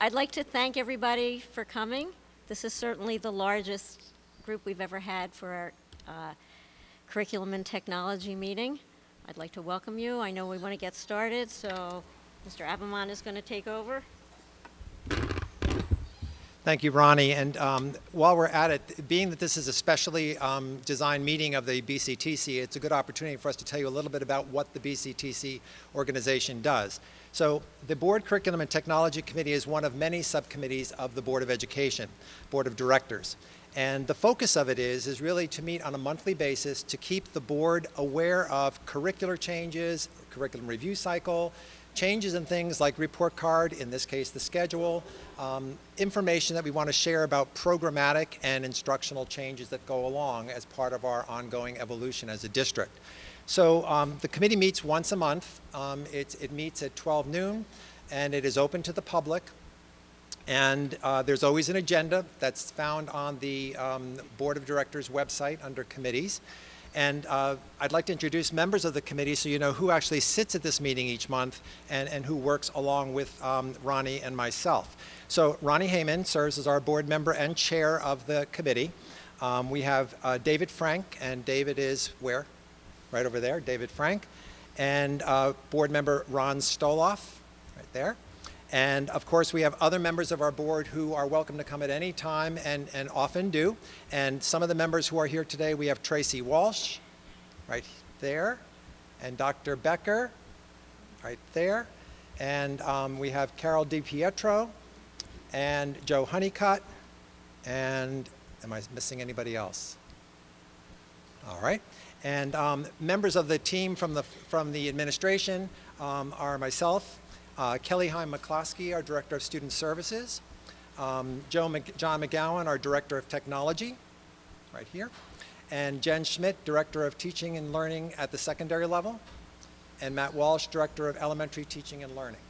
I'd like to thank everybody for coming. This is certainly the largest group we've ever had for our curriculum and technology meeting. I'd like to welcome you. I know we want to get started, so Mr. Abelman is going to take over. Thank you, Ronnie. And while we're at it, being that this is a specially designed meeting of the BCTC, it's a good opportunity for us to tell you a little bit about what the BCTC organization does. So the Board Curriculum and Technology Committee is one of many subcommittees of the Board of Education, Board of Directors. And the focus of it is really to meet on a monthly basis to keep the board aware of curricular changes, curriculum review cycle, changes in things like report card, in this case the schedule, information that we want to share about programmatic and instructional changes that go along as part of our ongoing evolution as a district. So the committee meets once a month. It meets at 12 noon, and it is open to the public. And there's always an agenda that's found on the Board of Directors website under committees. And I'd like to introduce members of the committee so you know who actually sits at this meeting each month and who works along with Ronnie and myself. So Ronnie Heyman serves as our board member and chair of the committee. We have David Frank, and David is where? Right over there, David Frank. And board member Ron Stoloff, right there. And of course, we have other members of our board who are welcome to come at any time and often do. And some of the members who are here today, we have Tracy Walsh, right there, and Dr. Becker, right there. And we have Carol DiPietro, and Joe Honeycutt, and am I missing anybody else? All right. And members of the team from the administration are myself, Kelly Heim McCloskey, our Director of Student Services, John McGowan, our Director of Technology, right here, and Jen Schmidt, Director of Teaching and Learning at the secondary level, and Matt Walsh, Director of Elementary Teaching and Learning.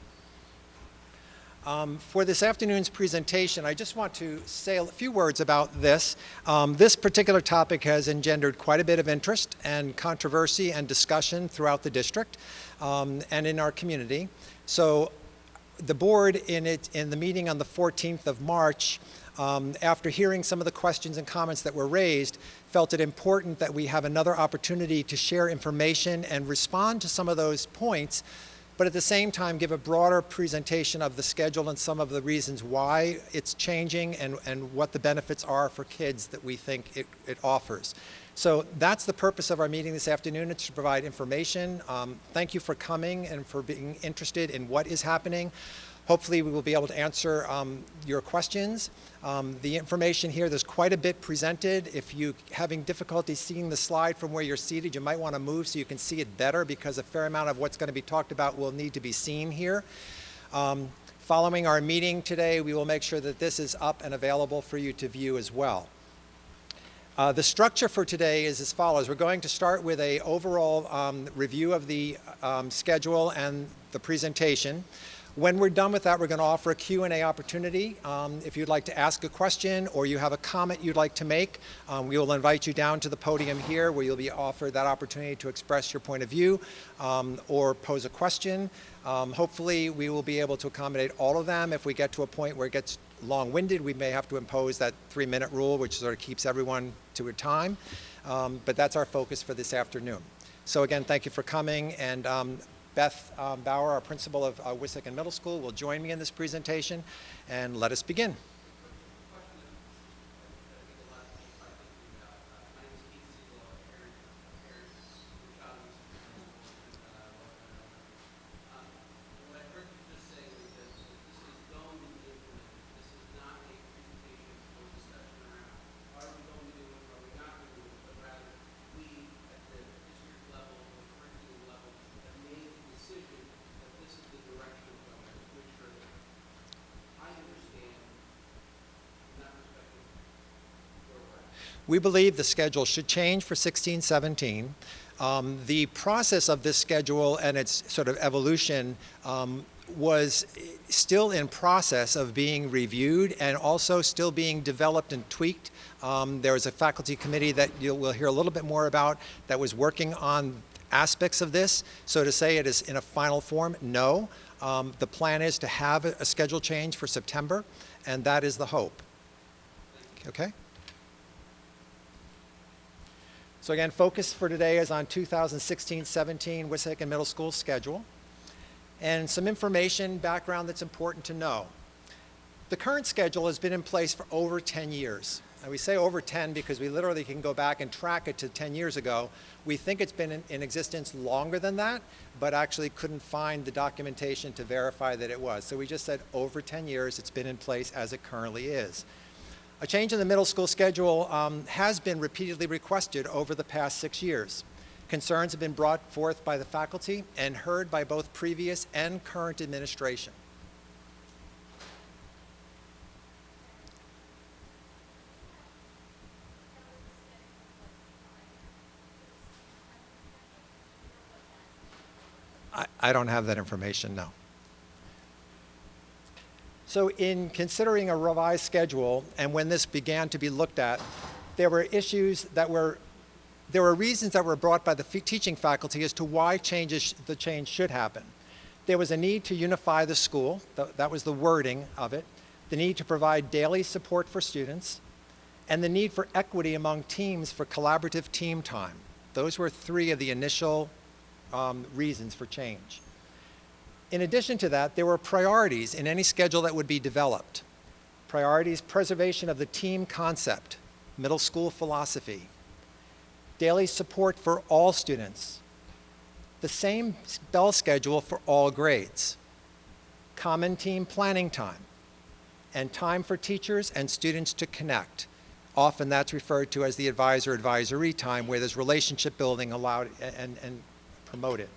For this afternoon's presentation, I just want to say a few words about this. This particular topic has engendered quite a bit of interest and controversy and discussion throughout the district and in our community. So the board in the meeting on the 14th of March, after hearing some of the questions and comments that were raised, felt it important that we have another opportunity to share information and respond to some of those points, but at the same time give a broader presentation of the schedule and some of the reasons why it's changing and what the benefits are for kids that we think it offers. So that's the purpose of our meeting this afternoon. It's to provide information. Thank you for coming and for being interested in what is happening. Hopefully we will be able to answer your questions. The information here, there's quite a bit presented. If you're having difficulty seeing the slide from where you're seated, you might want to move so you can see it better, because a fair amount of what's going to be talked about will need to be seen here. Following our meeting today, we will make sure that this is up and available for you to view as well. The structure for today is as follows. We're going to start with an overall review of the schedule and the presentation. When we're done with that, we're going to offer a Q&A opportunity. If you'd like to ask a question or you have a comment you'd like to make, we will invite you down to the podium here where you'll be offered that opportunity to express your point of view or pose a question. Hopefully, we will be able to accommodate all of them. If we get to a point where it gets long-winded, we may have to impose that 3-minute rule, which sort of keeps everyone to a time. But that's our focus for this afternoon. So again, thank you for coming. And Beth Bauer, our principal of Wissahickon Middle School, will join me in this presentation. And let us begin. We believe the schedule should change for 16-17. The process of this schedule and its sort of evolution was still in process of being reviewed and also still being developed and tweaked. There was a faculty committee that we'll hear a little bit more about that was working on aspects of this. So to say it is in a final form, no. The plan is to have a schedule change for September, and that is the hope. Okay? So again, focus for today is on 2016-17 Wissahickon Middle School schedule. And some information, background that's important to know. The current schedule has been in place for over 10 years. And we say over 10 because we literally can go back and track it to 10 years ago. We think it's been in existence longer than that, but actually couldn't find the documentation to verify that it was. So we just said over 10 years it's been in place as it currently is. A change in the middle school schedule has been repeatedly requested over the past 6 years. Concerns have been brought forth by the faculty and heard by both previous and current administration. I don't have that information, no. So in considering a revised schedule, and when this began to be looked at, there were reasons that were brought by the teaching faculty as to why the change should happen. There was a need to unify the school, that was the wording of it, the need to provide daily support for students, and the need for equity among teams for collaborative team time. Those were three of the initial reasons for change. In addition to that, there were priorities in any schedule that would be developed. Priorities: preservation of the team concept, middle school philosophy, daily support for all students, the same bell schedule for all grades, common team planning time, and time for teachers and students to connect. Often that's referred to as the advisor-advisory time, where there's relationship building allowed and promoted.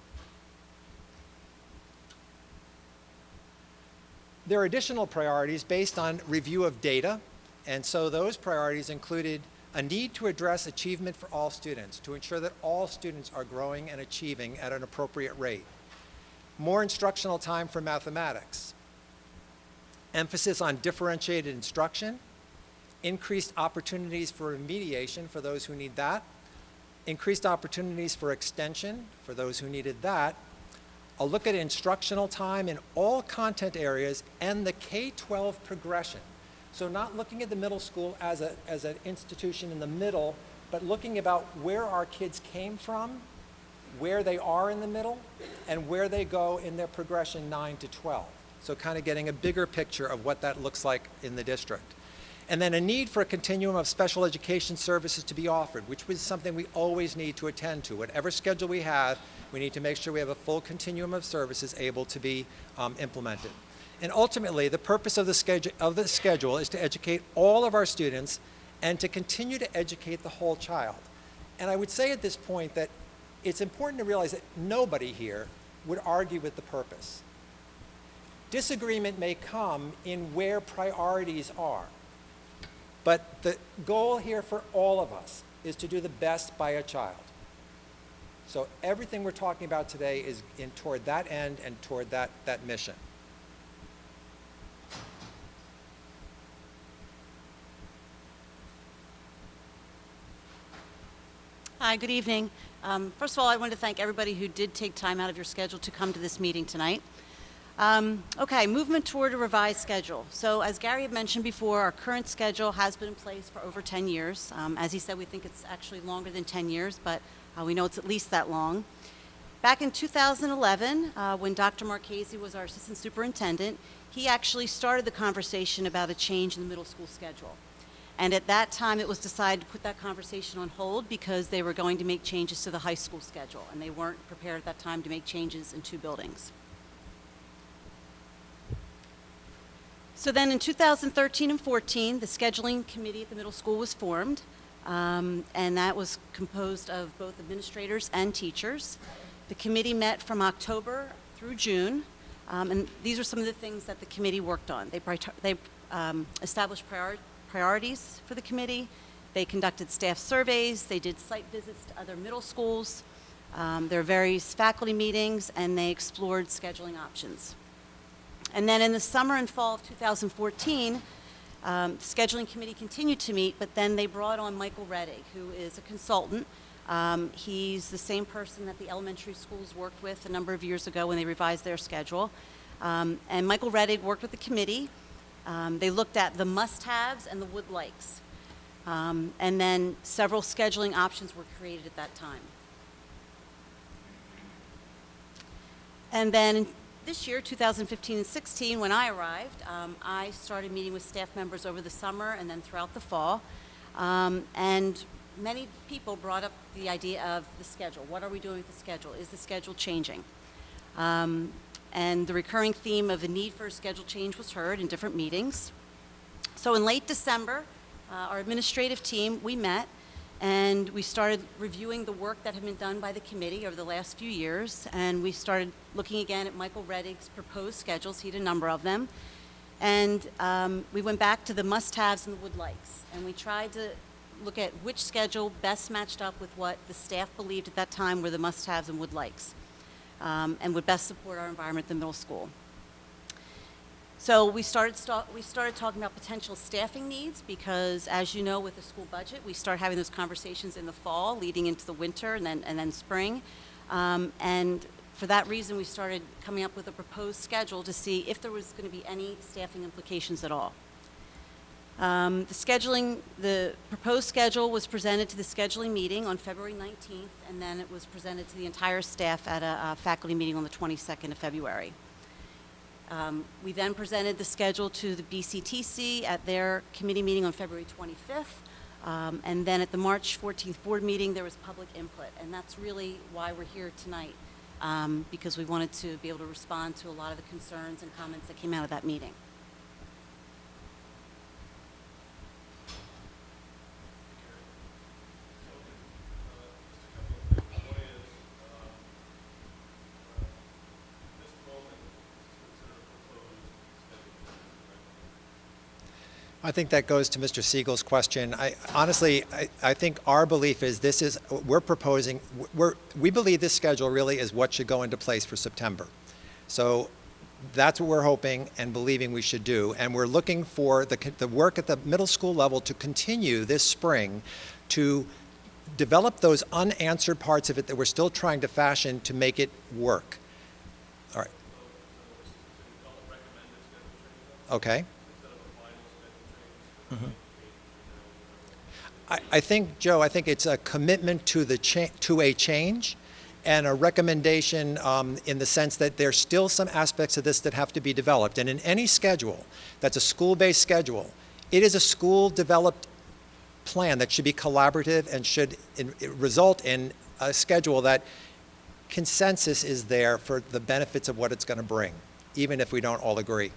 There are additional priorities based on review of data, and so those priorities included a need to address achievement for all students, to ensure that all students are growing and achieving at an appropriate rate. More instructional time for mathematics. Emphasis on differentiated instruction. Increased opportunities for remediation for those who need that. Increased opportunities for extension for those who needed that. A look at instructional time in all content areas and the K-12 progression. So not looking at the middle school as an institution in the middle, but looking about where our kids came from, where they are in the middle, and where they go in their progression 9 to 12. So kind of getting a bigger picture of what that looks like in the district. And then a need for a continuum of special education services to be offered, which was something we always need to attend to. Whatever schedule we have, we need to make sure we have a full continuum of services able to be implemented. And ultimately, the purpose of the schedule is to educate all of our students and to continue to educate the whole child. And I would say at this point that it's important to realize that nobody here would argue with the purpose. Disagreement may come in where priorities are. But the goal here for all of us is to do the best by a child. So everything we're talking about today is toward that end and toward that mission. Hi, good evening. First of all, I want to thank everybody who did take time out of your schedule to come to this meeting tonight. Okay, movement toward a revised schedule. So as Gary had mentioned before, our current schedule has been in place for over 10 years. As he said, we think it's actually longer than 10 years, but we know it's at least that long. Back in 2011, when Dr. Marchese was our assistant superintendent, he actually started the conversation about a change in the middle school schedule. And at that time, it was decided to put that conversation on hold because they were going to make changes to the high school schedule, and they weren't prepared at that time to make changes in 2 buildings. So then in 2013 and 14, the scheduling committee at the middle school was formed, and that was composed of both administrators and teachers. The committee met from October through June, and these are some of the things that the committee worked on. They established priorities for the committee. They conducted staff surveys. They did site visits to other middle schools. There were various faculty meetings, and they explored scheduling options. And then in the summer and fall of 2014, the scheduling committee continued to meet, but then they brought on Michael Reddig, who is a consultant. He's the same person that the elementary schools worked with a number of years ago when they revised their schedule. And Michael Reddig worked with the committee. They looked at the must-haves and the would-likes. And then several scheduling options were created at that time. And then this year, 2015 and 16, when I arrived, I started meeting with staff members over the summer and then throughout the fall. And many people brought up the idea of the schedule. What are we doing with the schedule? Is the schedule changing? And the recurring theme of the need for a schedule change was heard in different meetings. So in late December, our administrative team, we met and we started reviewing the work that had been done by the committee over the last few years, and we started looking again at Michael Reddig's proposed schedules. He had a number of them. And we went back to the must-haves and the would-likes, and we tried to look at which schedule best matched up with what the staff believed at that time were the must-haves and would-likes, and would best support our environment at the middle school. So we started talking about potential staffing needs because, as you know, with the school budget, we start having those conversations in the fall, leading into the winter and then spring. And for that reason, we started coming up with a proposed schedule to see if there was going to be any staffing implications at all. The proposed schedule was presented to the scheduling meeting on February 19th, and then it was presented to the entire staff at a faculty meeting on the 22nd of February. We then presented the schedule to the BCTC at their committee meeting on February 25th, and then at the March 14th board meeting there was public input, and that's really why we're here tonight, because we wanted to be able to respond to a lot of the concerns and comments that came out of that meeting. I think that goes to Mr. Siegel's question. Honestly, I think our belief is we believe this schedule really is what should go into place for September. So that's what we're hoping and believing we should do. And we're looking for the work at the middle school level to continue this spring to develop those unanswered parts of it that we're still trying to fashion to make it work. All right. Okay. I think, Joe, it's a commitment to a change and a recommendation in the sense that there's still some aspects of this that have to be developed. And in any schedule that's a school-based schedule, it is a school-developed plan that should be collaborative and should result in a schedule that consensus is there for the benefits of what it's going to bring, even if we don't all agree.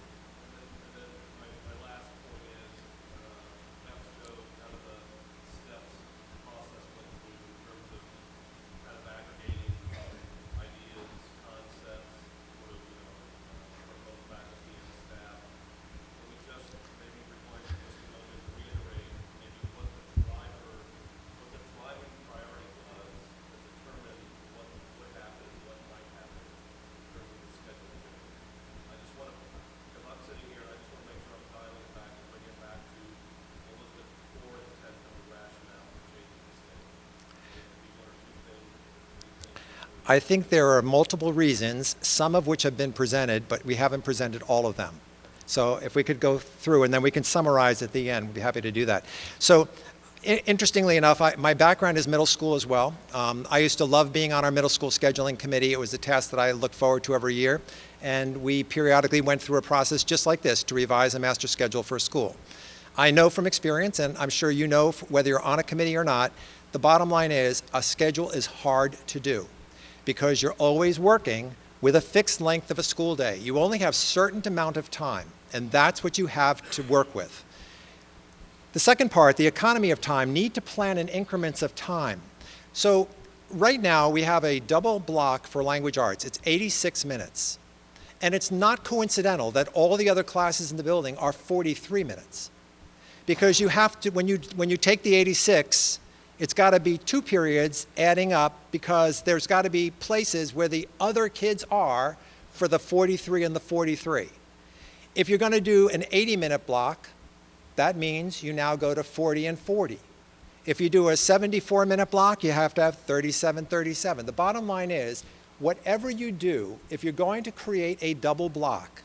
I think there are multiple reasons, some of which have been presented, but we haven't presented all of them. So if we could go through and then we can summarize at the end, we'd be happy to do that. So interestingly enough, my background is middle school as well. I used to love being on our middle school scheduling committee. It was a task that I looked forward to every year. And we periodically went through a process just like this to revise a master schedule for a school. I know from experience, and I'm sure you know whether you're on a committee or not, the bottom line is a schedule is hard to do, because you're always working with a fixed length of a school day. You only have a certain amount of time, and that's what you have to work with. The second part, the economy of time, need to plan in increments of time. So right now we have a double block for language arts. It's 86 minutes. And it's not coincidental that all the other classes in the building are 43 minutes. Because you have to, when you take the 86, it's got to be 2 periods adding up, because there's got to be places where the other kids are for the 43 and the 43. If you're going to do an 80-minute block, that means you now go to 40 and 40. If you do a 74-minute block, you have to have 37, 37. The bottom line is whatever you do, if you're going to create a double block,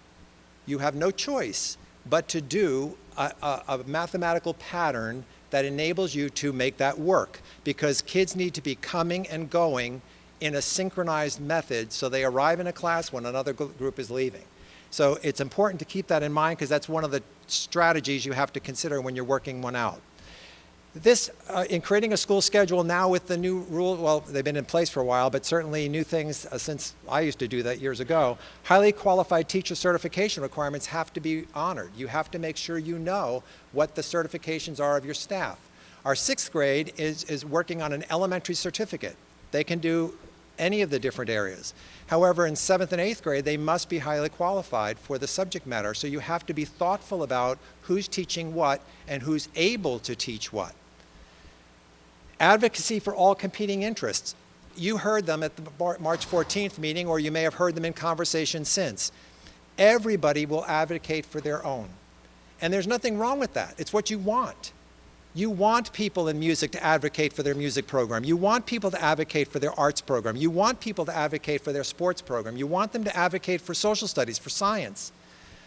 you have no choice but to do a mathematical pattern that enables you to make that work, because kids need to be coming and going in a synchronized method so they arrive in a class when another group is leaving. So it's important to keep that in mind, because that's one of the strategies you have to consider when you're working one out. This, in creating a school schedule now with the new rule, well, they've been in place for a while, but certainly new things since I used to do that years ago, highly qualified teacher certification requirements have to be honored. You have to make sure you know what the certifications are of your staff. Our 6th grade is working on an elementary certificate. They can do any of the different areas. However, in 7th and 8th grade, they must be highly qualified for the subject matter. So you have to be thoughtful about who's teaching what and who's able to teach what. Advocacy for all competing interests. You heard them at the March 14th meeting, or you may have heard them in conversation since. Everybody will advocate for their own. And there's nothing wrong with that. It's what you want. You want people in music to advocate for their music program. You want people to advocate for their arts program. You want people to advocate for their sports program. You want them to advocate for social studies, for science.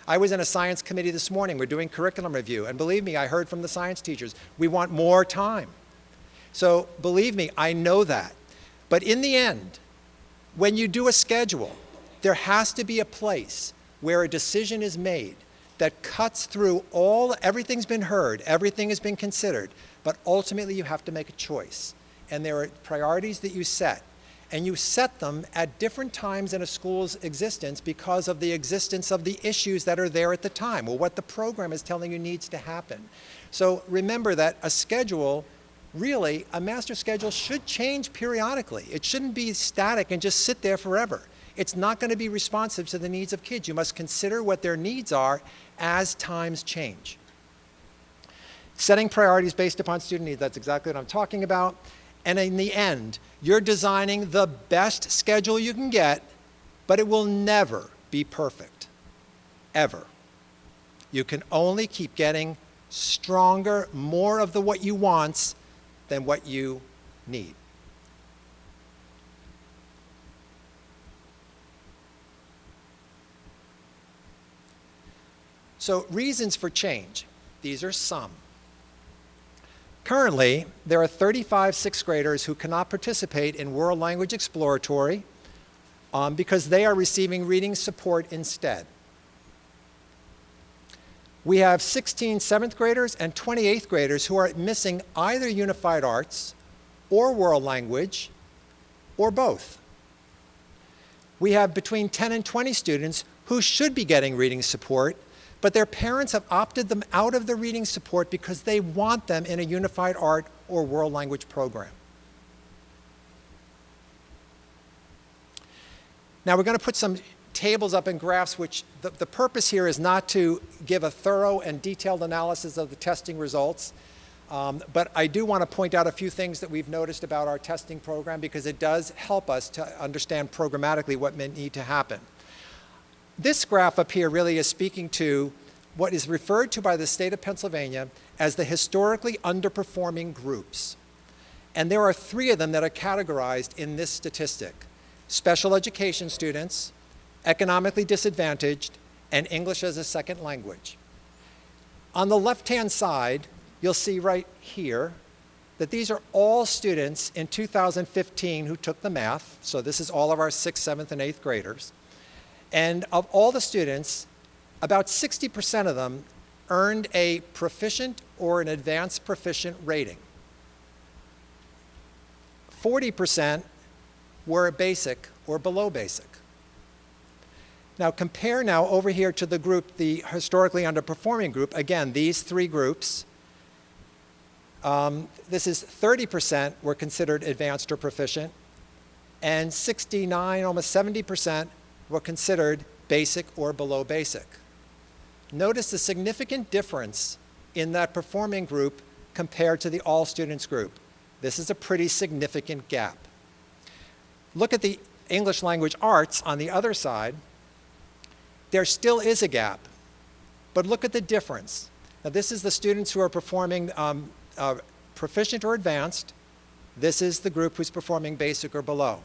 I was in a science committee this morning. We're doing curriculum review. And believe me, I heard from the science teachers, we want more time. So believe me, I know that. But in the end, when you do a schedule, there has to be a place where a decision is made that cuts through everything's been heard, everything has been considered, but ultimately you have to make a choice. And there are priorities that you set. And you set them at different times in a school's existence because of the existence of the issues that are there at the time, or what the program is telling you needs to happen. So remember that a schedule, really, a master schedule should change periodically. It shouldn't be static and just sit there forever. It's not going to be responsive to the needs of kids. You must consider what their needs are as times change. Setting priorities based upon student needs, that's exactly what I'm talking about. And in the end, you're designing the best schedule you can get, but it will never be perfect, ever. You can only keep getting stronger, more of the what you want than what you need. So reasons for change. These are some. Currently, there are 35 6th graders who cannot participate in World Language Exploratory because they are receiving reading support instead. We have 16 7th graders and 28th graders who are missing either Unified Arts or World Language or both. We have between 10 and 20 students who should be getting reading support, but their parents have opted them out of the reading support because they want them in a Unified Art or World Language program. Now we're going to put some tables up and graphs, which the purpose here is not to give a thorough and detailed analysis of the testing results, but I do want to point out a few things that we've noticed about our testing program, because it does help us to understand programmatically what may need to happen. This graph up here really is speaking to what is referred to by the state of Pennsylvania as the historically underperforming groups. And there are 3 of them that are categorized in this statistic: special education students, economically disadvantaged, and English as a second language. On the left-hand side, you'll see right here that these are all students in 2015 who took the math. So this is all of our 6th, 7th, and 8th graders. And of all the students, about 60% of them earned a proficient or an advanced proficient rating. 40% were basic or below basic. Now compare now over here to the group, the historically underperforming group. Again, these 3 groups. This is 30% were considered advanced or proficient, and 69, almost 70% were considered basic or below basic. Notice the significant difference in that performing group compared to the all students group. This is a pretty significant gap. Look at the English language arts on the other side. There still is a gap, but look at the difference. Now this is the students who are performing proficient or advanced. This is the group who's performing basic or below.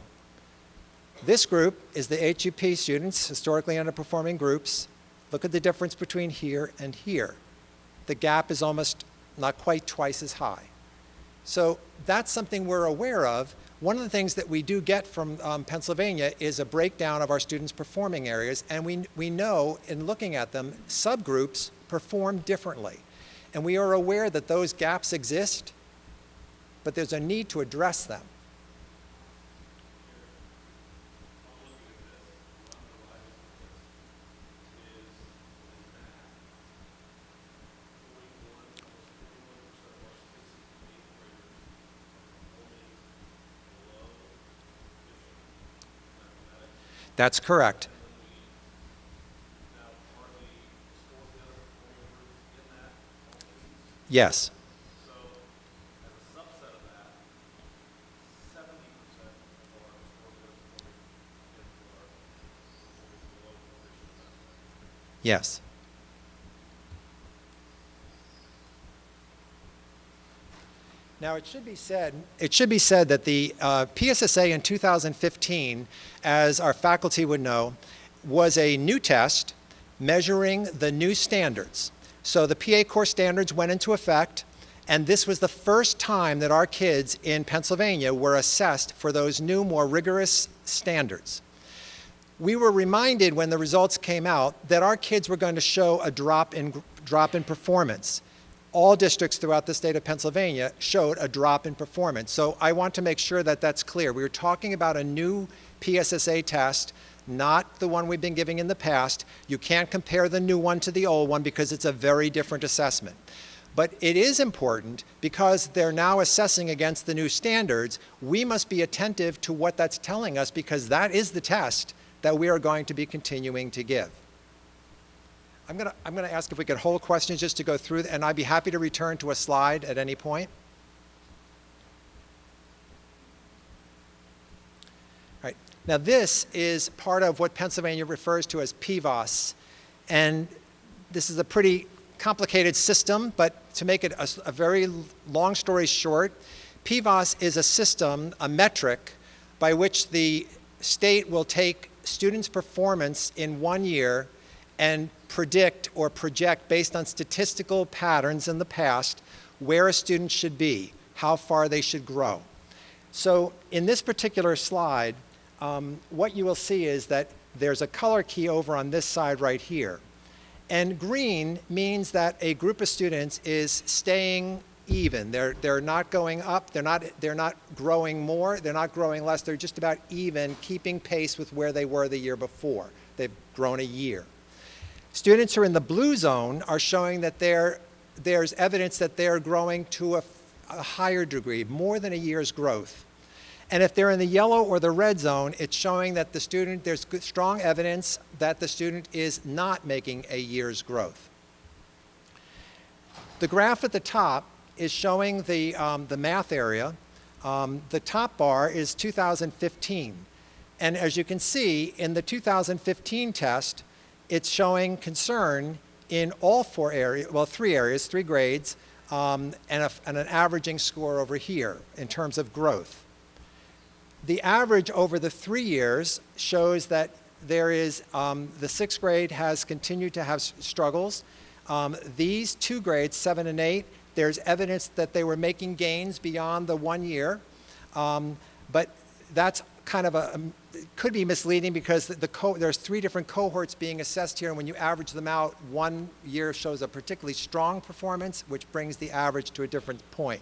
This group is the HUP students, historically underperforming groups. Look at the difference between here and here. The gap is almost not quite twice as high. So that's something we're aware of. One of the things that we do get from Pennsylvania is a breakdown of our students' performing areas, and we know in looking at them, subgroups perform differently. And we are aware that those gaps exist, but there's a need to address them. That's correct. Yes. Yes. Now, it should be said that the PSSA in 2015, as our faculty would know, was a new test measuring the new standards. So the PA core standards went into effect, and this was the first time that our kids in Pennsylvania were assessed for those new, more rigorous standards. We were reminded when the results came out that our kids were going to show a drop in performance. All districts throughout the state of Pennsylvania showed a drop in performance. So I want to make sure that that's clear. We were talking about a new PSSA test, not the one we've been giving in the past. You can't compare the new one to the old one because it's a very different assessment. But it is important because they're now assessing against the new standards. We must be attentive to what that's telling us because that is the test that we are going to be continuing to give. I'm going to ask if we could hold questions just to go through, and I'd be happy to return to a slide at any point. All right. Now this is part of what Pennsylvania refers to as Pivos, and this is a pretty complicated system, but to make it a very long story short, Pivos is a system, a metric, by which the state will take students' performance in 1 year and predict or project based on statistical patterns in the past where a student should be, how far they should grow. So in this particular slide, what you will see is that there's a color key over on this side right here. And green means that a group of students is staying even. They're not going up, they're not growing more, they're not growing less, they're just about even, keeping pace with where they were the year before. They've grown a year. Students who are in the blue zone are showing that there's evidence that they're growing to a higher degree, more than a year's growth. And if they're in the yellow or the red zone, it's showing that there's strong evidence that the student is not making a year's growth. The graph at the top is showing the math area. The top bar is 2015. And as you can see, in the 2015 test, it's showing concern in all three areas, 3 grades, and an averaging score over here in terms of growth. The average over the 3 years shows that there is, the 6th grade has continued to have struggles. These 2 grades, 7 and 8, there's evidence that they were making gains beyond the 1 year, but that's kind of could be misleading because there's 3 different cohorts being assessed here, and when you average them out, 1 year shows a particularly strong performance, which brings the average to a different point.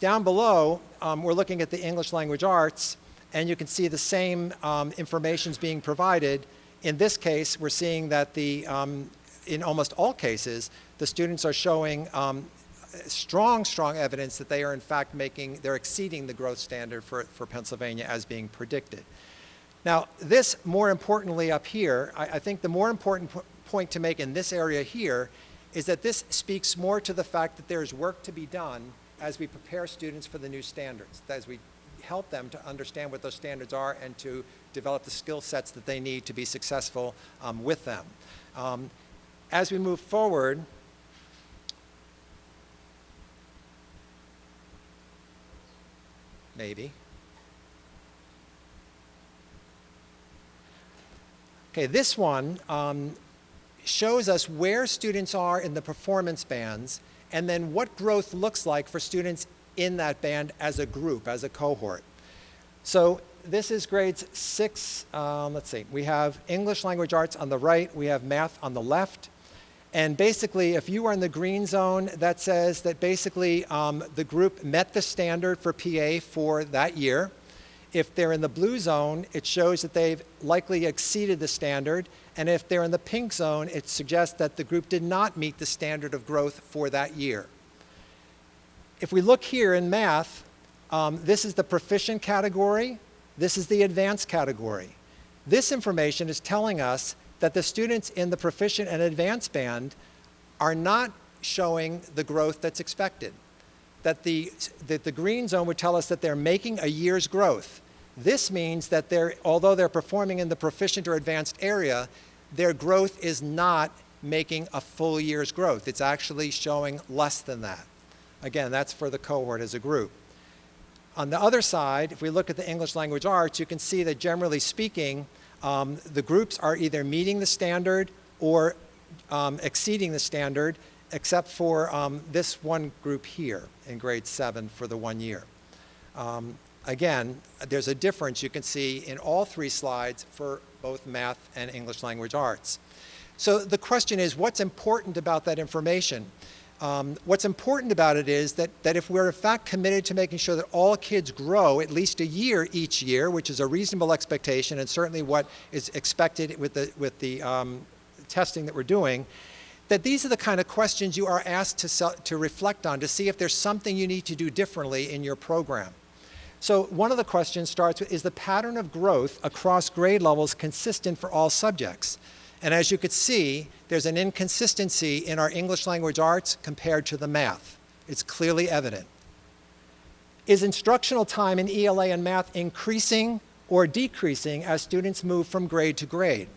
Down below, we're looking at the English language arts, and you can see the same information is being provided. In this case, we're seeing that in almost all cases, the students are showing strong evidence that they are in fact they're exceeding the growth standard for Pennsylvania as being predicted. Now, this more importantly up here, I think the more important point to make in this area here is that this speaks more to the fact that there's work to be done as we prepare students for the new standards, as we help them to understand what those standards are and to develop the skill sets that they need to be successful with them. As we move forward, maybe. Okay, this one shows us where students are in the performance bands and then what growth looks like for students in that band as a group, as a cohort. So this is grades 6, let's see, we have English language arts on the right, we have math on the left. And basically, if you are in the green zone, that says that basically the group met the standard for PA for that year. If they're in the blue zone, it shows that they've likely exceeded the standard. And if they're in the pink zone, it suggests that the group did not meet the standard of growth for that year. If we look here in math, this is the proficient category. This is the advanced category. This information is telling us that the students in the proficient and advanced band are not showing the growth that's expected. That the green zone would tell us that they're making a year's growth. This means that although they're performing in the proficient or advanced area, their growth is not making a full year's growth. It's actually showing less than that. Again, that's for the cohort as a group. On the other side, if we look at the English language arts, you can see that generally speaking, the groups are either meeting the standard or exceeding the standard, except for this one group here in grade 7 for the 1 year. Again, there's a difference you can see in all 3 slides for both math and English language arts. So the question is, what's important about that information? What's important about it is that if we're in fact committed to making sure that all kids grow at least a year each year, which is a reasonable expectation and certainly what is expected with the testing that we're doing, that these are the kind of questions you are asked to reflect on to see if there's something you need to do differently in your program. So one of the questions starts with, is the pattern of growth across grade levels consistent for all subjects? And as you could see, there's an inconsistency in our English language arts compared to the math. It's clearly evident. Is instructional time in ELA and math increasing or decreasing as students move from grade to grade?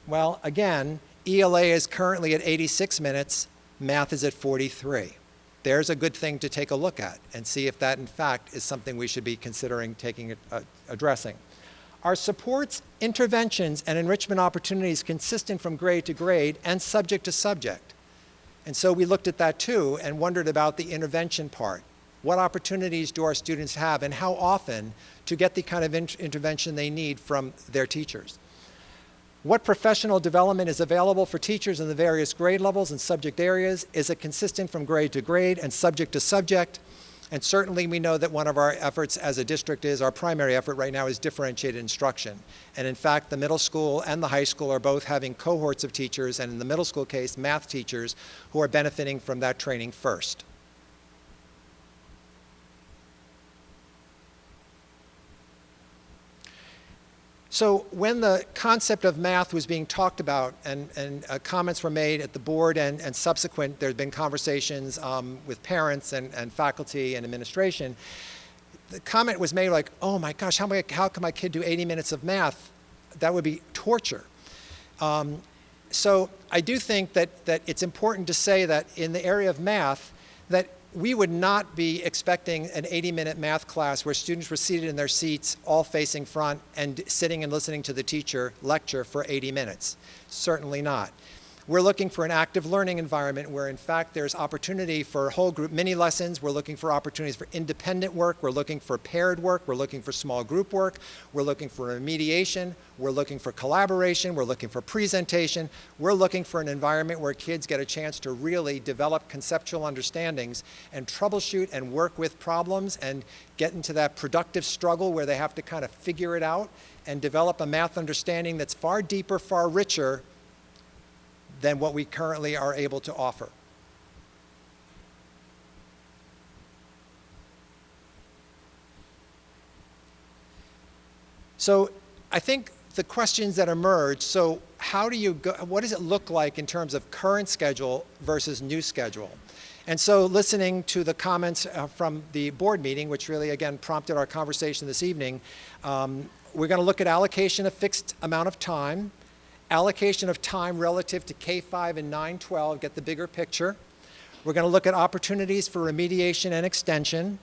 Well, again, ELA is currently at 86 minutes, math is at 43. There's a good thing to take a look at and see if that, in fact, is something we should be considering addressing. Are supports, interventions, and enrichment opportunities consistent from grade to grade and subject to subject? And so we looked at that too and wondered about the intervention part. What opportunities do our students have and how often to get the kind of intervention they need from their teachers? What professional development is available for teachers in the various grade levels and subject areas? Is it consistent from grade to grade and subject to subject? And certainly we know that one of our efforts as a district our primary effort right now is differentiated instruction. And in fact, the middle school and the high school are both having cohorts of teachers, and in the middle school case, math teachers, who are benefiting from that training first. So when the concept of math was being talked about and comments were made at the board and subsequent, there had been conversations with parents and faculty and administration, the comment was made like, oh my gosh, how can my kid do 80 minutes of math? That would be torture. So I do think that it's important to say that in the area of math, that we would not be expecting an 80-minute math class where students were seated in their seats, all facing front, and sitting and listening to the teacher lecture for 80 minutes. Certainly not. We're looking for an active learning environment where, in fact, there's opportunity for whole group mini lessons. We're looking for opportunities for independent work. We're looking for paired work. We're looking for small group work. We're looking for remediation. We're looking for collaboration. We're looking for presentation. We're looking for an environment where kids get a chance to really develop conceptual understandings and troubleshoot and work with problems and get into that productive struggle where they have to kind of figure it out and develop a math understanding that's far deeper, far richer than what we currently are able to offer. So I think the questions that emerge, so how do you go, what does it look like in terms of current schedule versus new schedule? And so listening to the comments from the board meeting, which really again prompted our conversation this evening, we're going to look at allocation of fixed amount of time, allocation of time relative to K-5 and 9-12, get the bigger picture. We're going to look at opportunities for remediation and extension.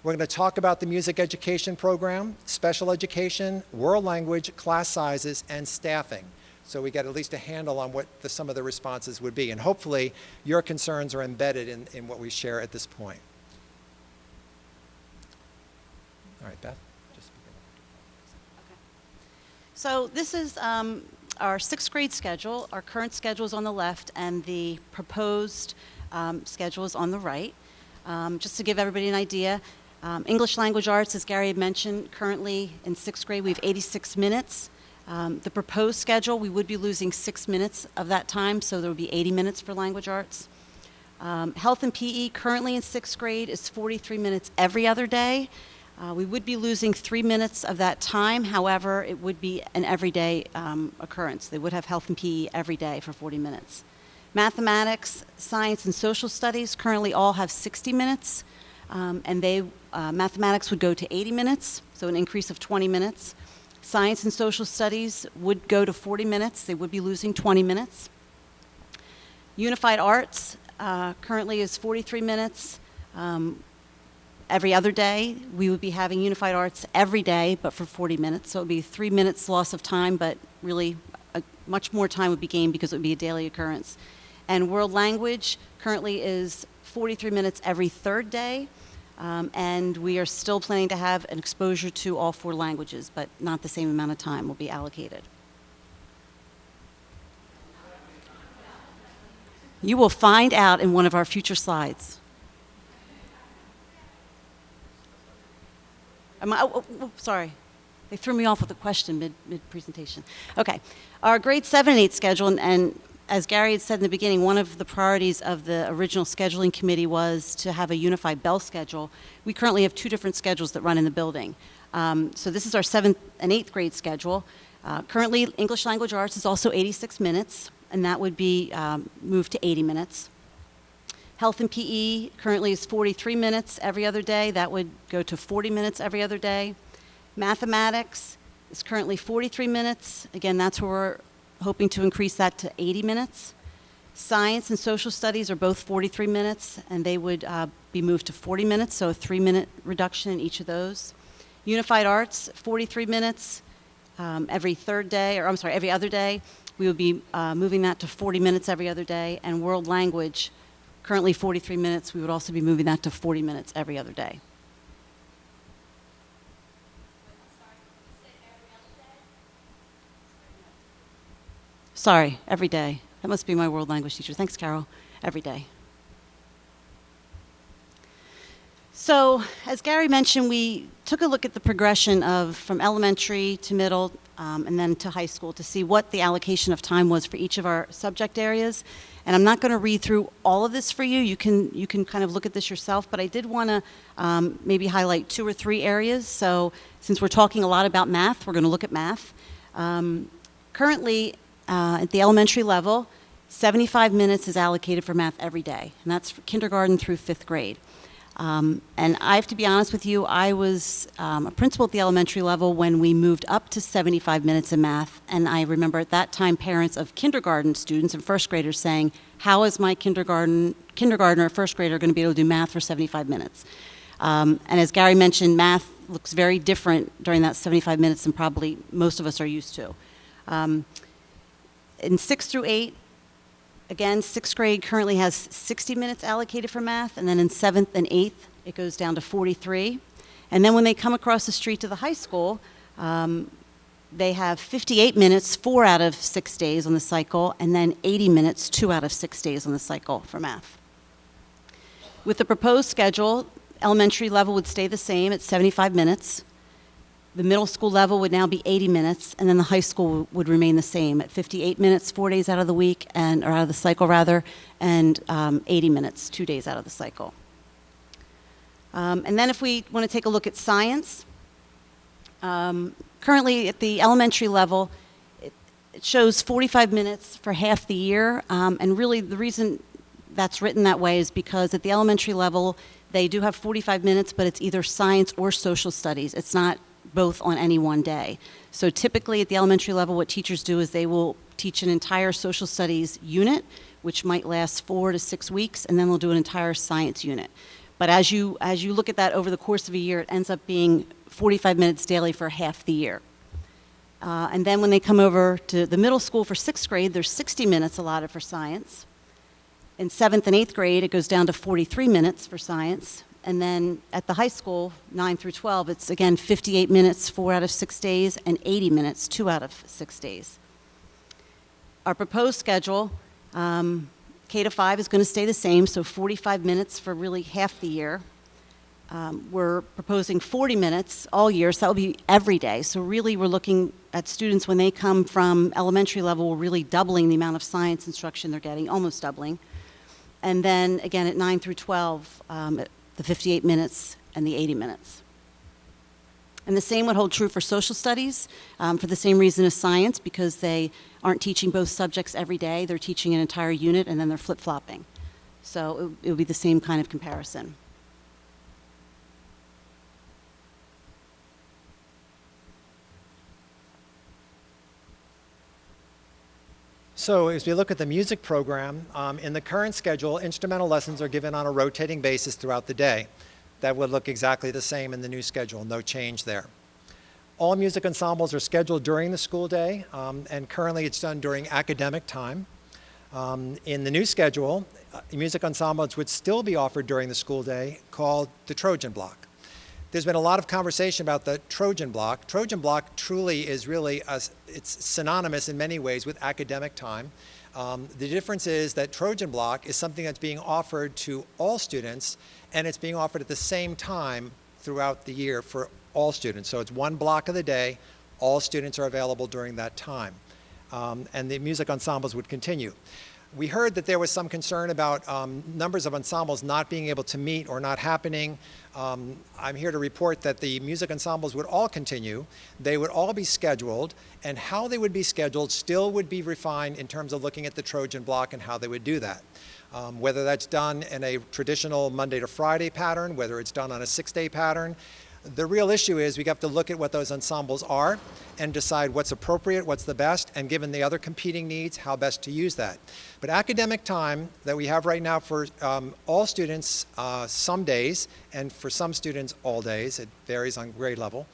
We're going to talk about the music education program, special education, world language, class sizes, and staffing. so we get at least a handle on what some of the responses would be. And hopefully your concerns are embedded in what we share at this point. All right, Beth? Just speak up. So this is our sixth grade schedule. Our current schedule is on the left, and the proposed schedule is on the right. Just to give everybody an idea, English Language Arts, as Gary had mentioned, currently in sixth grade we have 86 minutes. The proposed schedule, we would be losing 6 minutes of that time, so there would be 80 minutes for language arts. Health and PE, currently in sixth grade, is 43 minutes every other day. We would be losing 3 minutes of that time. However, it would be an everyday occurrence. They would have health and PE every day for 40 minutes. Mathematics, science, and social studies currently all have 60 minutes, and mathematics would go to 80 minutes, so an increase of 20 minutes. Science and social studies would go to 40 minutes. They would be losing 20 minutes. Unified arts currently is 43 minutes. Every other day, we would be having unified arts every day, but for 40 minutes. So it would be 3 minutes loss of time, but really much more time would be gained because it would be a daily occurrence. And world language currently is 43 minutes every third day. And we are still planning to have an exposure to all 4 languages, but not the same amount of time will be allocated. You will find out in one of our future slides. Sorry. They threw me off with a question mid-presentation. Okay. Our grade 7 and 8 schedule, and as Gary had said in the beginning, one of the priorities of the original scheduling committee was to have a unified bell schedule. We currently have 2 different schedules that run in the building. So this is our 7th and 8th grade schedule. Currently, English Language Arts is also 86 minutes, and that would be moved to 80 minutes. Health and PE currently is 43 minutes every other day. That would go to 40 minutes every other day. Mathematics is currently 43 minutes. Again, that's where we're hoping to increase that to 80 minutes. Science and social studies are both 43 minutes, and they would be moved to 40 minutes, so a 3-minute reduction in each of those. Unified arts, 43 minutes every other day. We would be moving that to 40 minutes every other day. And world language, currently 43 minutes, we would also be moving that to 40 minutes every other day. Sorry, every day. That must be my world language teacher. Thanks, Carol. Every day. So, as Gary mentioned, we took a look at the progression from elementary to middle and then to high school to see what the allocation of time was for each of our subject areas. And I'm not going to read through all of this for you. You can kind of look at this yourself, but I did want to maybe highlight 2 or 3 areas. So, since we're talking a lot about math, we're going to look at math. Currently, at the elementary level, 75 minutes is allocated for math every day, and that's for kindergarten through 5th grade. And I have to be honest with you, I was a principal at the elementary level when we moved up to 75 minutes in math, and I remember at that time parents of kindergarten students and 1st graders saying, how is my kindergartner or 1st grader going to be able to do math for 75 minutes? And as Gary mentioned, math looks very different during that 75 minutes than probably most of us are used to. In 6th through 8, again, 6th grade currently has 60 minutes allocated for math, and then in 7th and 8th, it goes down to 43. And then when they come across the street to the high school, they have 58 minutes 4 out of 6 days on the cycle, and then 80 minutes 2 out of 6 days on the cycle for math. With the proposed schedule, elementary level would stay the same at 75 minutes. The middle school level would now be 80 minutes, and then the high school would remain the same at 58 minutes 4 days out of the week, or out of the cycle rather, and 80 minutes 2 days out of the cycle. And then if we want to take a look at science, currently at the elementary level, it shows 45 minutes for half the year, and really the reason that's written that way is because at the elementary level, they do have 45 minutes, but it's either science or social studies. It's not both on any one day. So typically at the elementary level, what teachers do is they will teach an entire social studies unit, which might last 4 to 6 weeks, and then they'll do an entire science unit. But as you look at that over the course of a year, it ends up being 45 minutes daily for half the year. And then when they come over to the middle school for 6th grade, there's 60 minutes allotted for science. In 7th and 8th grade, it goes down to 43 minutes for science. And then at the high school, 9 through 12, it's again 58 minutes 4 out of 6 days and 80 minutes 2 out of 6 days. Our proposed schedule, K to 5 is going to stay the same, so 45 minutes for really half the year. We're proposing 40 minutes all year, so that will be every day. So really we're looking at students when they come from elementary level, we're really doubling the amount of science instruction they're getting, almost doubling. And then again at 9 through 12, the 58 minutes and the 80 minutes. And the same would hold true for social studies for the same reason as science, because they aren't teaching both subjects every day. They're teaching an entire unit and then they're flip-flopping. So it would be the same kind of comparison. So as we look at the music program, in the current schedule, instrumental lessons are given on a rotating basis throughout the day. That would look exactly the same in the new schedule, no change there. All music ensembles are scheduled during the school day, and currently it's done during academic time. In the new schedule, music ensembles would still be offered during the school day, called the Trojan Block. There's been a lot of conversation about the Trojan Block. Trojan Block truly is really, it's synonymous in many ways with academic time. The difference is that Trojan Block is something that's being offered to all students, and it's being offered at the same time throughout the year for all students. So it's one block of the day, all students are available during that time. And the music ensembles would continue. We heard that there was some concern about numbers of ensembles not being able to meet or not happening. I'm here to report that the music ensembles would all continue. They would all be scheduled, and how they would be scheduled still would be refined in terms of looking at the Trojan Block and how they would do that. Whether that's done in a traditional Monday to Friday pattern, whether it's done on a 6-day pattern. The real issue is we have to look at what those ensembles are and decide what's appropriate, what's the best, and given the other competing needs, how best to use that. But academic time that we have right now for all students, some days, and for some students, all days, it varies on grade level,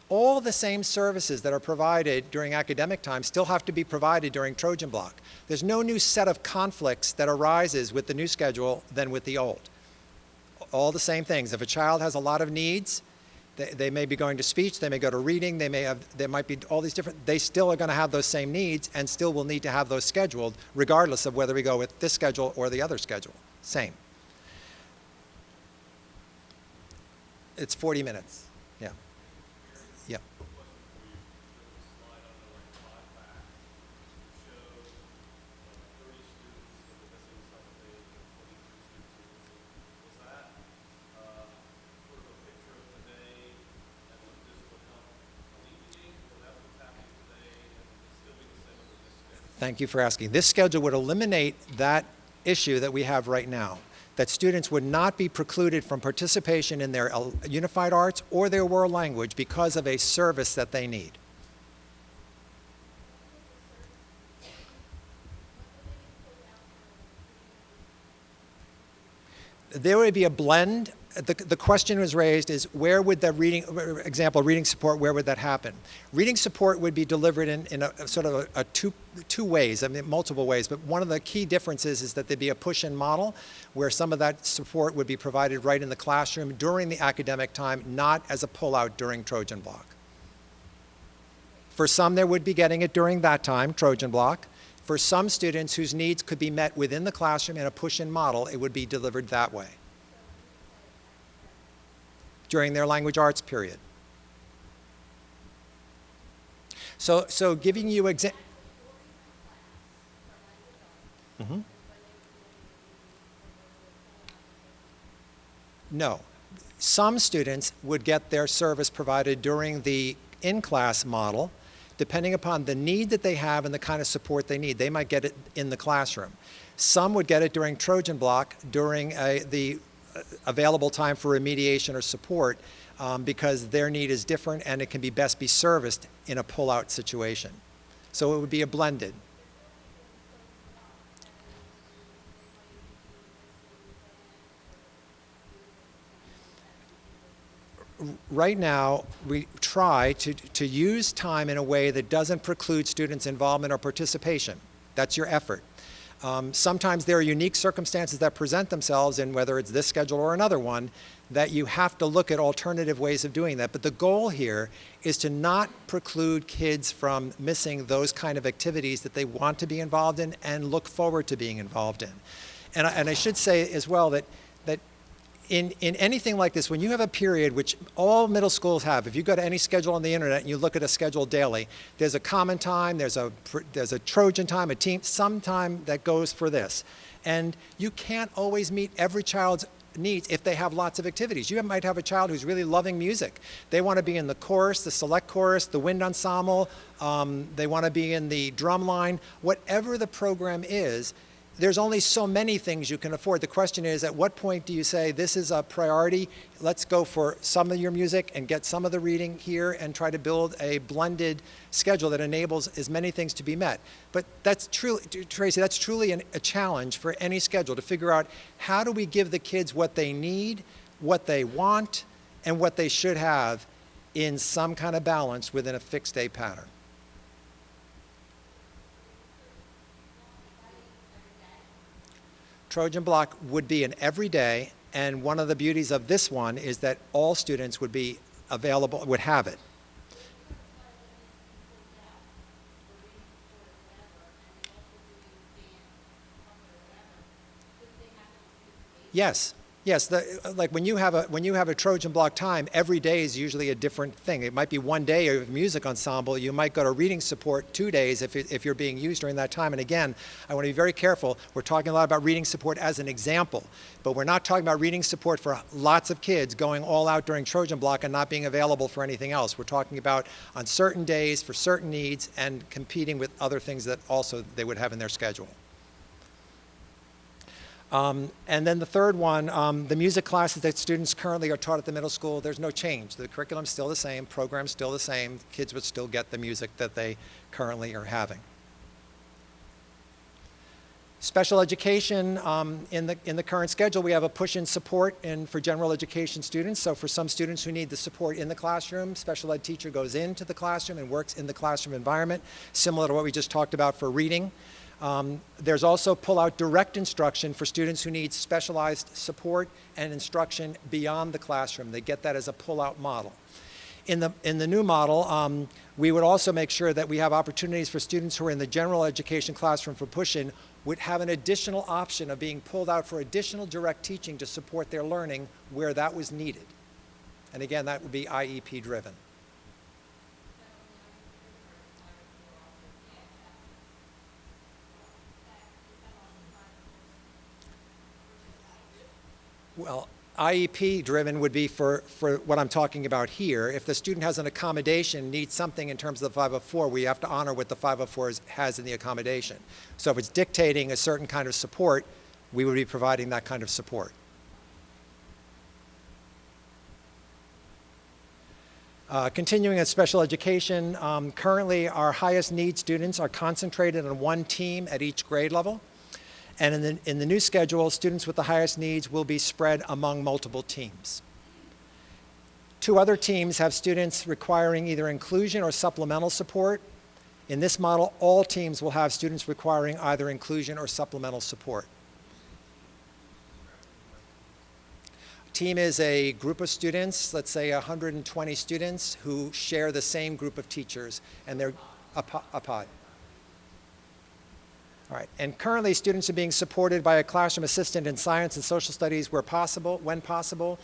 all the same services that are provided during academic time still have to be provided during Trojan Block. There's no new set of conflicts that arises with the new schedule than with the old. All the same things. If a child has a lot of needs, they may be going to speech, they may go to reading, there might be all these different, they still are going to have those same needs and still will need to have those scheduled regardless of whether we go with this schedule or the other schedule. Same. It's 40 minutes. Yeah. Yeah. Thank you for asking. This schedule would eliminate that issue that we have right now, that students would not be precluded from participation in their unified arts or their world language because of a service that they need. There would be a blend. The question was raised is where would the reading, example, reading support, where would that happen? Reading support would be delivered in a sort of a two ways, I mean multiple ways, but one of the key differences is that there'd be a push-in model where some of that support would be provided right in the classroom during the academic time, not as a pull-out during Trojan Block. For some, they would be getting it during that time, Trojan Block. For some students whose needs could be met within the classroom in a push-in model, it would be delivered that way during their language arts period. So giving you No. Some students would get their service provided during the in-class model, depending upon the need that they have and the kind of support they need. They might get it in the classroom. Some would get it during Trojan Block during the available time for remediation or support because their need is different and it can be best be serviced in a pull-out situation. So it would be a blended. right now, we try to use time in a way that doesn't preclude students' involvement or participation. That's your effort. Sometimes there are unique circumstances that present themselves, and whether it's this schedule or another one, that you have to look at alternative ways of doing that. But the goal here is to not preclude kids from missing those kind of activities that they want to be involved in and look forward to being involved in. And I should say as well that in anything like this, when you have a period, which all middle schools have, if you go to any schedule on the internet and you look at a schedule daily, there's a common time, there's a Trojan time, some time that goes for this. And you can't always meet every child's needs if they have lots of activities. You might have a child who's really loving music. They want to be in the chorus, the select chorus, the wind ensemble, they want to be in the drum line. Whatever the program is, there's only so many things you can afford. The question is, at what point do you say, this is a priority, let's go for some of your music and get some of the reading here and try to build a blended schedule that enables as many things to be met. But that's truly, Tracy, that's truly a challenge for any schedule, to figure out how do we give the kids what they need, what they want, and what they should have in some kind of balance within a fixed day pattern. Trojan Block would be an everyday, and one of the beauties of this one is that all students would be available, would have it. Yes. Yes, like when you have a Trojan Block time, every day is usually a different thing. It might be one day of music ensemble. You might go to reading support 2 days if you're being used during that time. And again, I want to be very careful. We're talking a lot about reading support as an example, but we're not talking about reading support for lots of kids going all out during Trojan Block and not being available for anything else. We're talking about on certain days for certain needs and competing with other things that also they would have in their schedule. And then the third one, the music classes that students currently are taught at the middle school, there's no change. The curriculum's still the same, program's still the same. Kids would still get the music that they currently are having. Special education, in the current schedule, we have a push-in support for general education students. So for some students who need the support in the classroom, special ed teacher goes into the classroom and works in the classroom environment, similar to what we just talked about for reading. There's also pull-out direct instruction for students who need specialized support and instruction beyond the classroom. They get that as a pull-out model. In the new model, we would also make sure that we have opportunities for students who are in the general education classroom for push-in would have an additional option of being pulled out for additional direct teaching to support their learning where that was needed. And again, that would be IEP driven. Well, IEP driven would be for what I'm talking about here. If the student has an accommodation, needs something in terms of the 504, we have to honor what the 504 has in the accommodation. So if it's dictating a certain kind of support, we would be providing that kind of support. Continuing at special education, currently our highest need students are concentrated on one team at each grade level. And in the new schedule, students with the highest needs will be spread among multiple teams. 2 other teams have students requiring either inclusion or supplemental support. In this model, all teams will have students requiring either inclusion or supplemental support. Team is a group of students, let's say 120 students, who share the same group of teachers, and they're a pod. All right, and currently students are being supported by a classroom assistant in science and social studies where possible, when possible.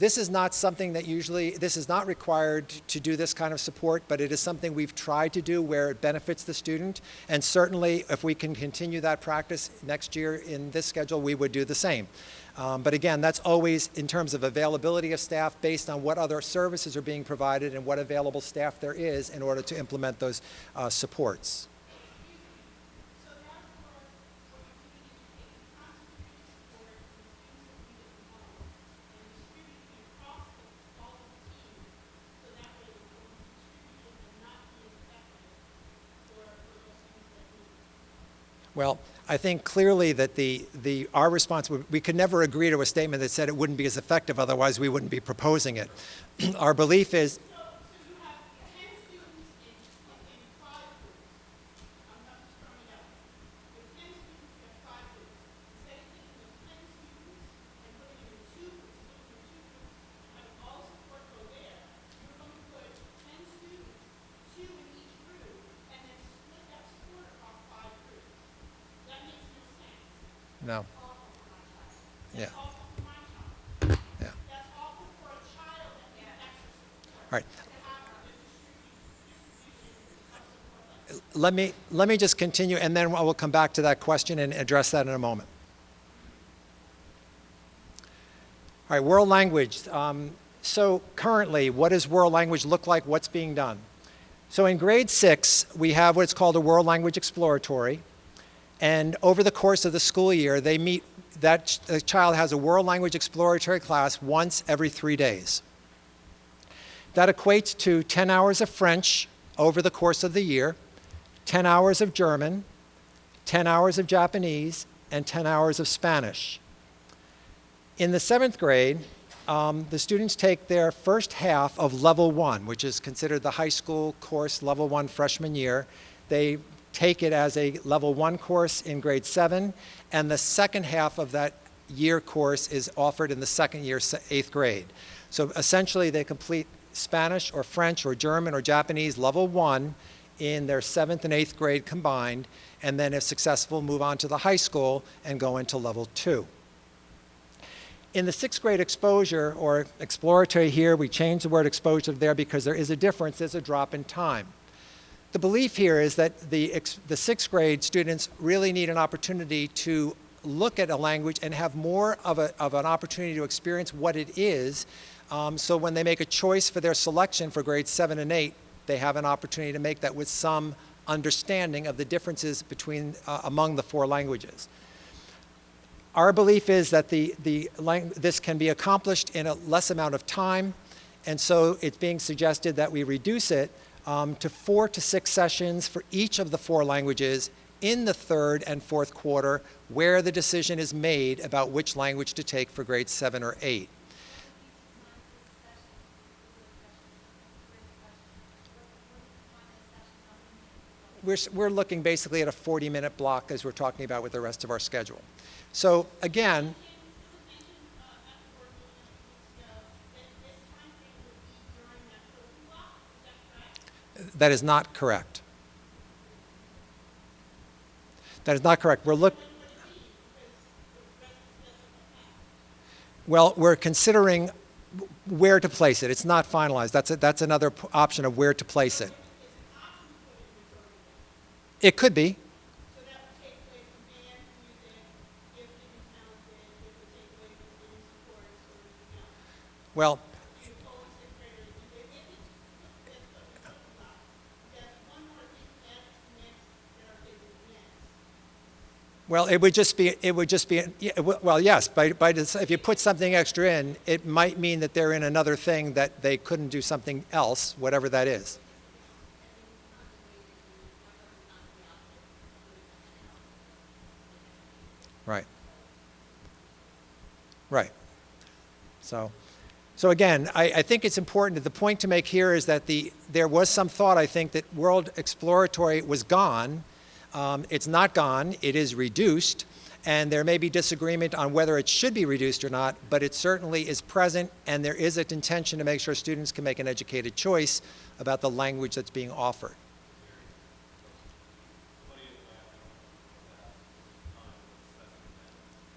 This is not something that this is not required to do this kind of support, but it is something we've tried to do where it benefits the student. And certainly if we can continue that practice next year in this schedule, we would do the same. But again, that's always in terms of availability of staff based on what other services are being provided and what available staff there is in order to implement those supports. Well, I think clearly that our response, we could never agree to a statement that said it wouldn't be as effective, otherwise we wouldn't be proposing it. Our belief is, So you have 10 students in 5 groups. I'm just throwing it out. With 10 students, you have 5 groups. Instead of taking those 10 students and putting them in 2 groups, and having all the support go there, you're going to put 10 students, 2 in each group, and then split that support across 5 groups. That makes no sense. no, That's awful for my child. yeah, That's awful for my child. yeah. That's awful for a child that needs extra support. All right. To have the distribution of support like that. Let me just continue, and then I will come back to that question and address that in a moment. All right, world language. So currently, what does world language look like? What's being done? So in grade 6, we have what's called a world language exploratory. And over the course of the school year, they meet, that child has a world language exploratory class once every 3 days. That equates to 10 hours of French over the course of the year, 10 hours of German, 10 hours of Japanese, and 10 hours of Spanish. In the 7th grade, the students take their first half of level 1, which is considered the high school course, level 1 freshman year. They take it as a level 1 course in grade 7, and the second half of that year course is offered in the second year, 8th grade. So essentially, they complete Spanish or French or German or Japanese level 1 in their 7th and 8th grade combined, and then if successful, move on to the high school and go into level 2. In the 6th grade exposure, or exploratory here, we change the word exposure there because there is a difference, there's a drop in time. The belief here is that the 6th grade students really need an opportunity to look at a language and have more of an opportunity to experience what it is. So when they make a choice for their selection for grades 7 and 8, they have an opportunity to make that with some understanding of the differences between among the 4 languages. Our belief is that this can be accomplished in a less amount of time, and so it's being suggested that we reduce it to 4 to 6 sessions for each of the 4 languages in the 3rd and 4th quarter, where the decision is made about which language to take for grades 7 or 8. We're looking basically at a 40-minute block as we're talking about with the rest of our schedule. So again, that is not correct. That is not correct. We're considering where to place it. It's not finalized. That's another option of where to place it. It could be. So that would take away from band, music, if given talented, it would take away from student support or anything else. Well, In full 6th graders, that's one more thing to add to the mix that our kids in the mix. well, well, yes. If you put something extra in, it might mean that they're in another thing that they couldn't do something else, whatever that is. Right. Right. So again, I think it's important. The point to make here is that there was some thought, I think, that World Exploratory was gone. It's not gone. It is reduced. And there may be disagreement on whether it should be reduced or not, but it certainly is present, and there is an intention to make sure students can make an educated choice about the language that's being offered.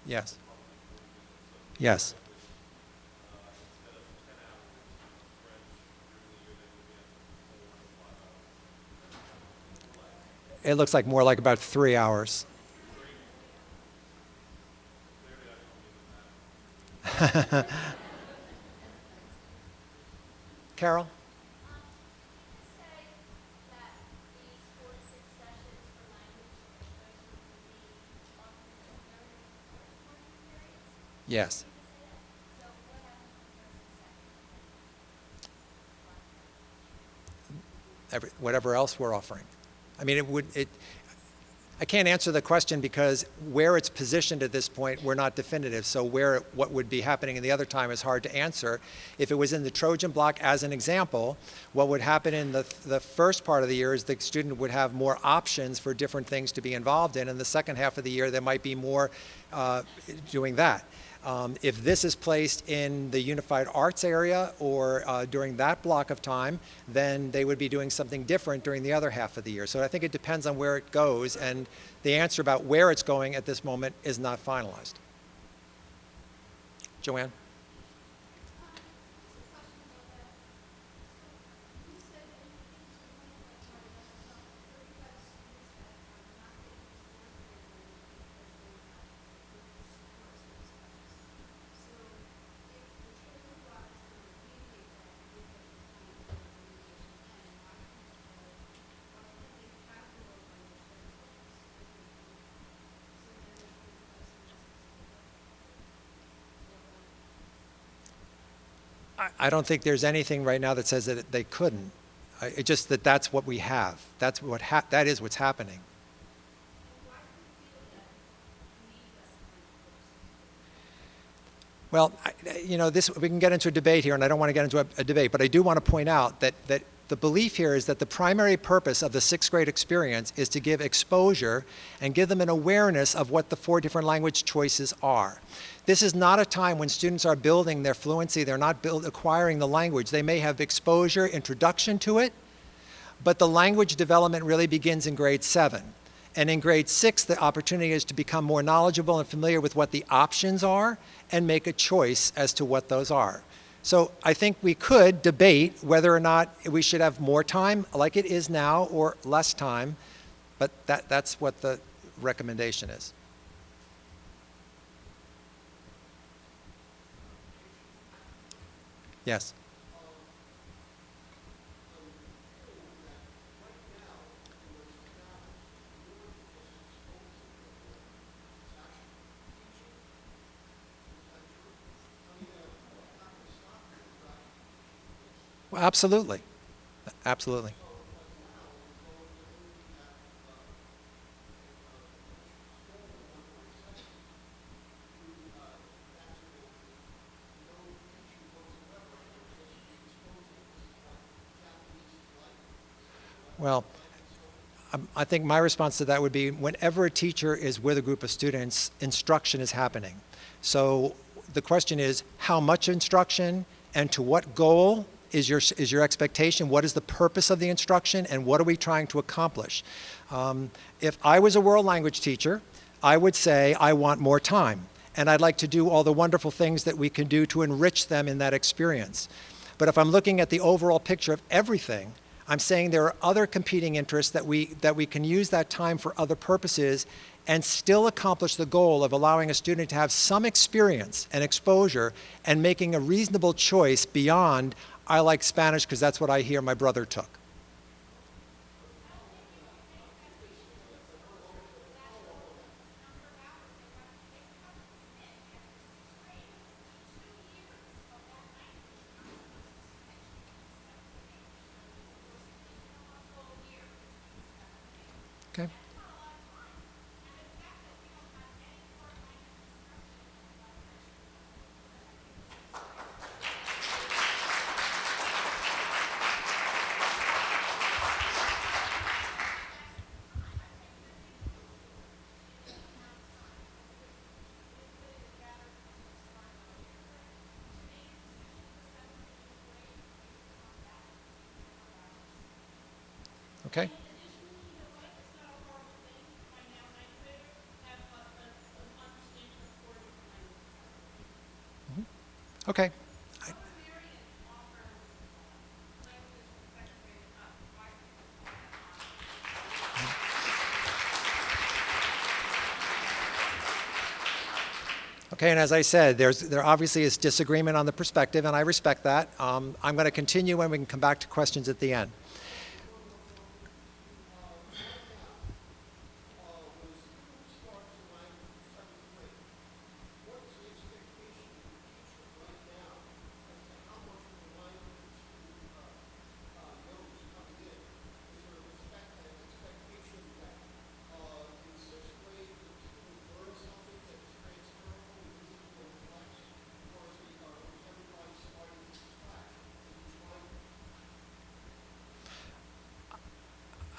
Yes. Yes. It looks like more like about 3 hours. Carol? Yes. Whatever else we're offering. I mean, I can't answer the question because where it's positioned at this point, we're not definitive. So what would be happening in the other time is hard to answer. If it was in the Trojan Block, as an example, what would happen in the first part of the year is the student would have more options for different things to be involved in. In the second half of the year, there might be more doing that. If this is placed in the Unified Arts area or during that block of time, then they would be doing something different during the other half of the year. So I think it depends on where it goes, and the answer about where it's going at this moment is not finalized. Joanne? I don't think there's anything right now that says that they couldn't. It's just that that's what we have. That is what's happening. Well, we can get into a debate here, and I don't want to get into a debate, but I do want to point out that the belief here is that the primary purpose of the sixth grade experience is to give exposure and give them an awareness of what the 4 different language choices are. This is not a time when students are building their fluency. They're not acquiring the language. They may have exposure, introduction to it, but the language development really begins in grade 7. And in grade 6, the opportunity is to become more knowledgeable and familiar with what the options are and make a choice as to what those are. So I think we could debate whether or not we should have more time like it is now or less time, but that's what the recommendation is. Yes. Well, absolutely. Absolutely. Well, I think my response to that would be whenever a teacher is with a group of students, instruction is happening. So the question is how much instruction and to what goal is your expectation? What is the purpose of the instruction and what are we trying to accomplish? If I was a world language teacher, I would say I want more time and I'd like to do all the wonderful things that we can do to enrich them in that experience. But if I'm looking at the overall picture of everything, I'm saying there are other competing interests that we can use that time for other purposes and still accomplish the goal of allowing a student to have some experience and exposure and making a reasonable choice beyond, I like Spanish because that's what I hear my brother took. Okay. Okay. Okay. Okay, and as I said, there obviously is disagreement on the perspective, and I respect that. I'm going to continue, and we can come back to questions at the end.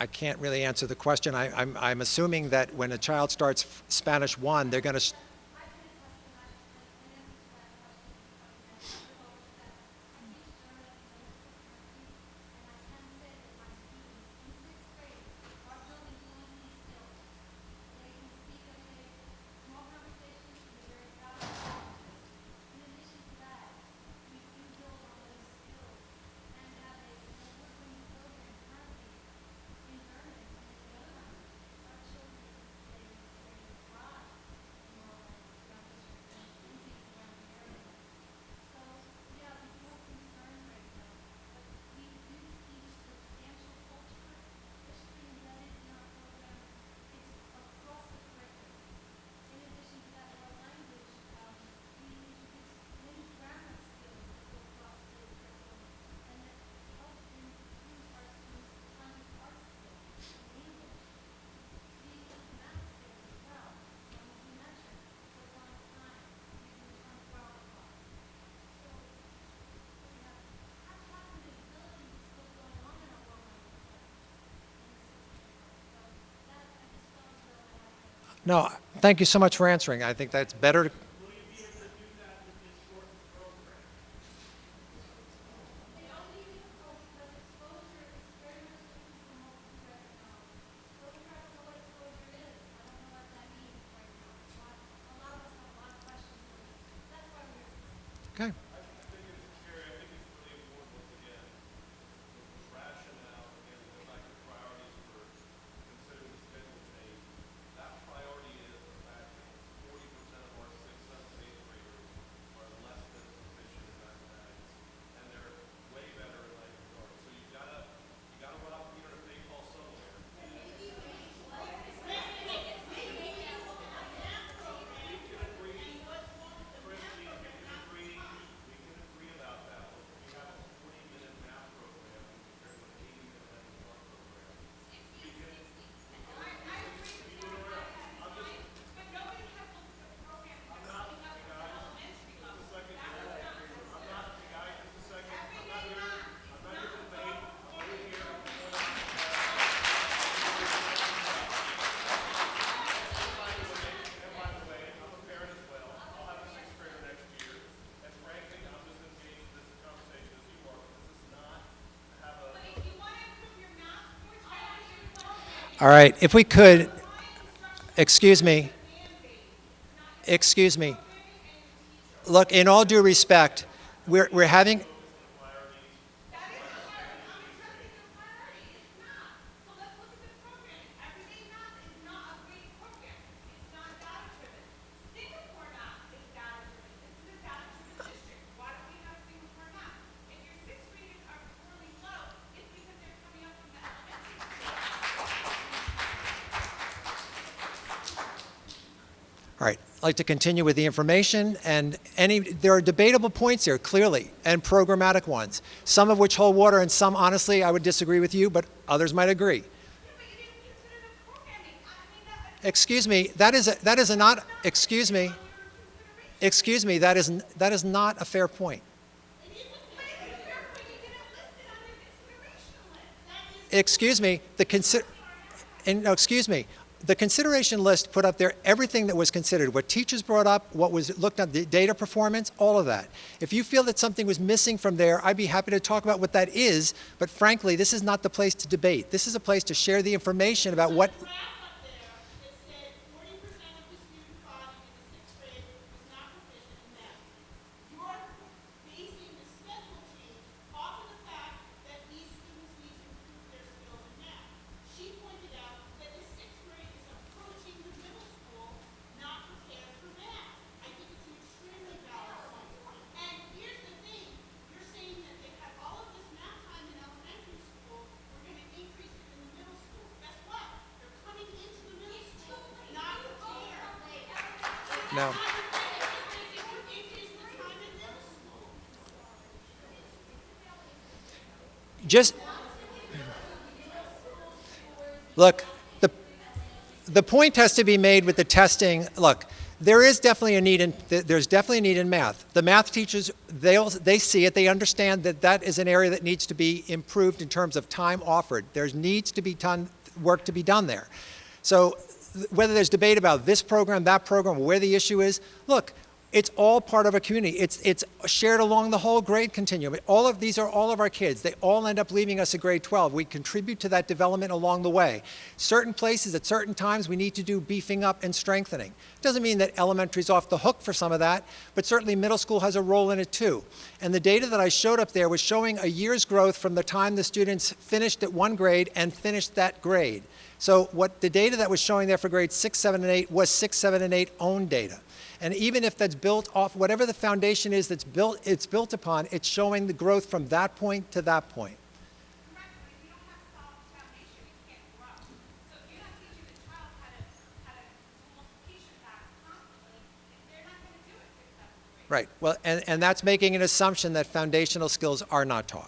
I can't really answer the question. I'm assuming that when a child starts Spanish 1, they're going to. No, thank you so much for answering. I think that's better. Okay. All right, if we could, excuse me. Look, in all due respect, we're having. All right, I'd like to continue with the information, and there are debatable points here, clearly, and programmatic ones, some of which hold water, and some, honestly, I would disagree with you, but others might agree. Excuse me, that is not, excuse me, that is not a fair point. Excuse me, the consideration list put up there everything that was considered, what teachers brought up, what was looked at, the data performance, all of that. If you feel that something was missing from there, I'd be happy to talk about what that is, but frankly, this is not the place to debate. This is a place to share the information about what. No. Just look, the point has to be made with the testing. Look, There is definitely a need there's definitely a need in math. The math teachers, they see it, they understand that that is an area that needs to be improved in terms of time offered. There needs to be work to be done there. So whether there's debate about this program, that program, where the issue is, look, it's all part of a community. It's shared along the whole grade continuum. These are all of our kids. They all end up leaving us at grade 12. We contribute to that development along the way. Certain places at certain times we need to do beefing up and strengthening. Doesn't mean that elementary's off the hook for some of that, but certainly middle school has a role in it too. And the data that I showed up there was showing a year's growth from the time the students finished at one grade and finished that grade. So what the data that was showing there for grades 6, 7, and 8 was 6, 7, and 8 own data. And even if that's built off, whatever the foundation is it's built upon, it's showing the growth from that point to that point. Correct, but if you don't have a solid foundation, you can't grow. So if you're not teaching the child how to do multiplication facts constantly, they're not going to do it successfully. Right. Well, and that's making an assumption that foundational skills are not taught.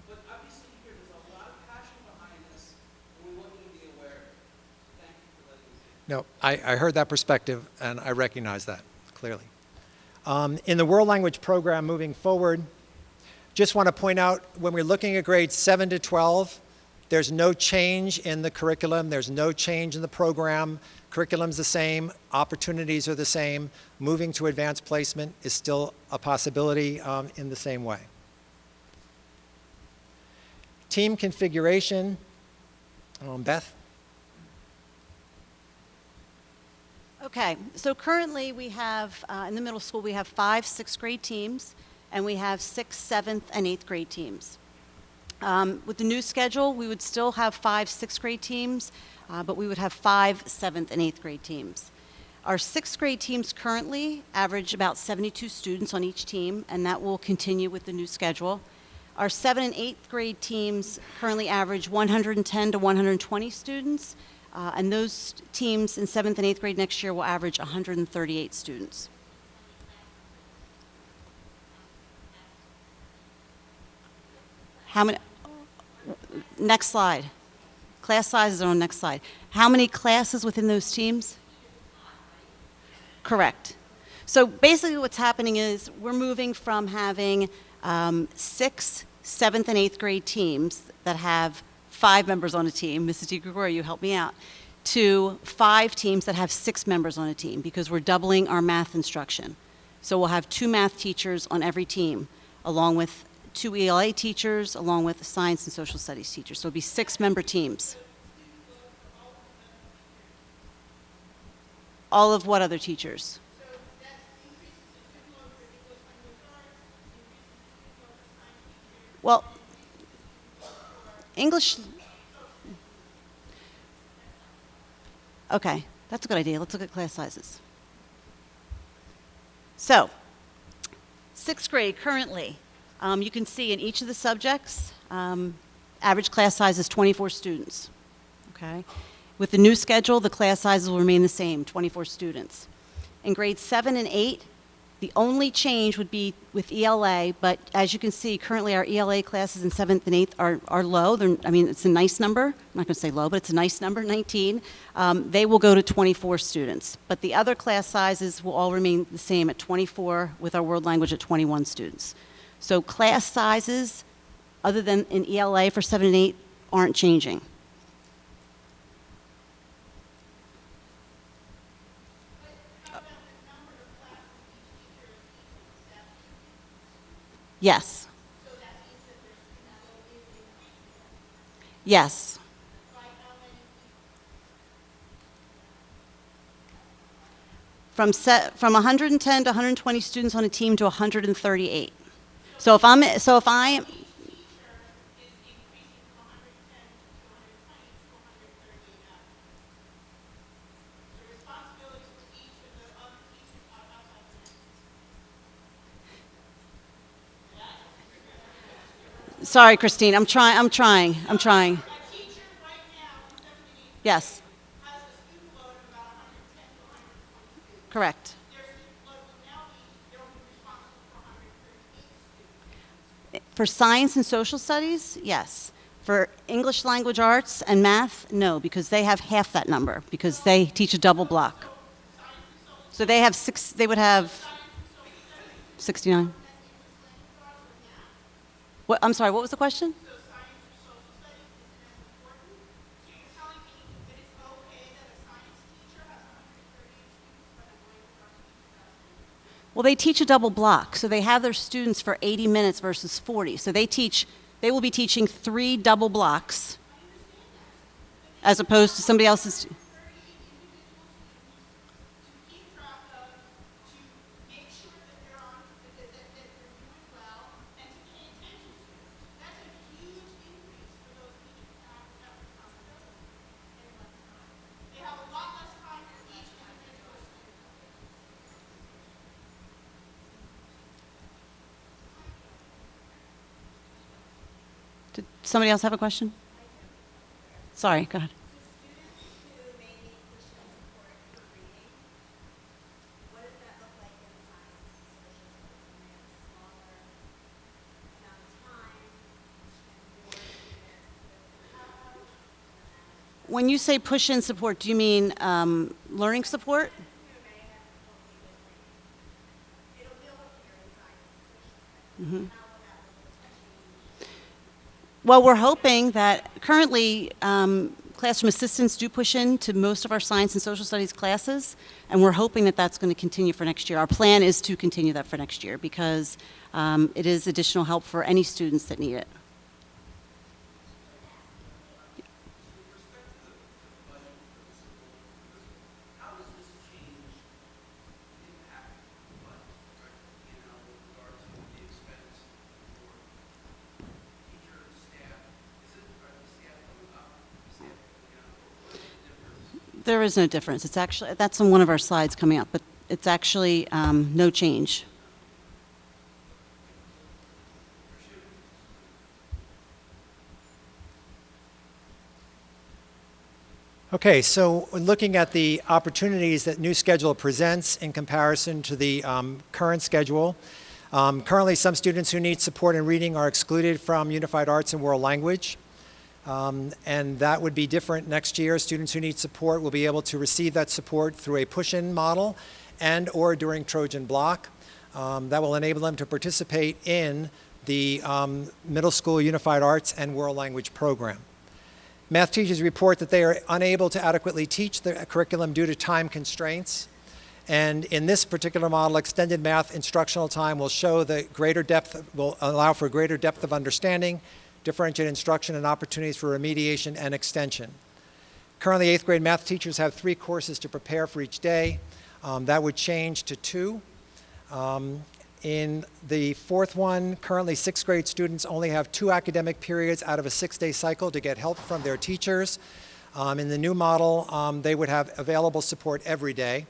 But obviously here, there's a lot of passion behind this, and we want you to be aware of it. So thank you for letting us in. No, I heard that perspective, and I recognize that clearly. In the World Language program moving forward, just want to point out, when we're looking at grades 7 to 12, there's no change in the curriculum. There's no change in the program. Curriculum's the same. Opportunities are the same. Moving to advanced placement is still a possibility in the same way. Team configuration. Beth? Okay, so currently we have, in the middle school, we have 5 6th grade teams, and we have 6th, 7th, and 8th grade teams. With the new schedule, we would still have 5 6th grade teams, but we would have 5 7th, and 8th grade teams. Our 6th grade teams currently average about 72 students on each team, and that will continue with the new schedule. Our 7th and 8th grade teams currently average 110 to 120 students, and those teams in 7th and 8th grade next year will average 138 students. How many? Next slide. Class sizes are on next slide. How many classes within those teams? Correct. So basically what's happening is we're moving from having 6 7th and 8th grade teams that have 5 members on a team, Mrs. DeGregorio, you help me out, to 5 teams that have 6 members on a team, because we're doubling our math instruction. So we'll have 2 math teachers on every team, along with 2 ELA teachers, along with science and social studies teachers. So it'll be 6-member teams. All of what other teachers? Well, English. Okay, that's a good idea. Let's look at class sizes. So, 6th grade currently, you can see in each of the subjects, average class size is 24 students. Okay? With the new schedule, the class sizes will remain the same, 24 students. In grades 7 and 8, The only change would be with ELA, but as you can see, currently our ELA classes in 7th and 8th are low. I mean, it's a nice number. I'm not going to say low, but it's a nice number, 19. They will go to 24 students. But the other class sizes will all remain the same at 24, with our world language at 21 students. So class sizes, other than in ELA for 7 and 8, aren't changing. Yes. Yes. From 110 to 120 students on a team to 138. So if I Sorry, Christine. I'm trying. Yes. Correct. For science and social studies, yes. For English language arts and math, no, because they have half that number, because they teach a double block. So they have they would have 69. What, I'm sorry, what was the question? Well, they teach a double block, so they have their students for 80 minutes versus 40. So they will be teaching 3 double blocks as opposed to somebody else's. Did somebody else have a question? Sorry, go ahead. When you say push-in support, do you mean learning support? Mm-hmm. Well, we're hoping that currently classroom assistants do push in to most of our science and social studies classes, and we're hoping that that's going to continue for next year. Our plan is to continue that for next year because it is additional help for any students that need it. There is no difference. It's actually, that's on one of our slides coming up, but it's actually no change. Okay, so looking at the opportunities that new schedule presents in comparison to the current schedule, currently some students who need support in reading are excluded from Unified Arts and World Language. And that would be different next year. Students who need support will be able to receive that support through a push-in model and or during Trojan Block. That will enable them to participate in the middle school Unified Arts and World Language program. Math teachers report that they are unable to adequately teach the curriculum due to time constraints. And in this particular model, extended math instructional time will show the greater depth, will allow for greater depth of understanding, differentiated instruction, and opportunities for remediation and extension. Currently, 8th grade math teachers have 3 courses to prepare for each day. That would change to 2. In the 4th one, currently 6th grade students only have 2 academic periods out of a 6-day cycle to get help from their teachers. In the new model, they would have available support every day.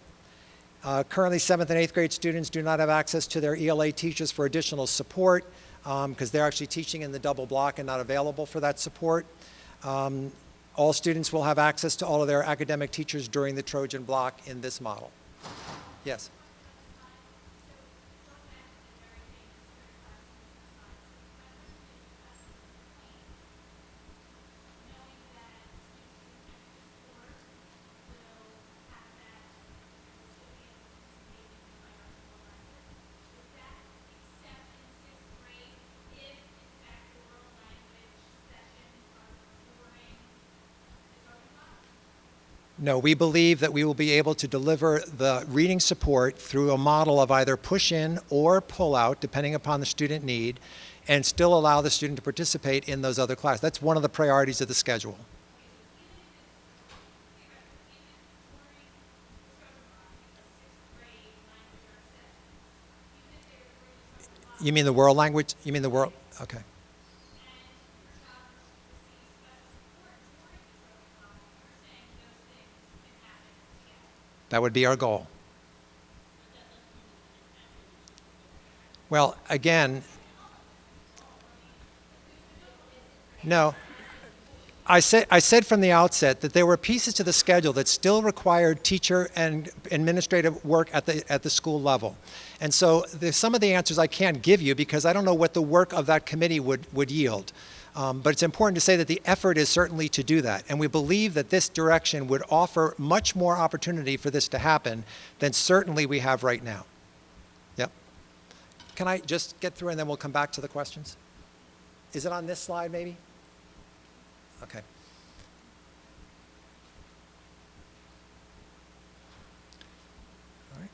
Currently, 7th and 8th grade students do not have access to their ELA teachers for additional support because they're actually teaching in the double block and not available for that support. All students will have access to all of their academic teachers during the Trojan Block in this model. Yes? No, we believe that we will be able to deliver the reading support through a model of either push-in or pull-out, depending upon the student need, and still allow the student to participate in those other classes. That's one of the priorities of the schedule. You mean the world language? You mean the world? Okay. That would be our goal. Well, again, no. I said from the outset that there were pieces to the schedule that still required teacher and administrative work at the school level. And so there's some of the answers I can't give you because I don't know what the work of that committee would yield. But it's important to say that the effort is certainly to do that. And we believe that this direction would offer much more opportunity for this to happen than certainly we have right now. Yep. Can I just get through and then we'll come back to the questions? Is it on this slide maybe? Okay. All right.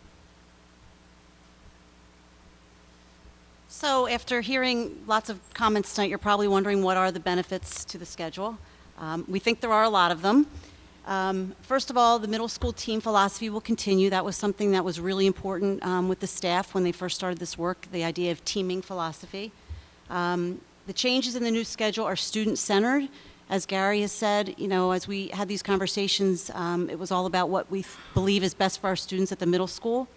So after hearing lots of comments tonight, you're probably wondering what are the benefits to the schedule. We think there are a lot of them. First of all, the middle school team philosophy will continue. That was something that was really important with the staff when they first started this work, the idea of teaming philosophy. The changes in the new schedule are student-centered. As Gary has said, you know, as we had these conversations, it was all about what we believe is best for our students at the middle school.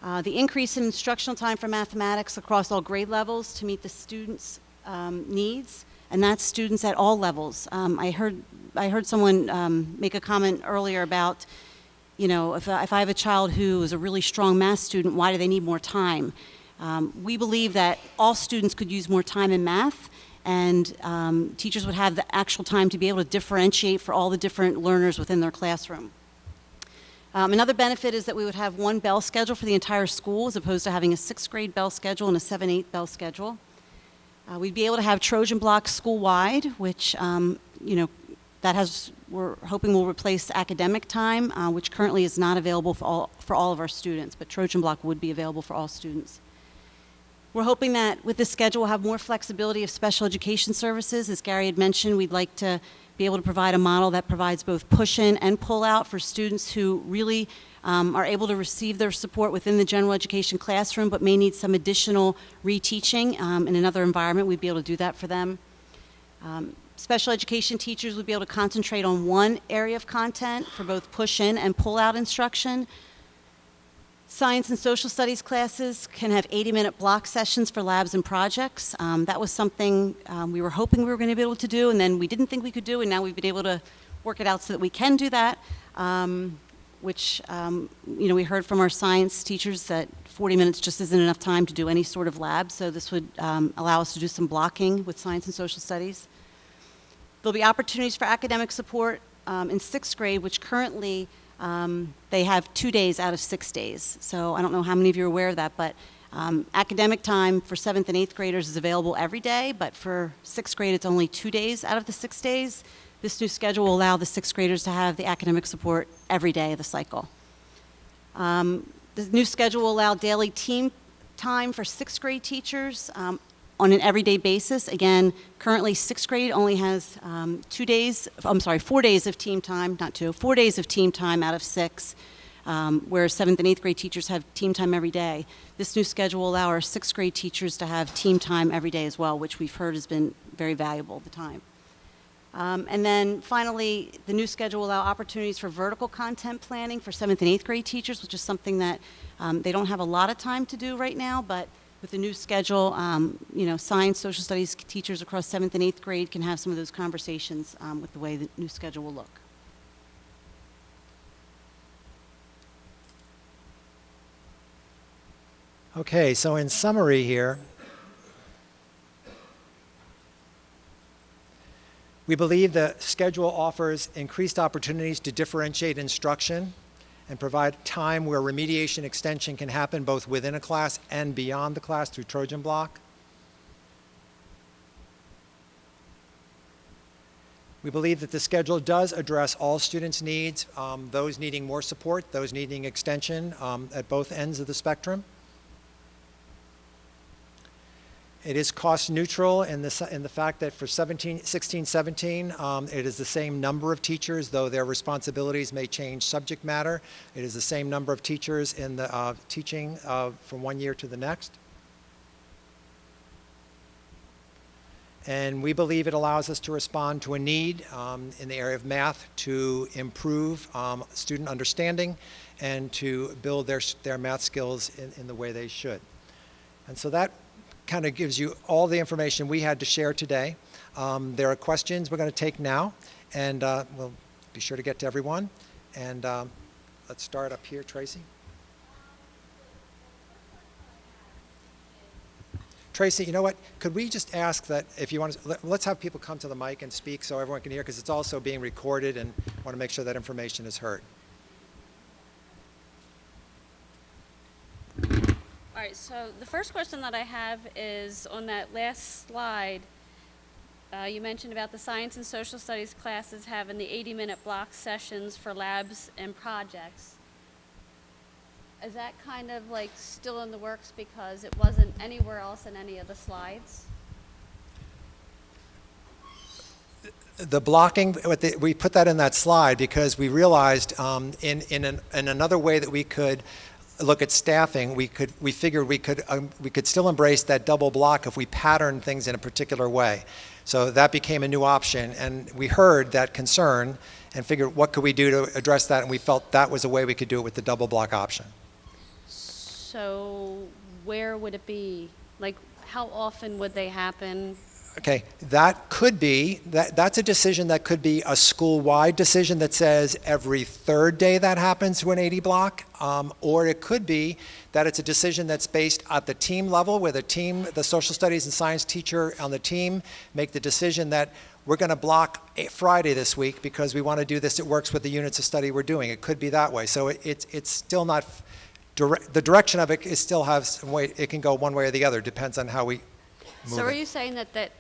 The increase in instructional time for mathematics across all grade levels to meet the students' needs, and that's students at all levels. I heard someone make a comment earlier about, you know, if I have a child who is a really strong math student, why do they need more time? We believe that all students could use more time in math, and teachers would have the actual time to be able to differentiate for all the different learners within their classroom. Another benefit is that we would have one bell schedule for the entire school as opposed to having a 6th grade bell schedule and a 7-8 bell schedule. We'd be able to have Trojan Block school-wide, which, you know, we're hoping will replace academic time, which currently is not available for all of our students, but Trojan Block would be available for all students. We're hoping that with this schedule we'll have more flexibility of special education services. As Gary had mentioned, we'd like to be able to provide a model that provides both push-in and pull-out for students who really are able to receive their support within the general education classroom but may need some additional reteaching in another environment. We'd be able to do that for them. Special education teachers would be able to concentrate on one area of content for both push-in and pull-out instruction. Science and social studies classes can have 80-minute block sessions for labs and projects. That was something we were hoping we were going to be able to do, and then we didn't think we could do, and now we've been able to work it out so that we can do that, which, you know, we heard from our science teachers that 40 minutes just isn't enough time to do any sort of lab, so this would allow us to do some blocking with science and social studies. There'll be opportunities for academic support in 6th grade, which currently they have 2 days out of 6 days. So I don't know how many of you are aware of that, but academic time for 7th and 8th graders is available every day, but for 6th grade it's only 2 days out of the 6 days. This new schedule will allow the 6th graders to have the academic support every day of the cycle. The new schedule will allow daily team time for 6th grade teachers on an everyday basis. Again, currently 6th grade only has 4 days of team time, not 2, 4 days of team time out of 6, whereas 7th and 8th grade teachers have team time every day. This new schedule will allow our 6th grade teachers to have team time every day as well, which we've heard has been very valuable at the time. And then finally, the new schedule will allow opportunities for vertical content planning for 7th and 8th grade teachers, which is something that they don't have a lot of time to do right now, but with the new schedule, you know, science, social studies teachers across 7th and 8th grade can have some of those conversations with the way the new schedule will look. Okay, so in summary here, we believe the schedule offers increased opportunities to differentiate instruction and provide time where remediation extension can happen both within a class and beyond the class through Trojan Block. We believe that the schedule does address all students' needs, those needing more support, those needing extension at both ends of the spectrum. It is cost neutral in the fact that for 16-17, it is the same number of teachers, though their responsibilities may change subject matter. It is the same number of teachers in the teaching from one year to the next. And we believe it allows us to respond to a need in the area of math to improve student understanding and to build their math skills in the way they should. And so that kind of gives you all the information we had to share today. There are questions we're going to take now, and we'll be sure to get to everyone. And let's start up here, Tracy. Tracy, you know what? Could we just ask that if you want to, let's have people come to the mic and speak so everyone can hear, because it's also being recorded and want to make sure that information is heard. All right, so the first question that I have is on that last slide, you mentioned about the science and social studies classes having the 80-minute block sessions for labs and projects. Is that kind of like still in the works because it wasn't anywhere else in any of the slides? The blocking, we put that in that slide because we realized in another way that we could look at staffing, we figured we could still embrace that double block if we patterned things in a particular way. So that became a new option, and we heard that concern and figured what could we do to address that, and we felt that was a way we could do it with the double block option. So where would it be? Like, how often would they happen? Okay, that could be, that's a decision that could be a school-wide decision that says every third day that happens to an 80 block, or it could be that it's a decision that's based at the team level where the social studies and science teacher on the team make the decision that we're going to block Friday this week because we want to do this, it works with the units of study we're doing. It could be that way. So it's still not, the direction of it is still has some way, it can go one way or the other, depends on how we move So are it. you saying that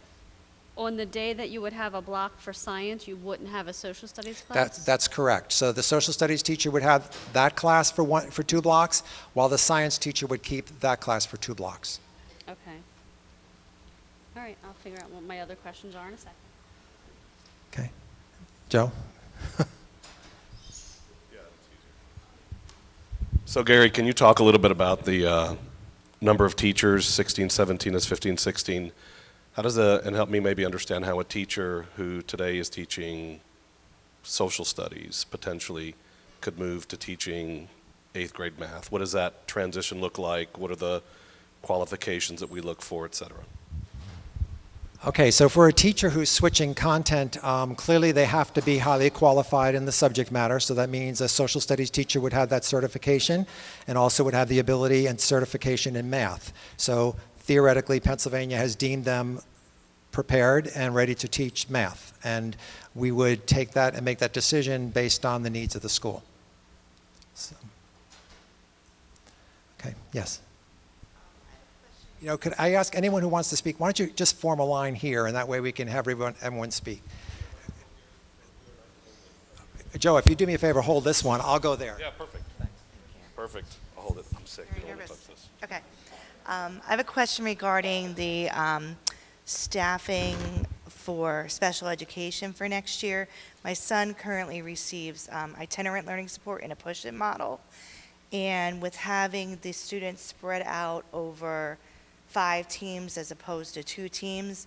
on the day that you would have a block for science, you wouldn't have a social studies class? That's correct. So the social studies teacher would have that class for 2 blocks, while the science teacher would keep that class for 2 blocks. Okay. All right, I'll figure out what my other questions are in a second. Okay. Joe? So Gary, can you talk a little bit about the number of teachers, 16, 17 as 15, 16? How does and help me maybe understand how a teacher who today is teaching social studies potentially could move to teaching 8th grade math? What does that transition look like? What are the qualifications that we look for, et cetera? Okay, so for a teacher who's switching content, clearly they have to be highly qualified in the subject matter. So that means a social studies teacher would have that certification and also would have the ability and certification in math. So theoretically, Pennsylvania has deemed them prepared and ready to teach math. And we would take that and make that decision based on the needs of the school. So, okay, yes. You know, could I ask anyone who wants to speak, why don't you just form a line here, and that way we can have everyone speak. Joe, if you do me a favor, hold this one. I'll go there. Yeah, perfect. Thanks. Perfect. I'll hold it. I'm sick. Very You don't want to nervous. touch this. Okay. I have a question regarding the staffing for special education for next year. My son currently receives itinerant learning support in a push-it model. And with having the students spread out over 5 teams as opposed to 2 teams,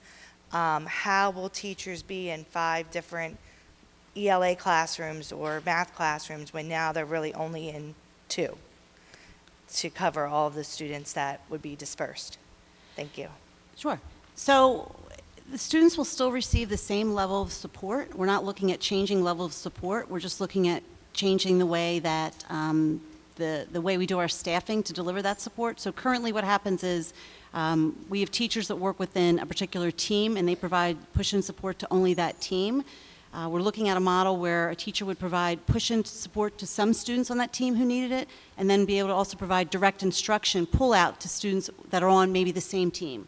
how will teachers be in 5 different ELA classrooms or math classrooms when now they're really only in 2 to cover all of the students that would be dispersed? Thank you. Sure. So the students will still receive the same level of support. We're not looking at changing level of support. We're just looking at changing the way that the way we do our staffing to deliver that support. So currently what happens is we have teachers that work within a particular team and they provide push-in support to only that team. We're looking at a model where a teacher would provide push-in support to some students on that team who needed it, and then be able to also provide direct instruction pull-out to students that are on maybe the same team.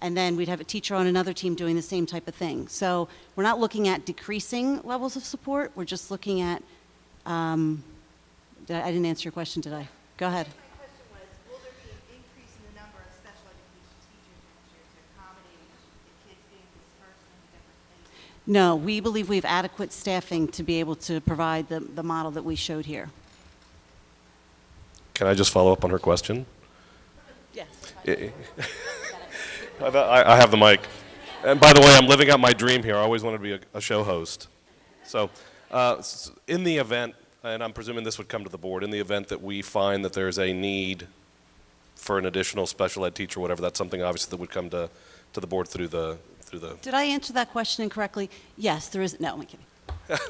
and then we'd have a teacher on another team doing the same type of thing. So we're not looking at decreasing levels of support. We're just looking at, I didn't answer your question, did I? Go ahead. My question was, will there be an increase in the number of special education teachers next year to accommodate the kids being dispersed into different places? No, we believe we have adequate staffing to be able to provide the model that we showed here. Can I just follow up on her question? Yes. I have the mic. And by the way, I'm living out my dream here. I always wanted to be a show host. So in the event, and I'm presuming this would come to the board, in the event that we find that there's a need for an additional special ed teacher, whatever, that's something obviously that would come to the board through the. Did I answer that question incorrectly? Yes, there is. No, I'm kidding.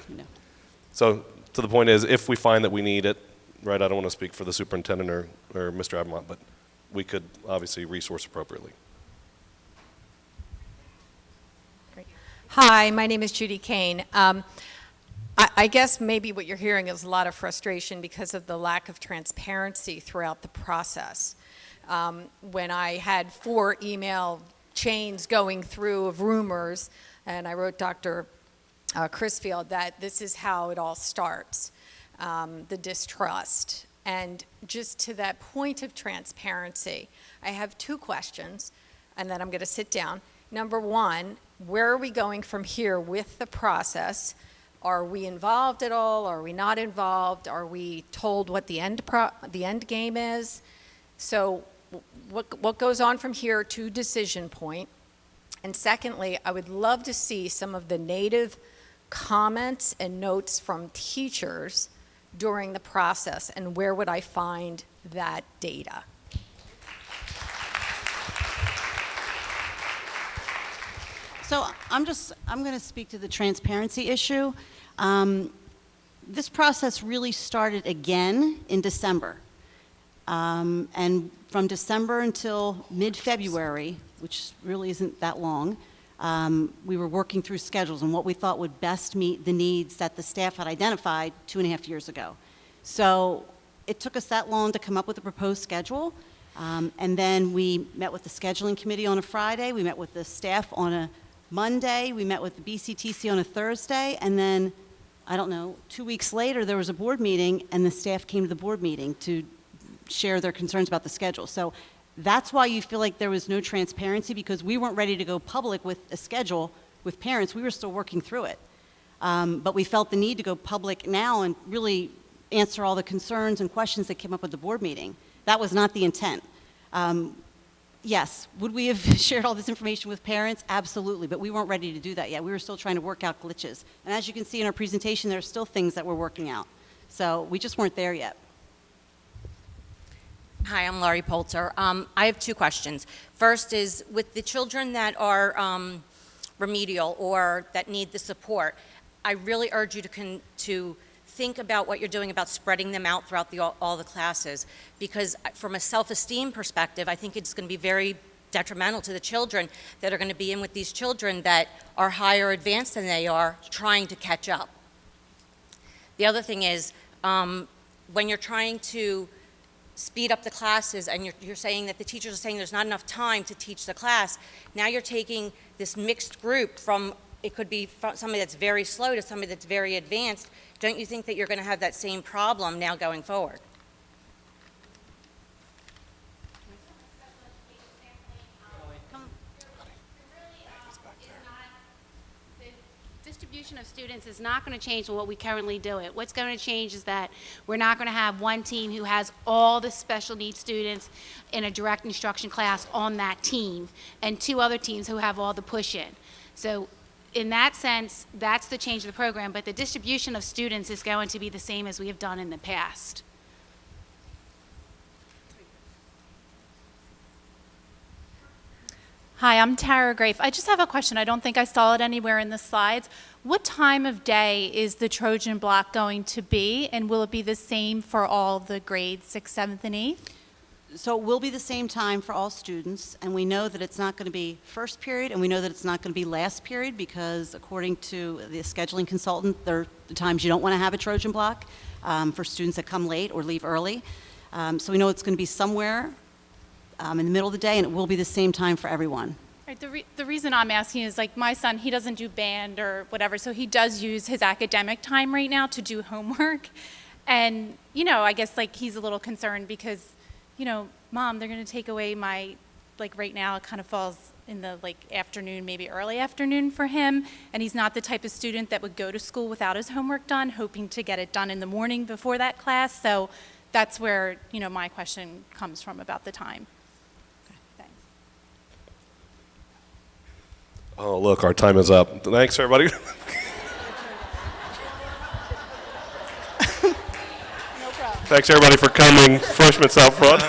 No. So to the point is, if we find that we need it, right, I don't want to speak for the superintendent or Mr. Avamont, but we could obviously resource appropriately. Hi, my name is Judy Kane. I guess maybe what you're hearing is a lot of frustration because of the lack of transparency throughout the process. When I had 4 email chains going through of rumors, and I wrote Dr. Crisfield that this is how it all starts, the distrust. And just to that point of transparency, I have 2 questions, and then I'm going to sit down. Number 1, where are we going from here with the process? Are we involved at all? Are we not involved? Are we told what the end game is? So what goes on from here to decision point? And secondly, I would love to see some of the native comments and notes from teachers during the process, and where would I find that data? So I'm going to speak to the transparency issue. This process really started again in December. And from December until mid-February, which really isn't that long, we were working through schedules and what we thought would best meet the needs that the staff had identified 2.5 years ago. So it took us that long to come up with a proposed schedule. And then we met with the scheduling committee on a Friday. We met with the staff on a Monday. We met with the BCTC on a Thursday. And then, I don't know, 2 weeks later, there was a board meeting, and the staff came to the board meeting to share their concerns about the schedule. So that's why you feel like there was no transparency, because we weren't ready to go public with a schedule with parents. We were still working through it. But we felt the need to go public now and really answer all the concerns and questions that came up at the board meeting. That was not the intent. Yes, would we have shared all this information with parents? Absolutely, but we weren't ready to do that yet. We were still trying to work out glitches. And as you can see in our presentation, there are still things that we're working out. So we just weren't there yet. Hi, I'm Laurie Polter. I have 2 questions. First is, with the children that are remedial or that need the support, I really urge you to think about what you're doing about spreading them out throughout all the classes, because from a self-esteem perspective, I think it's going to be very detrimental to the children that are going to be in with these children that are higher advanced than they are, trying to catch up. The other thing is, when you're trying to speed up the classes and you're saying that the teachers are saying there's not enough time to teach the class, now you're taking this mixed group from, it could be somebody that's very slow to somebody that's very advanced. Don't you think that you're going to have that same problem now going forward? Distribution of students is not going to change what we currently do it. What's going to change is that we're not going to have one team who has all the special needs students in a direct instruction class on that team, and 2 other teams who have all the push-in. So in that sense, that's the change of the program, but the distribution of students is going to be the same as we have done in the past. Hi, I'm Tara Grafe. I just have a question. I don't think I saw it anywhere in the slides. What time of day is the Trojan Block going to be, and will it be the same for all the grades 6th, 7th, and 8th? So it will be the same time for all students, and we know that it's not going to be first period, and we know that it's not going to be last period, because according to the scheduling consultant, there are the times you don't want to have a Trojan Block for students that come late or leave early. So we know it's going to be somewhere in the middle of the day, and it will be the same time for everyone. Right, the reason I'm asking is, like, my son, he doesn't do band or whatever, so he does use his academic time right now to do homework. And, you know, I guess, like, he's a little concerned because, you know, Mom, they're going to take away my, like, right now it kind of falls in the, like, afternoon, maybe early afternoon for him. And he's not the type of student that would go to school without his homework done, hoping to get it done in the morning before that class. So that's where, you know, my question comes from about the time. Thanks. Oh, look, our time is up. Thanks, everybody. Thanks, everybody, for coming. Freshmen out front.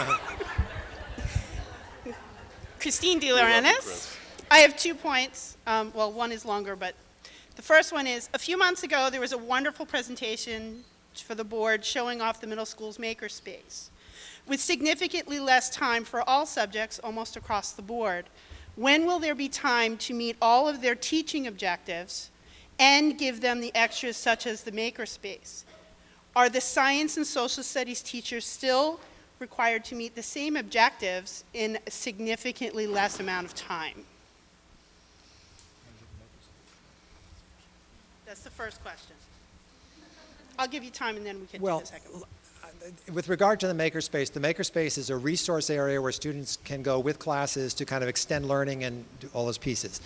Christine De Laurentiis. I have 2 points. Well, one is longer, but the first one is, a few months ago, there was a wonderful presentation for the board showing off the middle school's Makerspace. With significantly less time for all subjects almost across the board, when will there be time to meet all of their teaching objectives and give them the extras such as the Makerspace? Are the science and social studies teachers still required to meet the same objectives in a significantly less amount of time? That's the first question. I'll give you time and then we can do the second one. With regard to the Makerspace is a resource area where students can go with classes to kind of extend learning and do all those pieces.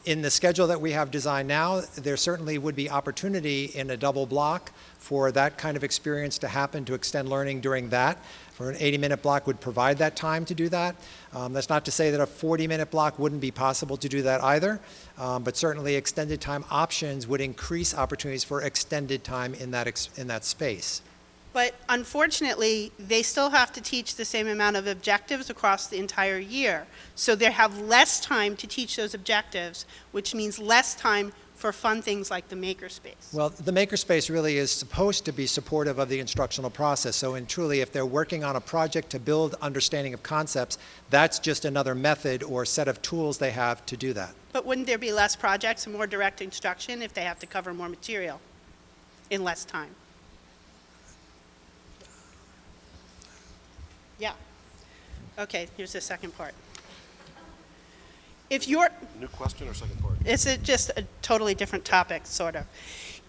In the schedule that we have designed now, there certainly would be opportunity in a double block for that kind of experience to happen, to extend learning during that. For an 80-minute block would provide that time to do that. That's not to say that a 40-minute block wouldn't be possible to do that either, but certainly extended time options would increase opportunities for extended time in that space. But unfortunately, they still have to teach the same amount of objectives across the entire year. So they have less time to teach those objectives, which means less time for fun things like the Makerspace. Well, the Makerspace really is supposed to be supportive of the instructional process. So truly, if they're working on a project to build understanding of concepts, that's just another method or set of tools they have to do that. But wouldn't there be less projects and more direct instruction if they have to cover more material in less time? Yeah. Okay, here's the second part. If you're... New question or second part? It's just a totally different topic, sort of.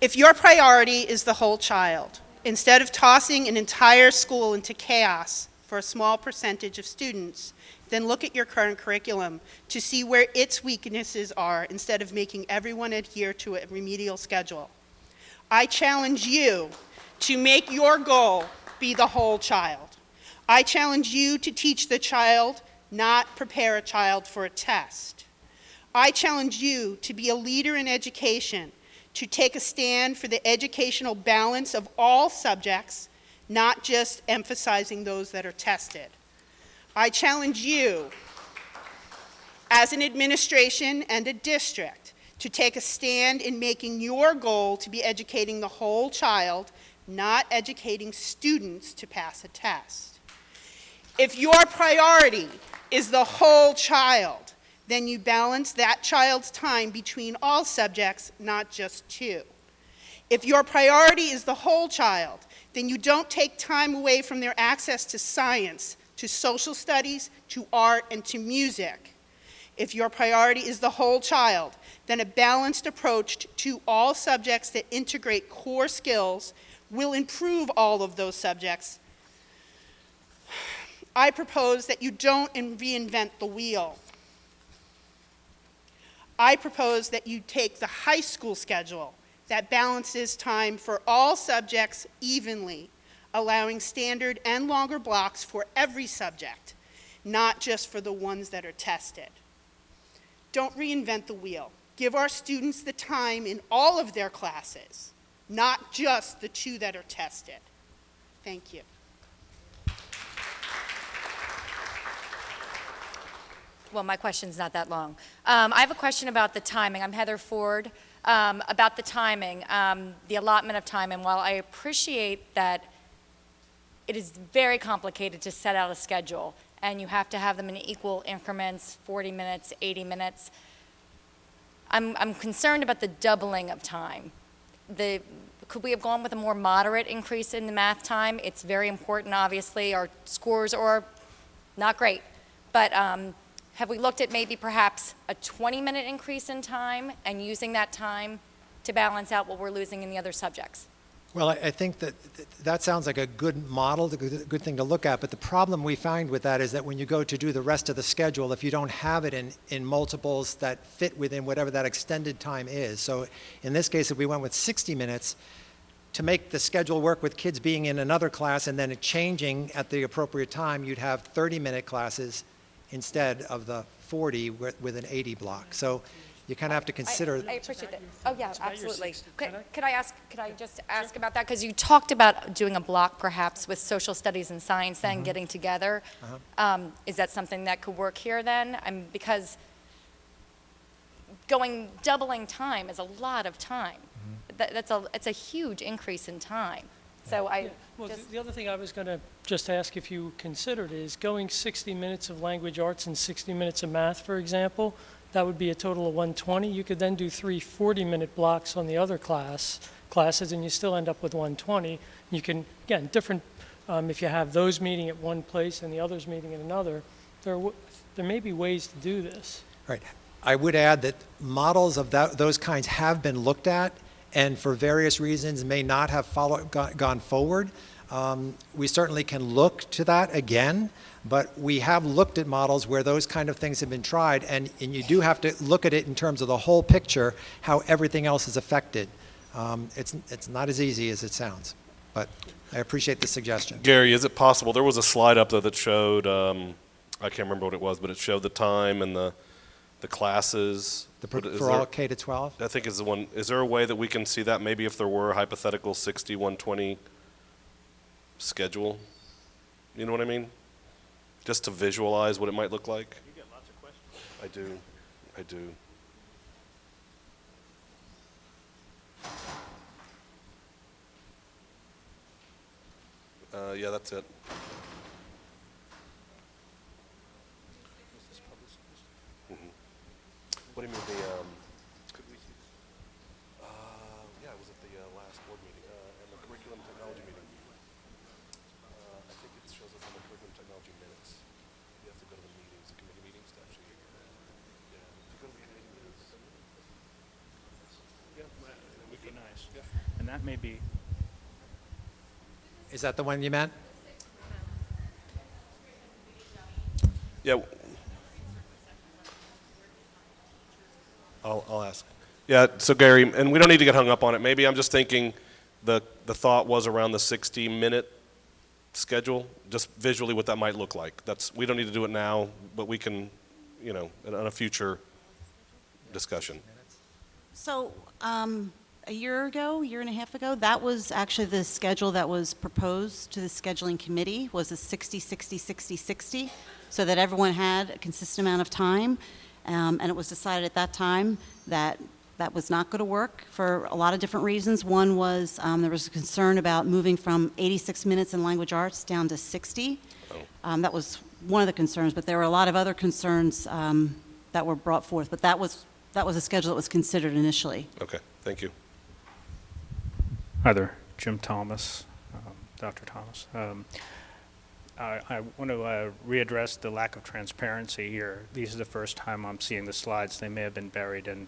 If your priority is the whole child, instead of tossing an entire school into chaos for a small percentage of students, then look at your current curriculum to see where its weaknesses are instead of making everyone adhere to a remedial schedule. I challenge you to make your goal be the whole child. I challenge you to teach the child, not prepare a child for a test. I challenge you to be a leader in education, to take a stand for the educational balance of all subjects, not just emphasizing those that are tested. I challenge you, as an administration and a district, to take a stand in making your goal to be educating the whole child, not educating students to pass a test. If your priority is the whole child, then you balance that child's time between all subjects, not just two. If your priority is the whole child, then you don't take time away from their access to science, to social studies, to art, and to music. If your priority is the whole child, then a balanced approach to all subjects that integrate core skills will improve all of those subjects. I propose that you don't reinvent the wheel. I propose that you take the high school schedule that balances time for all subjects evenly, allowing standard and longer blocks for every subject, not just for the ones that are tested. Don't reinvent the wheel. Give our students the time in all of their classes, not just the two that are tested. Thank you. Well, my question's not that long. I have a question about the timing. I'm Heather Ford. About the timing, the allotment of time, and while I appreciate that it is very complicated to set out a schedule, and you have to have them in equal increments, 40 minutes, 80 minutes, I'm concerned about the doubling of time. Could we have gone with a more moderate increase in the math time? It's very important, obviously. Our scores are not great, but have we looked at maybe perhaps a 20-minute increase in time and using that time to balance out what we're losing in the other subjects? Well, I think that sounds like a good model, a good thing to look at, but the problem we find with that is that when you go to do the rest of the schedule, if you don't have it in multiples that fit within whatever that extended time is. So in this case, if we went with 60 minutes, to make the schedule work with kids being in another class and then it changing at the appropriate time, you'd have 30-minute classes instead of the 40 with an 80 block. So you kind of have to consider. I appreciate that. Oh, yeah, absolutely. Could I just ask about that? Because you talked about doing a block perhaps with social studies and science then getting together. Is that something that could work here then? Because doubling time is a lot of time. It's a huge increase in time. So the other thing I was going to just ask if you considered is going 60 minutes of language arts and 60 minutes of math, for example. That would be a total of 120. You could then do 3 40-minute blocks on the other classes, and you still end up with 120. You can, again, different, if you have those meeting at one place and the others meeting at another, there may be ways to do this. Right. I would add that models of those kinds have been looked at, and for various reasons may not have gone forward. We certainly can look to that again, but we have looked at models where those kind of things have been tried, and you do have to look at it in terms of the whole picture, how everything else is affected. It's not as easy as it sounds, but I appreciate the suggestion. Gary, is it possible, there was a slide up there that showed, I can't remember what it was, but it showed the time and the classes. For all K to 12? I think is the one. Is there a way that we can see that maybe if there were a hypothetical 60, 120 schedule? You know what I mean? Just to visualize what it might look like. You get lots of questions. I do. Yeah, that's it. What do you mean could we see this? Yeah, it was at the last board meeting and the curriculum technology meeting. I think it shows up on the curriculum technology minutes. You have to go to the meetings, the committee meetings to actually, yeah. If you go to the committee meetings. Yeah, That would be nice. Yeah. And that may be. Is that the one you meant? Yeah. I'll ask. Yeah, so Gary, and we don't need to get hung up on it. Maybe I'm just thinking the thought was around the 60-minute schedule, just visually what that might look like. We don't need to do it now, but we can, on a future discussion. So a year and a half ago, that was actually the schedule that was proposed to the scheduling committee, was a 60, 60, 60, 60, so that everyone had a consistent amount of time. And it was decided at that time that that was not going to work for a lot of different reasons. One was there was a concern about moving from 86 minutes in language arts down to 60. That was one of the concerns, but there were a lot of other concerns that were brought forth. But that was a schedule that was considered initially. Okay, thank you. Hi there, Jim Thomas, Dr. Thomas. I want to readdress the lack of transparency here. These are the first time I'm seeing the slides. They may have been buried in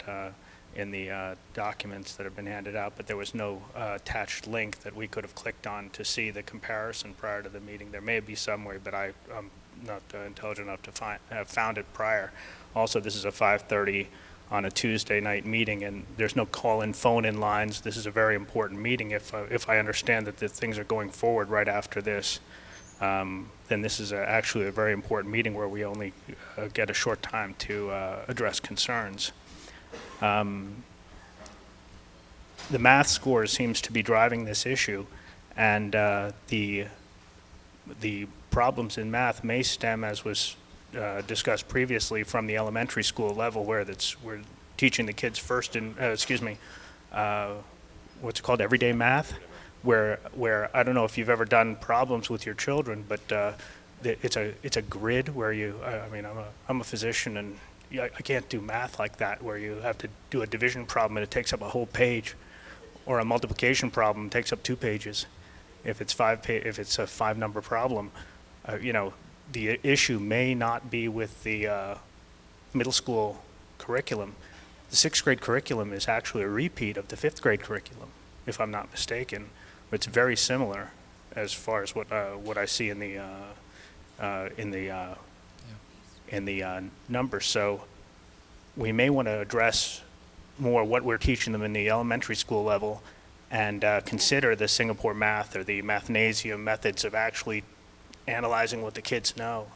the documents that have been handed out, but there was no attached link that we could have clicked on to see the comparison prior to the meeting. There may be some way, but I'm not intelligent enough to have found it prior. Also, this is a 5:30 on a Tuesday night meeting, and there's no call-in, phone-in lines. This is a very important meeting. If I understand that the things are going forward right after this, then this is actually a very important meeting where we only get a short time to address concerns. The math score seems to be driving this issue, and the problems in math may stem, as was discussed previously, from the elementary school level, where we're teaching the kids first in, what's it called, everyday math, where I don't know if you've ever done problems with your children, but it's a grid where I'm a physician, and I can't do math like that, where you have to do a division problem and it takes up a whole page, or a multiplication problem takes up 2 pages. If it's a 5-number problem, the issue may not be with the middle school curriculum, the 6th grade curriculum is actually a repeat of the 5th grade curriculum, if I'm not mistaken. It's very similar as far as what I see in the numbers. So we may want to address more what we're teaching them in the elementary school level and consider the Singapore math or the mathnasium methods of actually analyzing what the kids know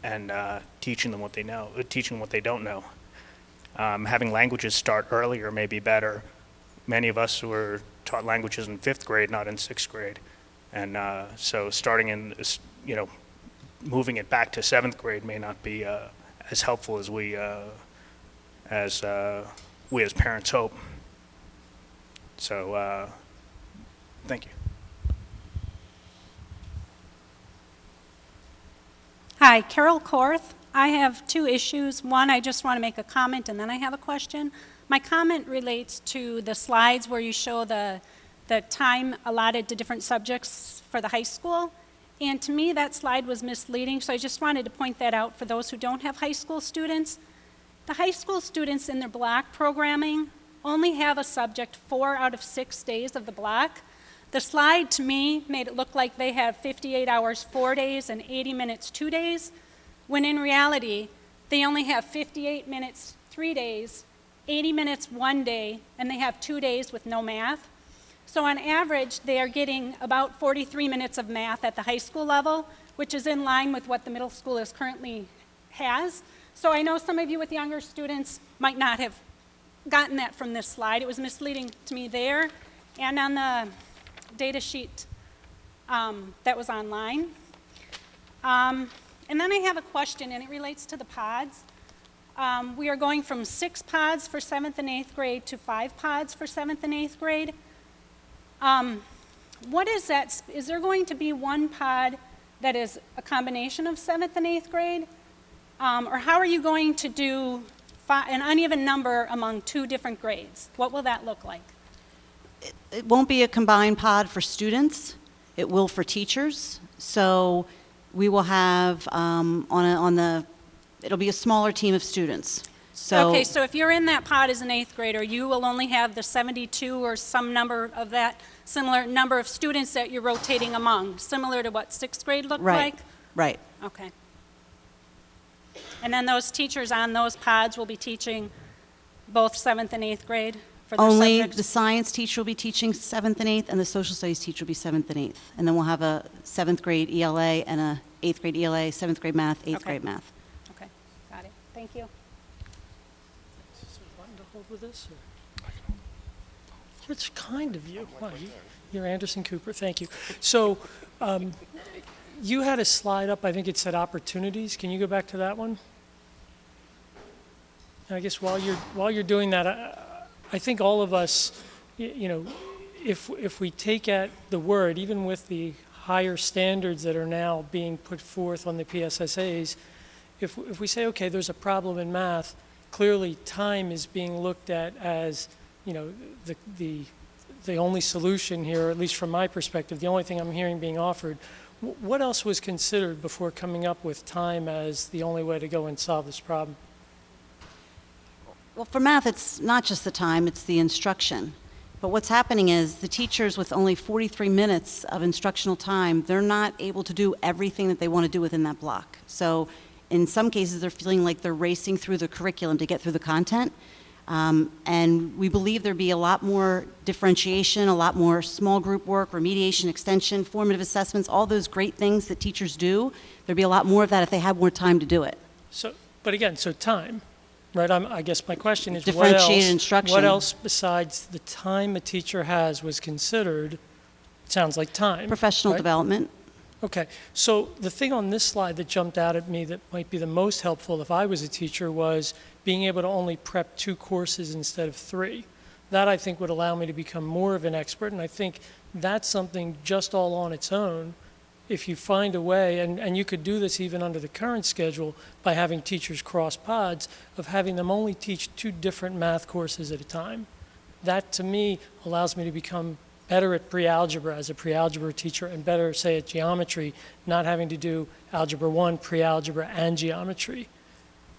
and teaching them what they know, teaching what they don't know. Having languages start earlier may be better. Many of us were taught languages in 5th grade, not in 6th grade. And so starting in, moving it back to 7th grade may not be as helpful as we as parents hope. So thank you. Hi, Carol Korth. I have 2 issues. One, I just want to make a comment, and then I have a question. My comment relates to the slides where you show the time allotted to different subjects for the high school. And to me, that slide was misleading, so I just wanted to point that out for those who don't have high school students. The high school students in their block programming only have a subject 4 out of 6 days of the block. The slide, to me, made it look like they have 58 hours 4 days and 80 minutes 2 days, when in reality, they only have 58 minutes 3 days, 80 minutes 1 day, and they have 2 days with no math. So on average, they are getting about 43 minutes of math at the high school level, which is in line with what the middle school is currently has. So I know some of you with younger students might not have gotten that from this slide. It was misleading to me there and on the data sheet that was online. And then I have a question, and it relates to the pods. We are going from 6 pods for 7th and 8th grade to 5 pods for 7th and 8th grade. What is that? Is there going to be one pod that is a combination of 7th and 8th grade? Or how are you going to do an uneven number among 2 different grades? What will that look like? It won't be a combined pod for students. It will for teachers. So we will have it'll be a smaller team of students. So okay, so if you're in that pod as an 8th grader, you will only have the 72 or some number of that similar number of students that you're rotating among, similar to what 6th grade looked like? Right. Okay. And then those teachers on those pods will be teaching both 7th and 8th grade for their Only subjects? the science teacher will be teaching 7th and 8th, and the social studies teacher will be 7th and 8th. And then we'll have a 7th grade ELA and a 8th grade ELA, 7th grade math, 8th grade math. Okay, got it. Thank you. Is there a button to hold with this? It's kind of you. Wow, you're Anderson Cooper. Thank you. So you had a slide up. I think it said opportunities. Can you go back to that one? And I guess while you're doing that, I think all of us, if we take at the word, even with the higher standards that are now being put forth on the PSSAs, if we say, okay, there's a problem in math, clearly time is being looked at as, the only solution here, or at least from my perspective, the only thing I'm hearing being offered. What else was considered before coming up with time as the only way to go and solve this problem? Well, for math, it's not just the time, it's the instruction. But what's happening is the teachers with only 43 minutes of instructional time, they're not able to do everything that they want to do within that block. So in some cases, they're feeling like they're racing through the curriculum to get through the content. And we believe there'd be a lot more differentiation, a lot more small group work, remediation, extension, formative assessments, all those great things that teachers do. There'd be a lot more of that if they had more time to do it. But again, time. Right, I guess my question is, differentiated instruction. What else besides the time a teacher has was considered? It sounds like time. Professional development. Okay, so the thing on this slide that jumped out at me that might be the most helpful if I was a teacher was being able to only prep 2 courses instead of 3. That I think would allow me to become more of an expert, and I think that's something just all on its own. If you find a way, and you could do this even under the current schedule by having teachers cross pods, of having them only teach 2 different math courses at a time. That, to me, allows me to become better at pre-algebra as a pre-algebra teacher and better, say, at geometry, not having to do Algebra 1, pre-algebra, and geometry.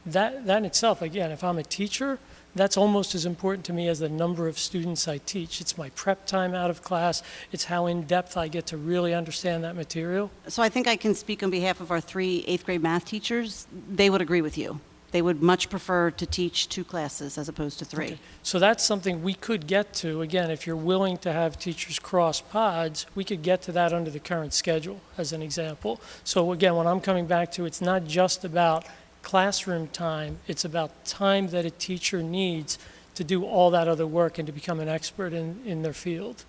that in itself, again, if I'm a teacher, that's almost as important to me as the number of students I teach. It's my prep time out of class. It's how in-depth I get to really understand that material. So I think I can speak on behalf of our 3 eighth grade math teachers. They would agree with you. They would much prefer to teach 2 classes as opposed to 3. Okay. So that's something we could get to. Again, if you're willing to have teachers cross pods, we could get to that under the current schedule, as an example. So again, when I'm coming back to, it's not just about classroom time, it's about time that a teacher needs to do all that other work and to become an expert in their field.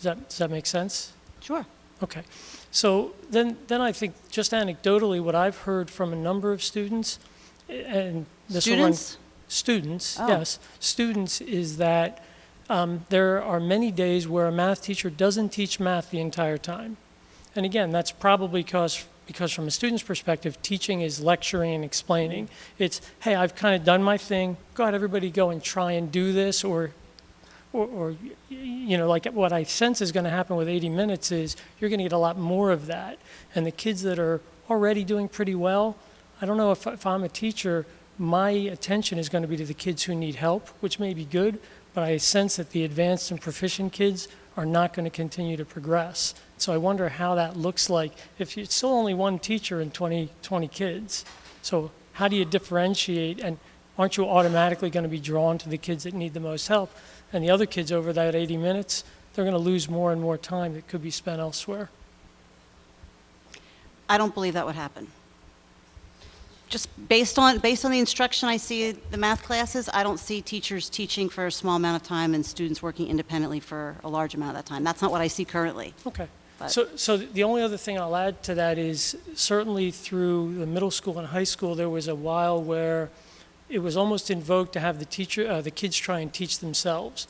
Does that make sense? Sure. Okay. So then I think just anecdotally, what I've heard from a number of students, and this Students? Students, Oh. yes, students, is that there are many days where a math teacher doesn't teach math the entire time. And again, that's probably because from a student's perspective, teaching is lecturing and explaining. It's, hey, I've kind of done my thing. Go ahead, everybody go and try and do this, or you know, like what I sense is going to happen with 80 minutes is you're going to get a lot more of that. And the kids that are already doing pretty well, I don't know if I'm a teacher, my attention is going to be to the kids who need help, which may be good, but I sense that the advanced and proficient kids are not going to continue to progress. So I wonder how that looks like if it's still only one teacher and 20 kids. So how do you differentiate, and aren't you automatically going to be drawn to the kids that need the most help? And the other kids over that 80 minutes, they're going to lose more and more time that could be spent elsewhere. I don't believe that would happen. Just based on the instruction I see in the math classes, I don't see teachers teaching for a small amount of time and students working independently for a large amount of that time. That's not what I see currently. Okay. But- So the only other thing I'll add to that is certainly through the middle school and high school, there was a while where it was almost in vogue to have the kids try and teach themselves.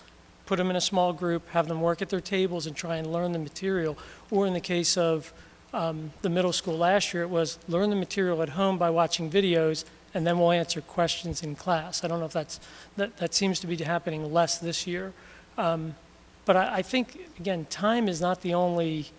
Put them in a small group, have them work at their tables and try and learn the material. Or in the case of the middle school last year, it was learn the material at home by watching videos, and then we'll answer questions in class. I don't know if that seems to be happening less this year. But I think, again, time is not the only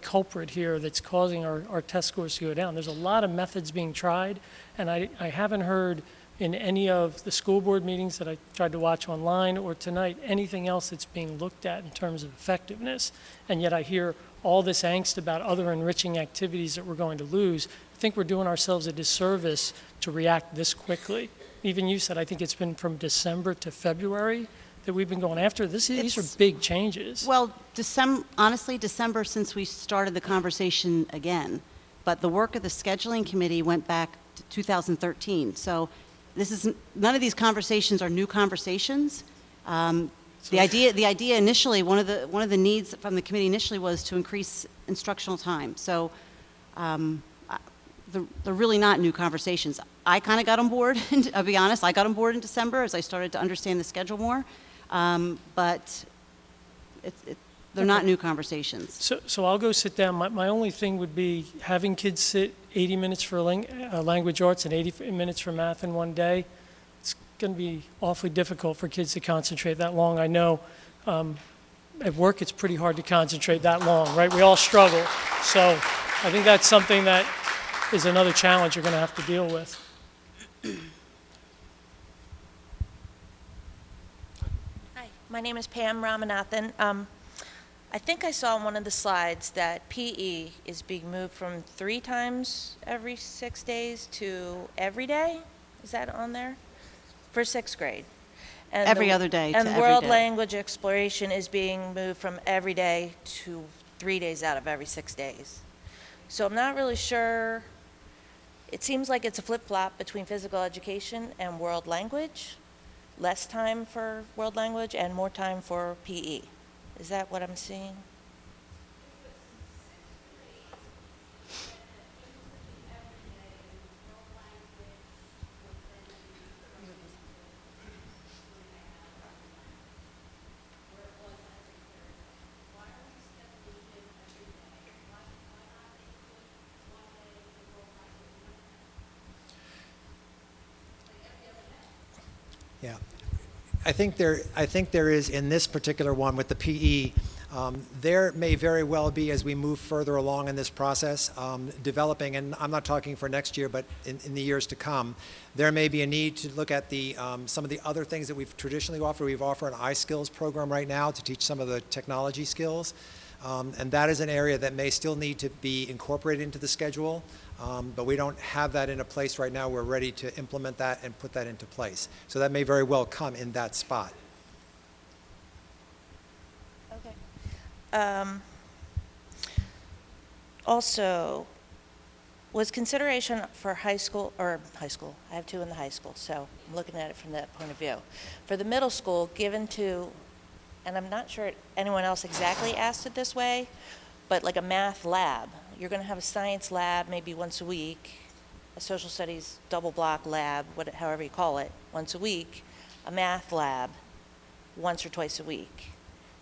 culprit here that's causing our test scores to go down. There's a lot of methods being tried, and I haven't heard in any of the school board meetings that I tried to watch online or tonight anything else that's being looked at in terms of effectiveness. And yet I hear all this angst about other enriching activities that we're going to lose. I think we're doing ourselves a disservice to react this quickly. Even you said, I think it's been from December to February that we've been going after. These are big changes. Well, honestly, December since we started the conversation again, but the work of the scheduling committee went back to 2013. So none of these conversations are new conversations. The idea initially, one of the needs from the committee initially was to increase instructional time. So they're really not new conversations. I kind of got on board, and I'll be honest, I got on board in December as I started to understand the schedule more. But they're not new conversations. So I'll go sit down. My only thing would be having kids sit 80 minutes for language arts and 80 minutes for math in one day. It's going to be awfully difficult for kids to concentrate that long. I know at work it's pretty hard to concentrate that long, right? We all struggle. So I think that's something that is another challenge you're going to have to deal with. Hi, my name is Pam Ramanathan. I think I saw on one of the slides that PE is being moved from 3 times every 6 days to every day. Is that on there? For 6th grade. And Every other day to And every world day. language exploration is being moved from every day to 3 days out of every 6 days. So I'm not really sure. It seems like it's a flip-flop between physical education and world language. Less time for world language and more time for PE. Is that what I'm seeing? Yeah. I think there is in this particular one with the PE, There may very well be, as we move further along in this process, developing, and I'm not talking for next year, but in the years to come, there may be a need to look at the, some of the other things that we've traditionally offered. We've offered an iSkills program right now to teach some of the technology skills, and that is an area that may still need to be incorporated into the schedule, but we don't have that in a place right now. We're ready to implement that and put that into place. So that may very well come in that spot. Also, was consideration for high school, I have two in the high school, so I'm looking at it from that point of view. For the middle school, given to, and I'm not sure anyone else exactly asked it this way, but like a math lab. You're going to have a science lab maybe once a week, a social studies double block lab, however you call it, once a week, a math lab once or twice a week,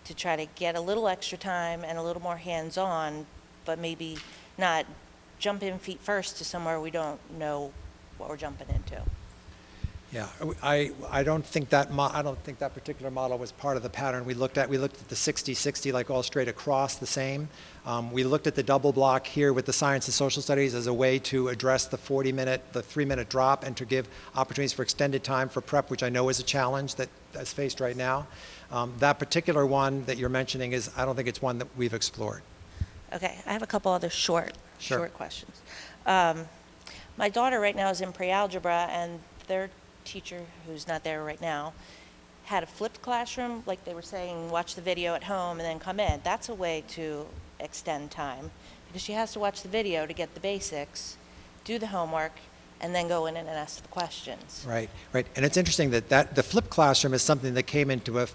to try to get a little extra time and a little more hands-on, but maybe not jump in feet first to somewhere we don't know what we're jumping into. Yeah, I don't think that particular model was part of the pattern we looked at. We looked at the 60-60, like all straight across the same. We looked at the double block here with the science and social studies as a way to address the 3-minute drop and to give opportunities for extended time for prep, which I know is a challenge that's faced right now. That particular one that you're mentioning I don't think it's one that we've explored. Okay, I have a couple other short questions. My daughter right now is in pre-algebra, and their teacher, who's not there right now, had a flipped classroom, like they were saying, watch the video at home and then come in. That's a way to extend time, because she has to watch the video to get the basics, do the homework, and then go in and ask the questions. Right. And it's interesting that the flipped classroom is something that came into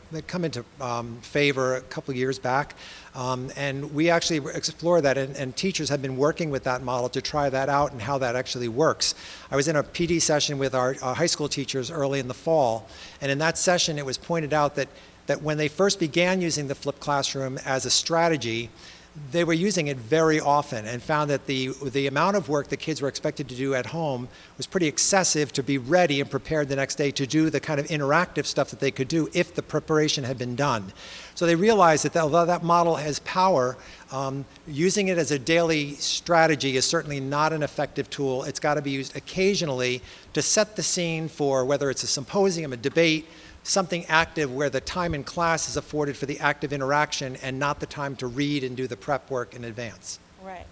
favor a couple of years back, and we actually explored that, and teachers have been working with that model to try that out and how that actually works. I was in a PD session with our high school teachers early in the fall, and in that session it was pointed out that when they first began using the flipped classroom as a strategy, they were using it very often and found that the amount of work the kids were expected to do at home was pretty excessive to be ready and prepared the next day to do the kind of interactive stuff that they could do if the preparation had been done. So they realized that although that model has power, using it as a daily strategy is certainly not an effective tool. It's got to be used occasionally to set the scene for whether it's a symposium, a debate, something active where the time in class is afforded for the active interaction and not the time to read and do the prep work in advance. Right.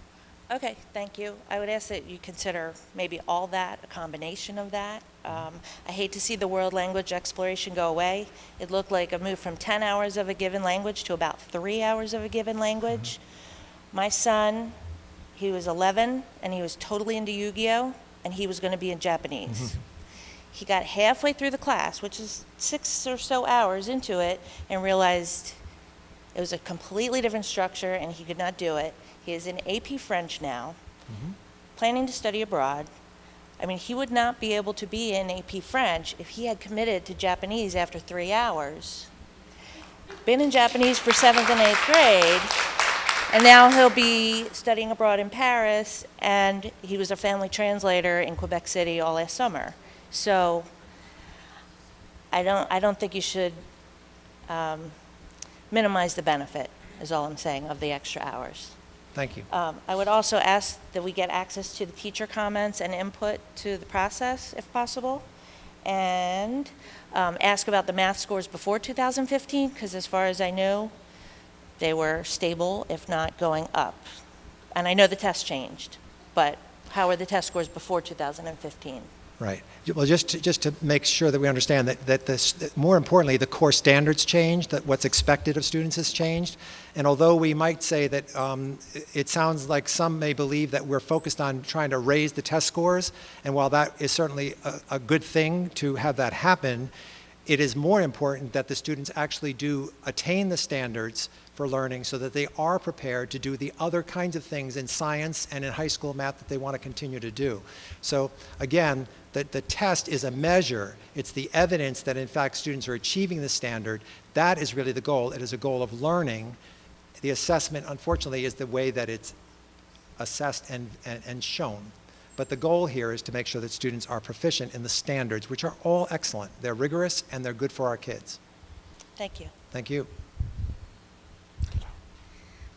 Okay, thank you. I would ask that you consider maybe all that, a combination of that. I hate to see the world language exploration go away. It looked like a move from 10 hours of a given language to about 3 hours of a given language. My son, he was 11 and he was totally into Yu-Gi-Oh! And he was going to be in Japanese. He got halfway through the class, which is 6 or so hours into it, and realized it was a completely different structure and he could not do it. He is in AP French now, planning to study abroad. I mean, he would not be able to be in AP French if he had committed to Japanese after 3 hours. Been in Japanese for 7th and 8th grade, and now he'll be studying abroad in Paris, and he was a family translator in Quebec City all last summer. So I don't think you should minimize the benefit, is all I'm saying, of the extra hours. Thank you. I would also ask that we get access to the teacher comments and input to the process, if possible, and ask about the math scores before 2015, because as far as I know, they were stable, if not going up. And I know the test changed, but how are the test scores before 2015? Right. Well, just to make sure that we understand that more importantly, the core standards changed, that what's expected of students has changed. And although we might say that it sounds like some may believe that we're focused on trying to raise the test scores, and while that is certainly a good thing to have that happen, it is more important that the students actually do attain the standards for learning so that they are prepared to do the other kinds of things in science and in high school math that they want to continue to do. So again, the test is a measure. It's the evidence that in fact students are achieving the standard. That is really the goal. It is a goal of learning. The assessment, unfortunately, is the way that it's assessed and shown. But the goal here is to make sure that students are proficient in the standards, which are all excellent. They're rigorous and they're good for our kids. Thank you. Thank you.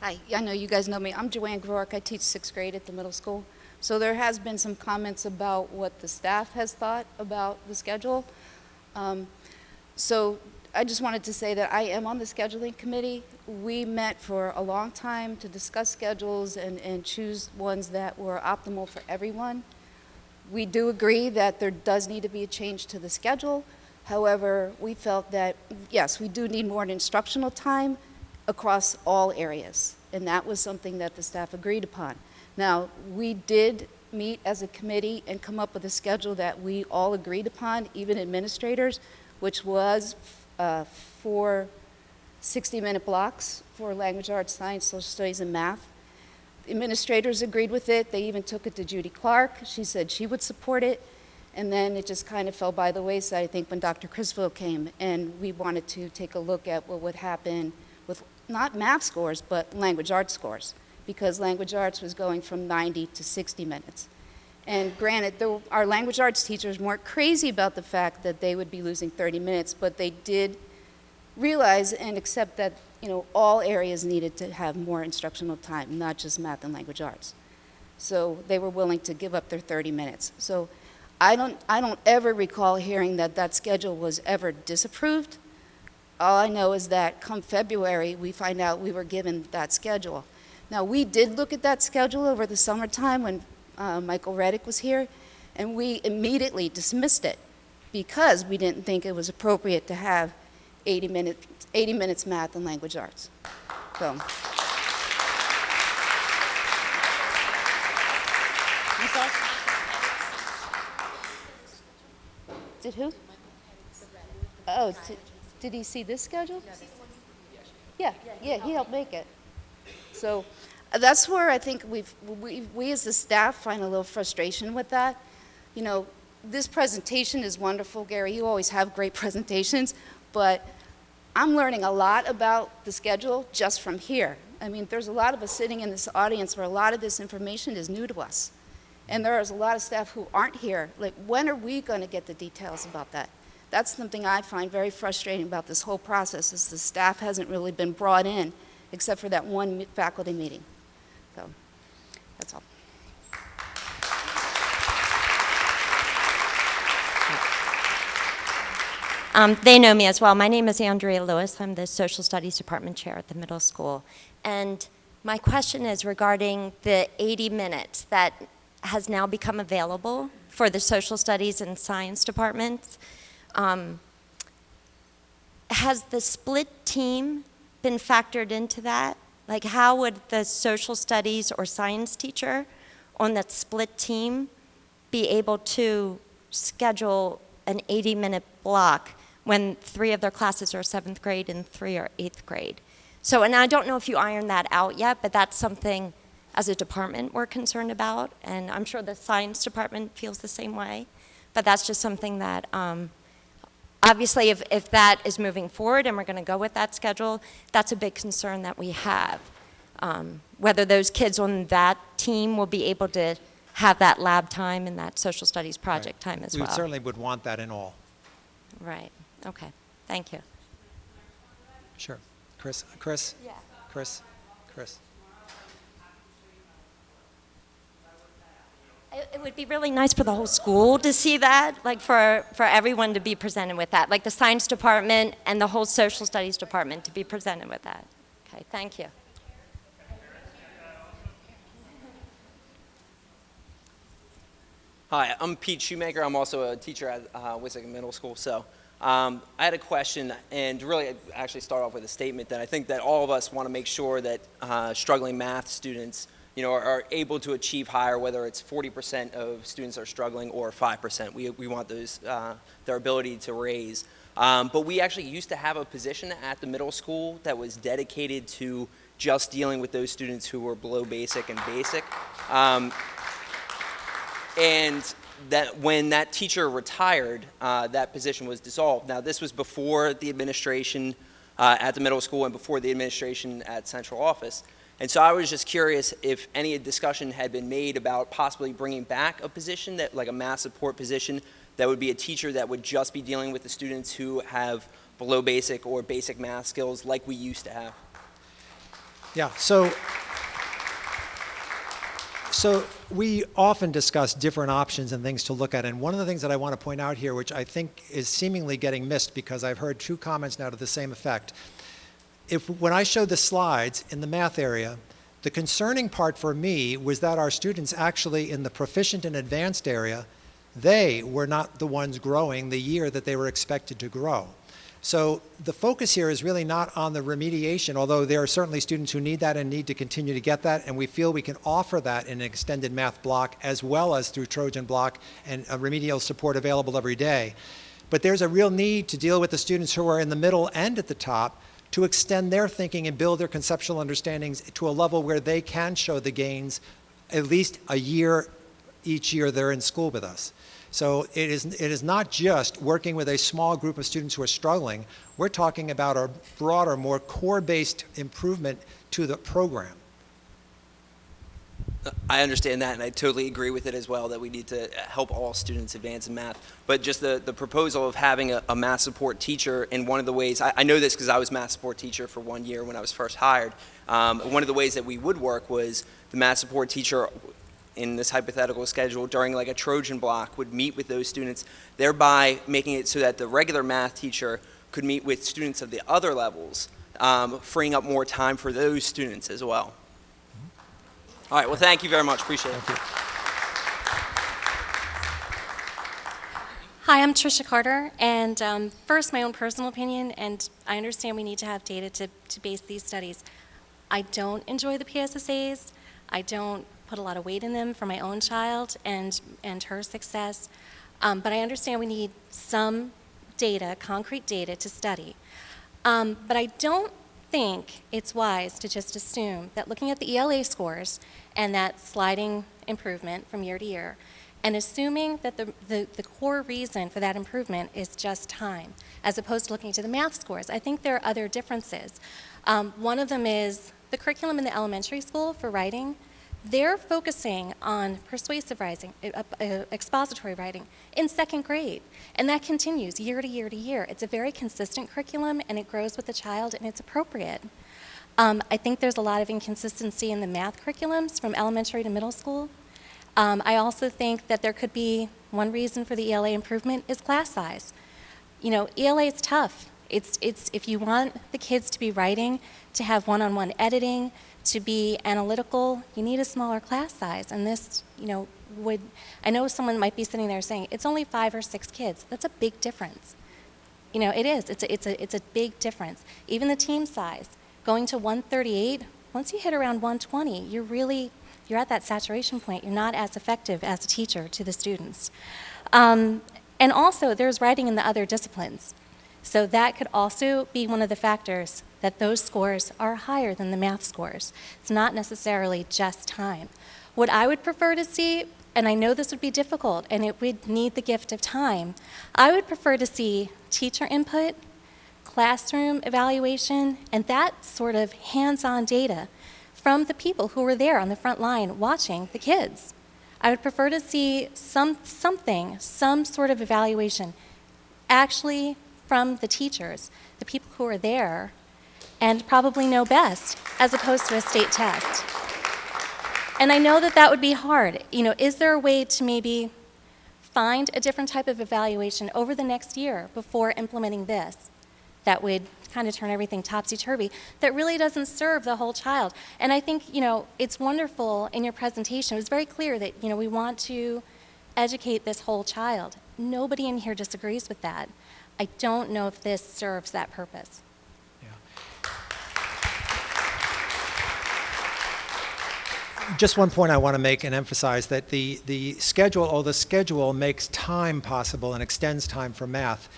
Hi, I know you guys know me. I'm Joanne Groark. I teach 6th grade at the middle school. So there has been some comments about what the staff has thought about the schedule. So I just wanted to say that I am on the scheduling committee. We met for a long time to discuss schedules and choose ones that were optimal for everyone. We do agree that there does need to be a change to the schedule. However, we felt that, yes, we do need more instructional time across all areas, and that was something that the staff agreed upon. Now, we did meet as a committee and come up with a schedule that we all agreed upon, even administrators, which was 4 60-minute blocks for language arts, science, social studies, and math. The administrators agreed with it. They even took it to Judy Clark. She said she would support it. And then it just kind of fell by the wayside, I think, when Dr. Crisfield came, and we wanted to take a look at what would happen with not math scores, but language arts scores, because language arts was going from 90 to 60 minutes. And granted, our language arts teachers weren't crazy about the fact that they would be losing 30 minutes, but they did realize and accept that, you know, all areas needed to have more instructional time, not just math and language arts. So they were willing to give up their 30 minutes. So I don't ever recall hearing that that schedule was ever disapproved. All I know is that come February, we find out we were given that schedule. Now, we did look at that schedule over the summertime when Michael Reddick was here, and we immediately dismissed it because we didn't think it was appropriate to have 80 minutes math and language arts. So. Did who? Oh, did he see this schedule? Yeah, he helped make it. So that's where I think we as the staff find a little frustration with that. You know, this presentation is wonderful, Gary. You always have great presentations, but I'm learning a lot about the schedule just from here. I mean, there's a lot of us sitting in this audience where a lot of this information is new to us. And there is a lot of staff who aren't here. Like, when are we going to get the details about that? That's something I find very frustrating about this whole process, is the staff hasn't really been brought in, except for that one faculty meeting. So, that's all. They know me as well. My name is Andrea Lewis. I'm the Social Studies Department Chair at the middle school. And my question is regarding the 80 minutes that has now become available for the social studies and science departments. Has the split team been factored into that? Like, how would the social studies or science teacher on that split team be able to schedule an 80-minute block when 3 of their classes are 7th grade and 3 are 8th grade? So, and I don't know if you ironed that out yet, but that's something as a department we're concerned about, and I'm sure the science department feels the same way, but that's just something that, obviously if that is moving forward and we're going to go with that schedule, that's a big concern that we have. Whether those kids on that team will be able to have that lab time and that social studies project time as well. We certainly would want that in all. Right, okay, thank you. Sure. Chris? Yeah. Chris? It would be really nice for the whole school to see that, like for everyone to be presented with that, like the science department and the whole social studies department to be presented with that. Okay, thank you. Hi, I'm Pete Shoemaker. I'm also a teacher at Wissahickon Middle School. So I had a question, and really actually start off with a statement that I think that all of us want to make sure that struggling math students, you know, are able to achieve higher, whether it's 40% of students are struggling or 5%. We want those, their ability to raise. But we actually used to have a position at the middle school that was dedicated to just dealing with those students who were below basic and basic. And that when that teacher retired, that position was dissolved. Now, this was before the administration at the middle school and before the administration at central office. And so I was just curious if any discussion had been made about possibly bringing back a position, that like a math support position, that would be a teacher that would just be dealing with the students who have below basic or basic math skills like we used to have. Yeah, so we often discuss different options and things to look at, and one of the things that I want to point out here, which I think is seemingly getting missed because I've heard 2 comments now to the same effect. When I showed the slides in the math area, the concerning part for me was that our students actually in the proficient and advanced area, they were not the ones growing the year that they were expected to grow. So the focus here is really not on the remediation, although there are certainly students who need that and need to continue to get that, and we feel we can offer that in an extended math block as well as through Trojan Block and remedial support available every day. But there's a real need to deal with the students who are in the middle and at the top to extend their thinking and build their conceptual understandings to a level where they can show the gains at least a year each year they're in school with us. So it is not just working with a small group of students who are struggling. We're talking about a broader, more core-based improvement to the program. I understand that, and I totally agree with it as well, that we need to help all students advance in math. But just the proposal of having a math support teacher, in one of the ways, I know this because I was math support teacher for 1 year when I was first hired. One of the ways that we would work was the math support teacher in this hypothetical schedule during like a Trojan block would meet with those students, thereby making it so that the regular math teacher could meet with students of the other levels, freeing up more time for those students as well. All right, well, thank you very much. Appreciate it. Hi, I'm Trisha Carter, and first, my own personal opinion, and I understand we need to have data to base these studies. I don't enjoy the PSSAs. I don't put a lot of weight in them for my own child and her success, but I understand we need some data, concrete data to study. But I don't think it's wise to just assume that looking at the ELA scores and that sliding improvement from year to year, and assuming that the core reason for that improvement is just time, as opposed to looking to the math scores. I think there are other differences. One of them is the curriculum in the elementary school for writing. They're focusing on persuasive writing, expository writing in 2nd grade, and that continues year to year to year. It's a very consistent curriculum, and it grows with the child, and it's appropriate. I think there's a lot of inconsistency in the math curriculums from elementary to middle school. I also think that there could be one reason for the ELA improvement is class size. You know, ELA is tough. It's if you want the kids to be writing, to have one-on-one editing, to be analytical, you need a smaller class size. And this, you know, I know someone might be sitting there saying, it's only 5 or 6 kids. That's a big difference. You know, it is. It's a big difference. Even the team size, going to 138, once you hit around 120, you're at that saturation point. You're not as effective as a teacher to the students. And also, there's writing in the other disciplines. So that could also be one of the factors that those scores are higher than the math scores. It's not necessarily just time. What I would prefer to see, and I know this would be difficult and it would need the gift of time, I would prefer to see teacher input, classroom evaluation, and that sort of hands-on data from the people who were there on the front line watching the kids. I would prefer to see some sort of evaluation actually from the teachers, the people who are there and probably know best, as opposed to a state test. And I know that that would be hard. You know, is there a way to maybe find a different type of evaluation over the next year before implementing this that would kind of turn everything topsy-turvy, that really doesn't serve the whole child? And I think, you know, it's wonderful in your presentation. It was very clear that, you know, we want to educate this whole child. Nobody in here disagrees with that. I don't know if this serves that purpose. Just one point I want to make and emphasize that the schedule makes time possible and extends time for math,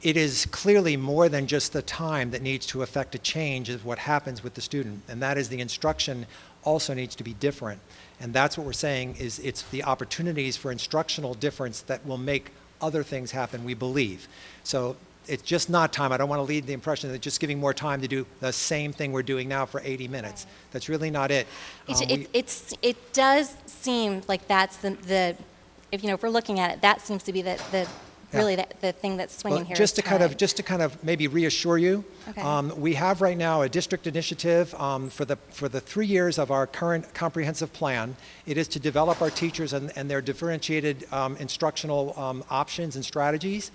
it is clearly more than just the time that needs to affect a change of what happens with the student, and that is the instruction also needs to be different. And that's what we're saying is it's the opportunities for instructional difference that will make other things happen, we believe. So it's just not time. I don't want to lead the impression that just giving more time to do the same thing we're doing now for 80 minutes. That's really not it. It does seem like that's the if, you know, if we're looking at it, that seems to be the really the thing that's swinging Well, here. just is to kind of maybe reassure you, Okay. we have right now a district initiative for the 3 years of our current comprehensive plan. It is to develop our teachers and their differentiated instructional options and strategies.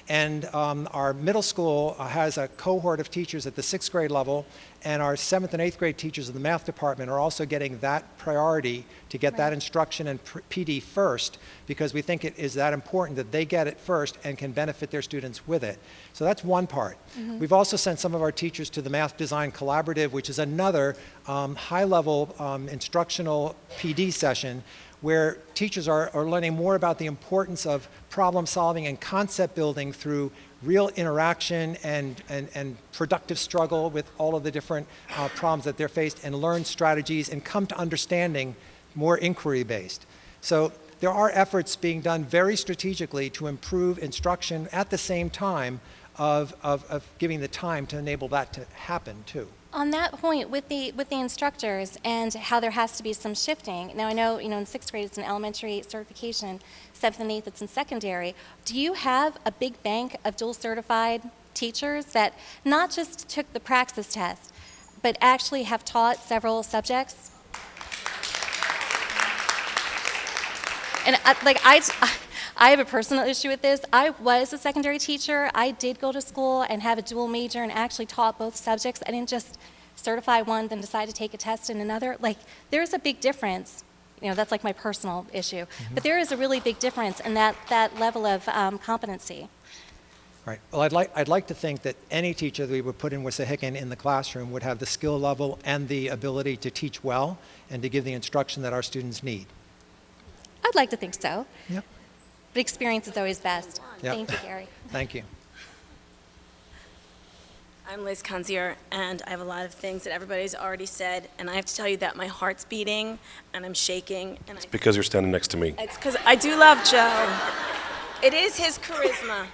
And our middle school has a cohort of teachers at the 6th grade level, and our 7th and 8th grade teachers in the math department are also getting that priority to get that instruction and PD first, because we think it is that important that they get it first and can benefit their students with it. So that's one part. We've also sent some of our teachers to the Math Design Collaborative, which is another high-level instructional PD session where teachers are learning more about the importance of problem solving and concept building through real interaction and productive struggle with all of the different problems that they're faced, and learn strategies and come to understanding more inquiry-based. So there are efforts being done very strategically to improve instruction at the same time of giving the time to enable that to happen too. On that point, with the instructors and how there has to be some shifting. Now I know in 6th grade it's an elementary certification, 7th and 8th it's in secondary. Do you have a big bank of dual certified teachers that not just took the praxis test, but actually have taught several subjects? And I have a personal issue with this. I was a secondary teacher. I did go to school and have a dual major and actually taught both subjects. I didn't just certify one, then decide to take a test in another. Like, there's a big difference. That's like my personal issue. But there is a really big difference in that level of competency. Right. Well, I'd like to think that any teacher that we would put in Wissahickon in the classroom would have the skill level and the ability to teach well and to give the instruction that our students need. I'd like to think so. Yep. But experience is always best. Yep. Thank you, Gary. Thank you. I'm Liz Conzier, and I have a lot of things that everybody's already said, and I have to tell you that my heart's beating, and I'm shaking. And It's because you're standing next to me. it's because I do love Joe. It is his charisma.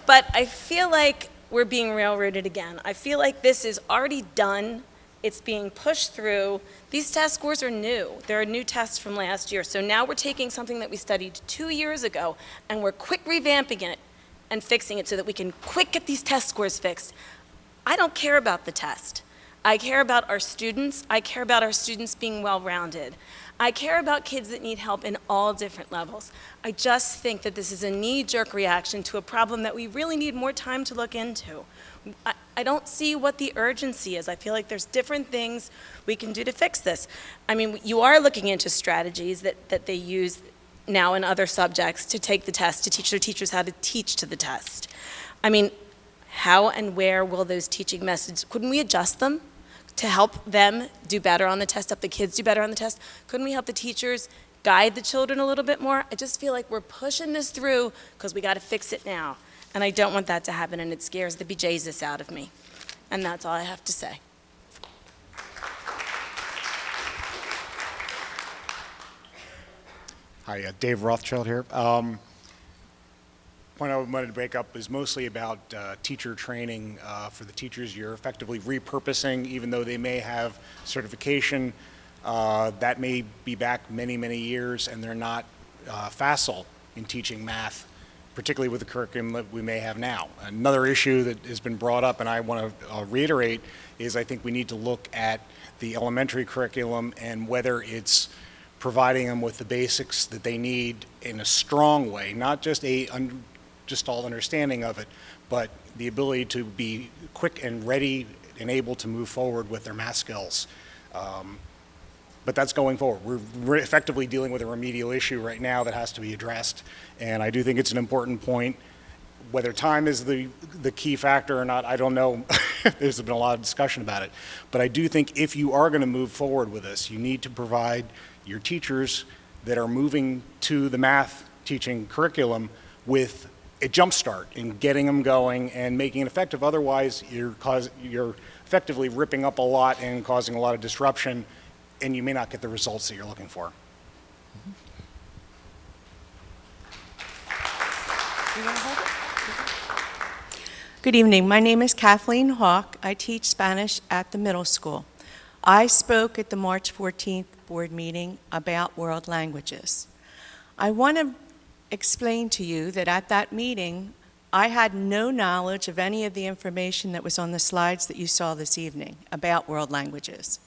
But I feel like we're being railroaded again. I feel like this is already done. It's being pushed through. These test scores are new. There are new tests from last year. So now we're taking something that we studied 2 years ago, and we're quick revamping it and fixing it so that we can quick get these test scores fixed. I don't care about the test. I care about our students. I care about our students being well-rounded. I care about kids that need help in all different levels. I just think that this is a knee-jerk reaction to a problem that we really need more time to look into. I don't see what the urgency is. I feel like there's different things we can do to fix this. I mean, you are looking into strategies that they use now in other subjects to take the test, to teach their teachers how to teach to the test. I mean, how and where will those teaching methods, couldn't we adjust them to help them do better on the test, help the kids do better on the test? Couldn't we help the teachers guide the children a little bit more? I just feel like we're pushing this through because we got to fix it now. And I don't want that to happen, and it scares the bejesus out of me. And that's all I have to say. Hi, Dave Rothschild here. Point I wanted to break up is mostly about teacher training for the teachers. You're effectively repurposing, even though they may have certification, that may be back many, many years, and they're not facile in teaching math, particularly with the curriculum that we may have now. Another issue that has been brought up, and I want to reiterate, is I think we need to look at the elementary curriculum and whether it's providing them with the basics that they need in a strong way, not just just all understanding of it, but the ability to be quick and ready and able to move forward with their math skills. But that's going forward. We're effectively dealing with a remedial issue right now that has to be addressed, and I do think it's an important point. Whether time is the key factor or not, I don't know. There's been a lot of discussion about it. But I do think if you are going to move forward with this, you need to provide your teachers that are moving to the math teaching curriculum with a jump start in getting them going and making it effective. Otherwise, you're effectively ripping up a lot and causing a lot of disruption, and you may not get the results that you're looking for. Good evening. My name is Kathleen Hawk. I teach Spanish at the middle school. I spoke at the March 14th board meeting about world languages. I want to explain to you that at that meeting, I had no knowledge of any of the information that was on the slides that you saw this evening about world languages.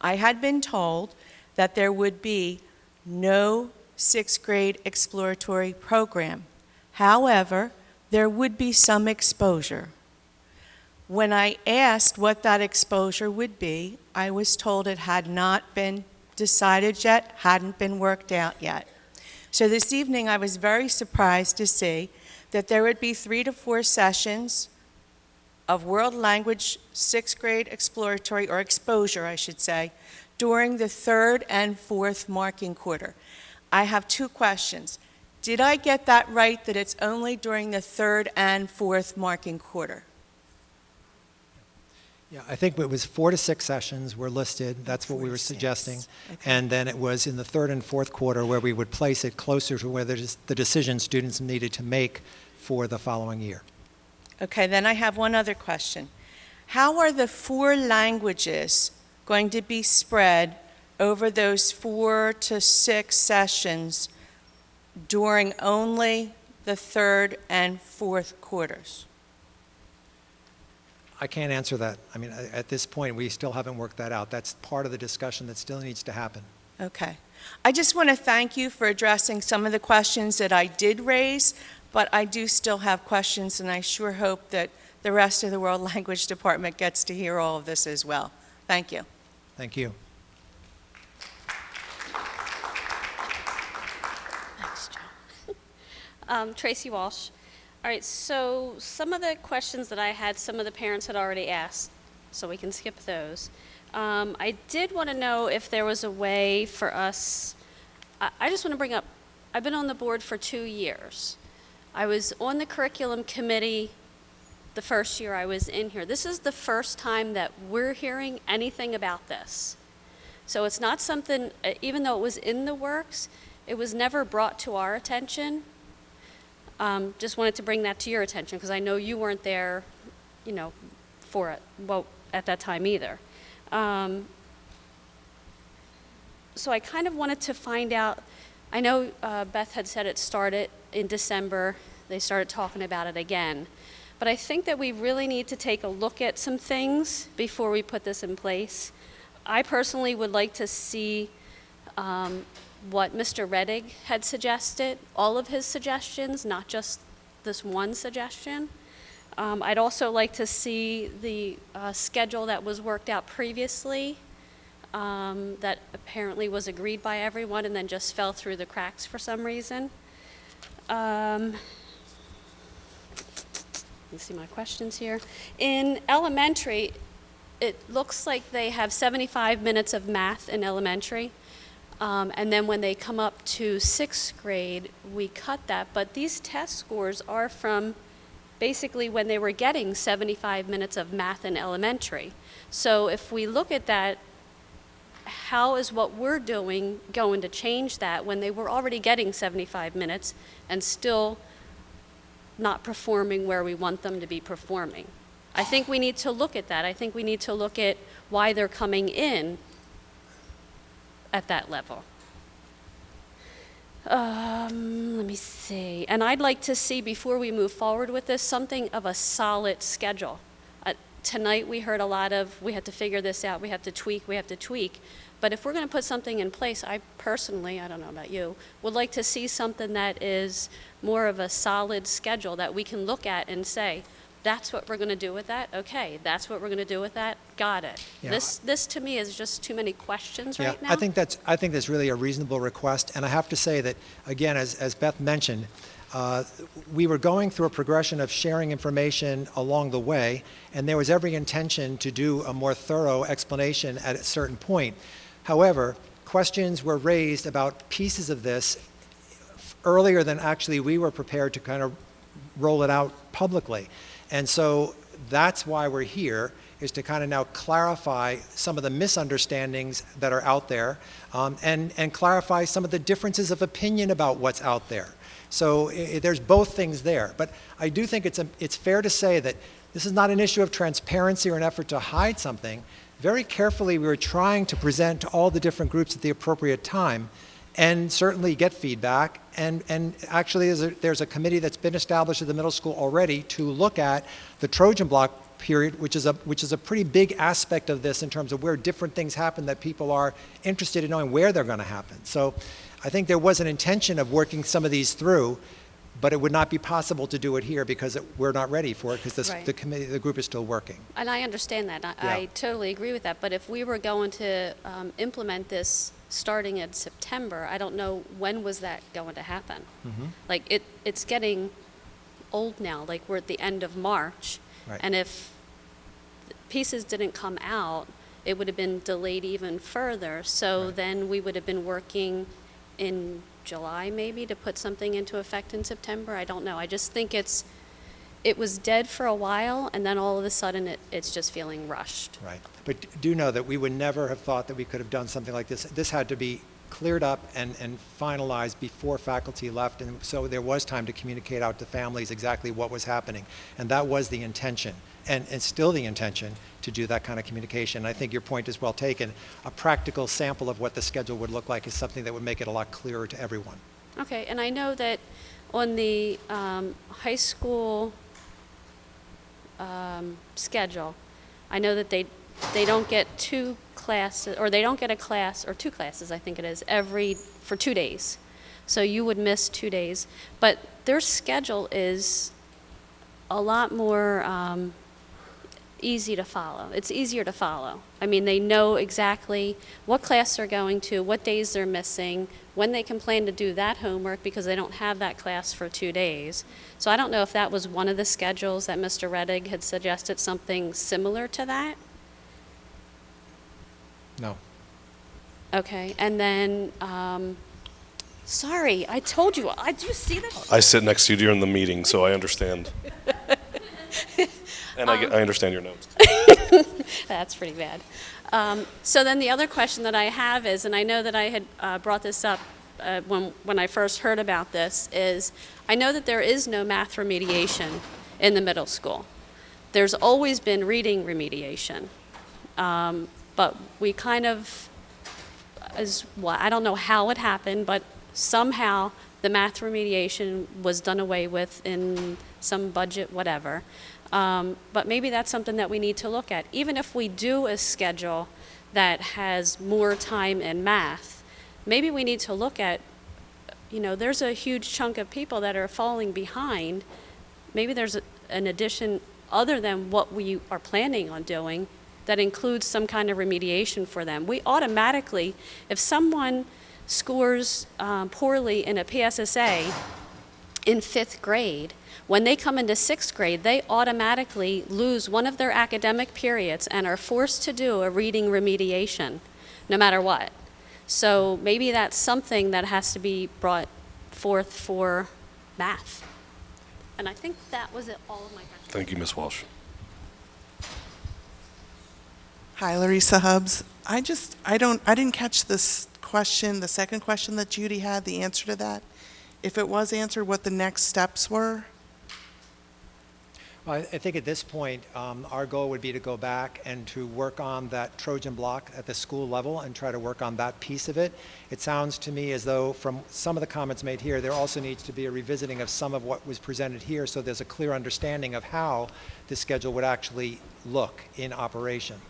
I had been told that there would be no sixth grade exploratory program. However, there would be some exposure. When I asked what that exposure would be, I was told it had not been decided yet, hadn't been worked out yet. So this evening I was very surprised to see that there would be 3 to 4 sessions of world language sixth grade exploratory, or exposure I should say, during the 3rd and 4th marking quarter. I have 2 questions. Did I get that right, that it's only during the 3rd and 4th marking quarter? Yeah, I think it was 4 to 6 sessions were listed. That's what we were suggesting. Okay. And then it was in the 3rd and 4th quarter where we would place it closer to where the decision students needed to make for the following year. Okay, then I have one other question. How are the 4 languages going to be spread over those 4 to 6 sessions during only the 3rd and 4th quarters? I can't answer that. I mean, at this point, we still haven't worked that out. That's part of the discussion that still needs to happen. Okay. I just want to thank you for addressing some of the questions that I did raise, but I do still have questions, and I sure hope that the rest of the World Language Department gets to hear all of this as well. Thank you. Thank you. Thanks, Joe. Tracy Walsh. All right, so some of the questions that I had, some of the parents had already asked, so we can skip those. I did want to know if there was a way for us, I just want to bring up, I've been on the board for 2 years. I was on the curriculum committee the first year I was in here. This is the first time that we're hearing anything about this. So it's not something, even though it was in the works, it was never brought to our attention. Just wanted to bring that to your attention because I know you weren't there, you know, for it, well, at that time either. So I kind of wanted to find out, I know Beth had said it started in December, they started talking about it again, but I think that we really need to take a look at some things before we put this in place. I personally would like to see what Mr. Reddig had suggested, all of his suggestions, not just this one suggestion. I'd also like to see the schedule that was worked out previously that apparently was agreed by everyone and then just fell through the cracks for some reason. Let me see my questions here. In elementary, it looks like they have 75 minutes of math in elementary. And then when they come up to 6th grade, we cut that. But these test scores are from basically when they were getting 75 minutes of math in elementary. So if we look at that, how is what we're doing going to change that when they were already getting 75 minutes and still not performing where we want them to be performing? I think we need to look at that. I think we need to look at why they're coming in at that level. Let me see. And I'd like to see, before we move forward with this, something of a solid schedule. Tonight we heard a lot of, we have to figure this out, we have to tweak. But if we're going to put something in place, I personally, I don't know about you, would like to see something that is more of a solid schedule that we can look at and say, that's what we're going to do with that. Okay, that's what we're going to do with that. Got it. Yeah. This to me is just too many questions right now. I think that's really a reasonable request, and I have to say that again, as Beth mentioned, we were going through a progression of sharing information along the way, and there was every intention to do a more thorough explanation at a certain point. However, questions were raised about pieces of this earlier than actually we were prepared to kind of roll it out publicly. And so that's why we're here, is to kind of now clarify some of the misunderstandings that are out there, and clarify some of the differences of opinion about what's out there. So there's both things there. But I do think it's fair to say that this is not an issue of transparency or an effort to hide something. Very carefully, we were trying to present to all the different groups at the appropriate time. and certainly get feedback. And actually, there's a committee that's been established at the middle school already to look at the Trojan Block period, which is a pretty big aspect of this in terms of where different things happen that people are interested in knowing where they're going to happen. So I think there was an intention of working some of these through, but it would not be possible to do it here because we're not ready for it because Right. the group is still working. And I understand that. I totally agree with that. But if we were going to implement this starting in September, I don't know when was that going to happen. Like it's getting old now. Like we're at the end of March, Right. and if pieces didn't come out, it would have been delayed even further. So then we would have been working in July maybe to put something into effect in September. I don't know. I just think it was dead for a while, and then all of a sudden it's just feeling rushed. Right. But do know that we would never have thought that we could have done something like this. This had to be cleared up and finalized before faculty left, and so there was time to communicate out to families exactly what was happening. And that was the intention, and still the intention to do that kind of communication. I think your point is well taken. A practical sample of what the schedule would look like is something that would make it a lot clearer to everyone. Okay, and I know that on the high school schedule, I know that they don't get two classes, or they don't get a class, or two classes, I think it is, for 2 days. So you would miss 2 days. But their schedule is a lot more easy to follow. It's easier to follow. I mean, they know exactly what class they're going to, what days they're missing, when they can plan to do that homework because they don't have that class for 2 days. So I don't know if that was one of the schedules that Mr. Rettig had suggested, something similar to that. No. Okay, and then, sorry, I told you, do you see this? I sit next to you during the meeting, so I understand. And I understand your notes. That's pretty bad. So then the other question that I have is, and I know that I had brought this up when I first heard about this, is I know that there is no math remediation in the middle school. There's always been reading remediation. But we kind of, I don't know how it happened, but somehow the math remediation was done away with in some budget, whatever. But maybe that's something that we need to look at. Even if we do a schedule that has more time in math, maybe we need to look at, there's a huge chunk of people that are falling behind. Maybe there's an addition other than what we are planning on doing that includes some kind of remediation for them. We automatically, if someone scores poorly in a PSSA in 5th grade, when they come into 6th grade, they automatically lose one of their academic periods and are forced to do a reading remediation, no matter what. So maybe that's something that has to be brought forth for math. And I think that was all of my questions. Thank you, Ms. Walsh. Hi, Larissa Hubbs. I didn't catch this question, the second question that Judy had, the answer to that. If it was answered, what the next steps were? Well, I think at this point, our goal would be to go back and to work on that Trojan Block at the school level and try to work on that piece of it. It sounds to me as though from some of the comments made here, there also needs to be a revisiting of some of what was presented here so there's a clear understanding of how the schedule would actually look in operation.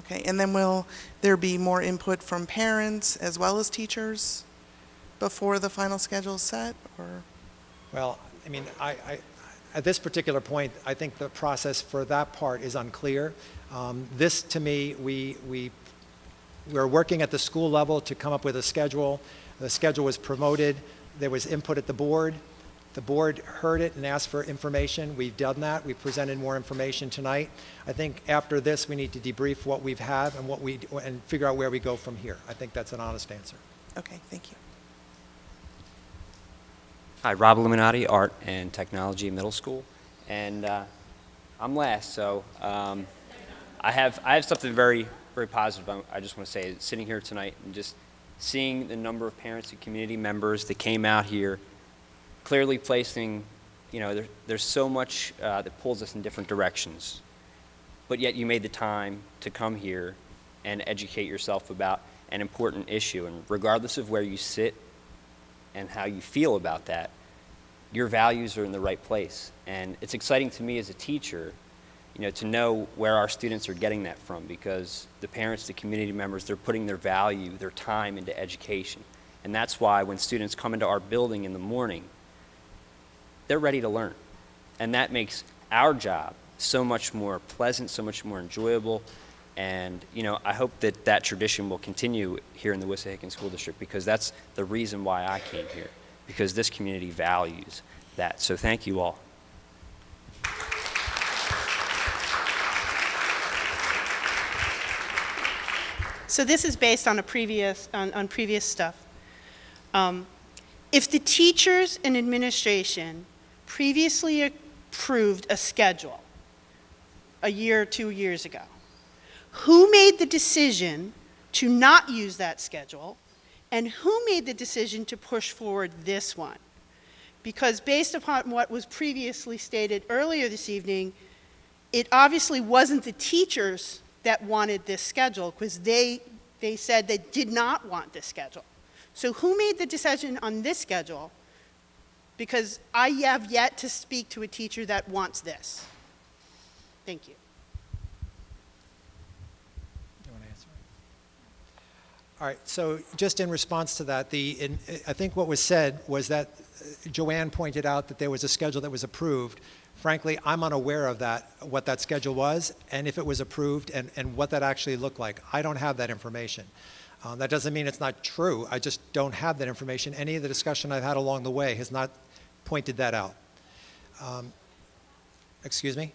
Okay, and then will there be more input from parents as well as teachers before the final schedule is set, or? Well, I mean, at this particular point, I think the process for that part is unclear. This, to me, we're working at the school level to come up with a schedule. The schedule was promoted. There was input at the board. The board heard it and asked for information. We've done that. We presented more information tonight. I think after this, we need to debrief what we've had and figure out where we go from here. I think that's an honest answer. Okay, thank you. Hi, Rob Illuminati, Art and Technology Middle School, and I'm last, so I have something very, very positive I just want to say. Sitting here tonight and just seeing the number of parents and community members that came out here, clearly placing, there's so much that pulls us in different directions, but yet you made the time to come here and educate yourself about an important issue. And regardless of where you sit and how you feel about that, your values are in the right place. And it's exciting to me as a teacher, to know where our students are getting that from, because the parents, the community members, they're putting their value, their time into education. And that's why when students come into our building in the morning, they're ready to learn. And that makes our job so much more pleasant, so much more enjoyable. And, I hope that that tradition will continue here in the Wissahickon School District, because that's the reason why I came here, because this community values that. So thank you all. So this is based on previous stuff. If the teachers and administration previously approved a schedule a year or 2 years ago, who made the decision to not use that schedule, and who made the decision to push forward this one? Because based upon what was previously stated earlier this evening, it obviously wasn't the teachers that wanted this schedule, because they said they did not want this schedule. So who made the decision on this schedule? Because I have yet to speak to a teacher that wants this. Thank you. You want to answer? All right, so just in response to that, I think what was said was that Joanne pointed out that there was a schedule that was approved. Frankly, I'm unaware of that, what that schedule was, and if it was approved, and what that actually looked like. I don't have that information. That doesn't mean it's not true. I just don't have that information. Any of the discussion I've had along the way has not pointed that out. Excuse me?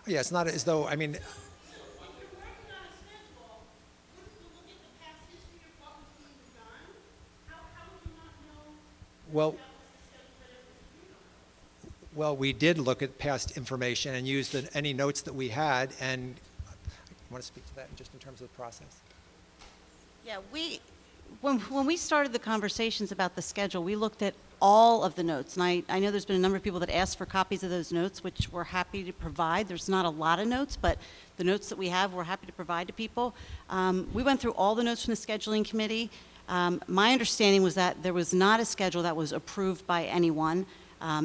Yeah, it's not as though, Well, we did look at past information and used any notes that we had, and I want to speak to that just in terms of the process. Yeah, when we started the conversations about the schedule, we looked at all of the notes. And I know there's been a number of people that asked for copies of those notes, which we're happy to provide. There's not a lot of notes, but the notes that we have, we're happy to provide to people. We went through all the notes from the scheduling committee. My understanding was that there was not a schedule that was approved by anyone.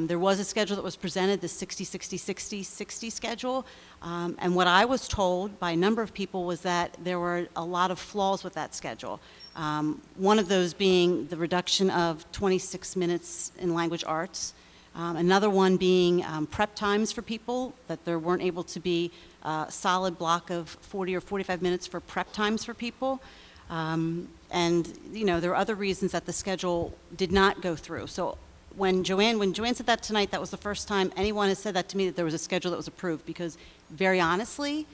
There was a schedule that was presented, the 60-60-60-60 schedule, and what I was told by a number of people was that there were a lot of flaws with that schedule. One of those being the reduction of 26 minutes in language arts. Another one being prep times for people, that there weren't able to be a solid block of 40 or 45 minutes for prep times for people. And, there are other reasons that the schedule did not go through. So when Joanne said that tonight, that was the first time anyone has said that to me, that there was a schedule that was approved, because very honestly,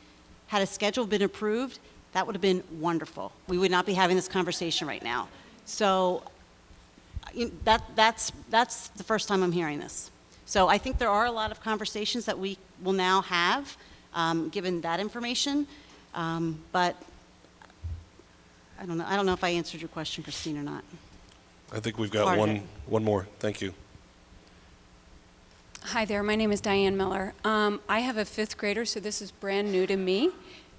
had a schedule been approved, that would have been wonderful. We would not be having this conversation right now. So that's the first time I'm hearing this. So I think there are a lot of conversations that we will now have, given that information, but I don't know if I answered your question, Christine, or not. I think we've got one more. Thank you. Hi there, my name is Diane Miller. I have a 5th grader, so this is brand new to me.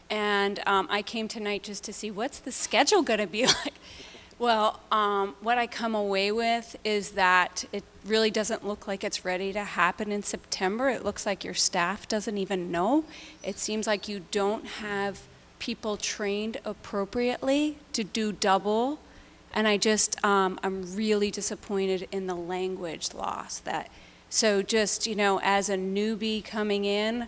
And I came tonight just to see what's the schedule going to be like. Well, what I come away with is that it really doesn't look like it's ready to happen in September. It looks like your staff doesn't even know. It seems like you don't have people trained appropriately to do double. And I'm really disappointed in the language loss. So just, as a newbie coming in,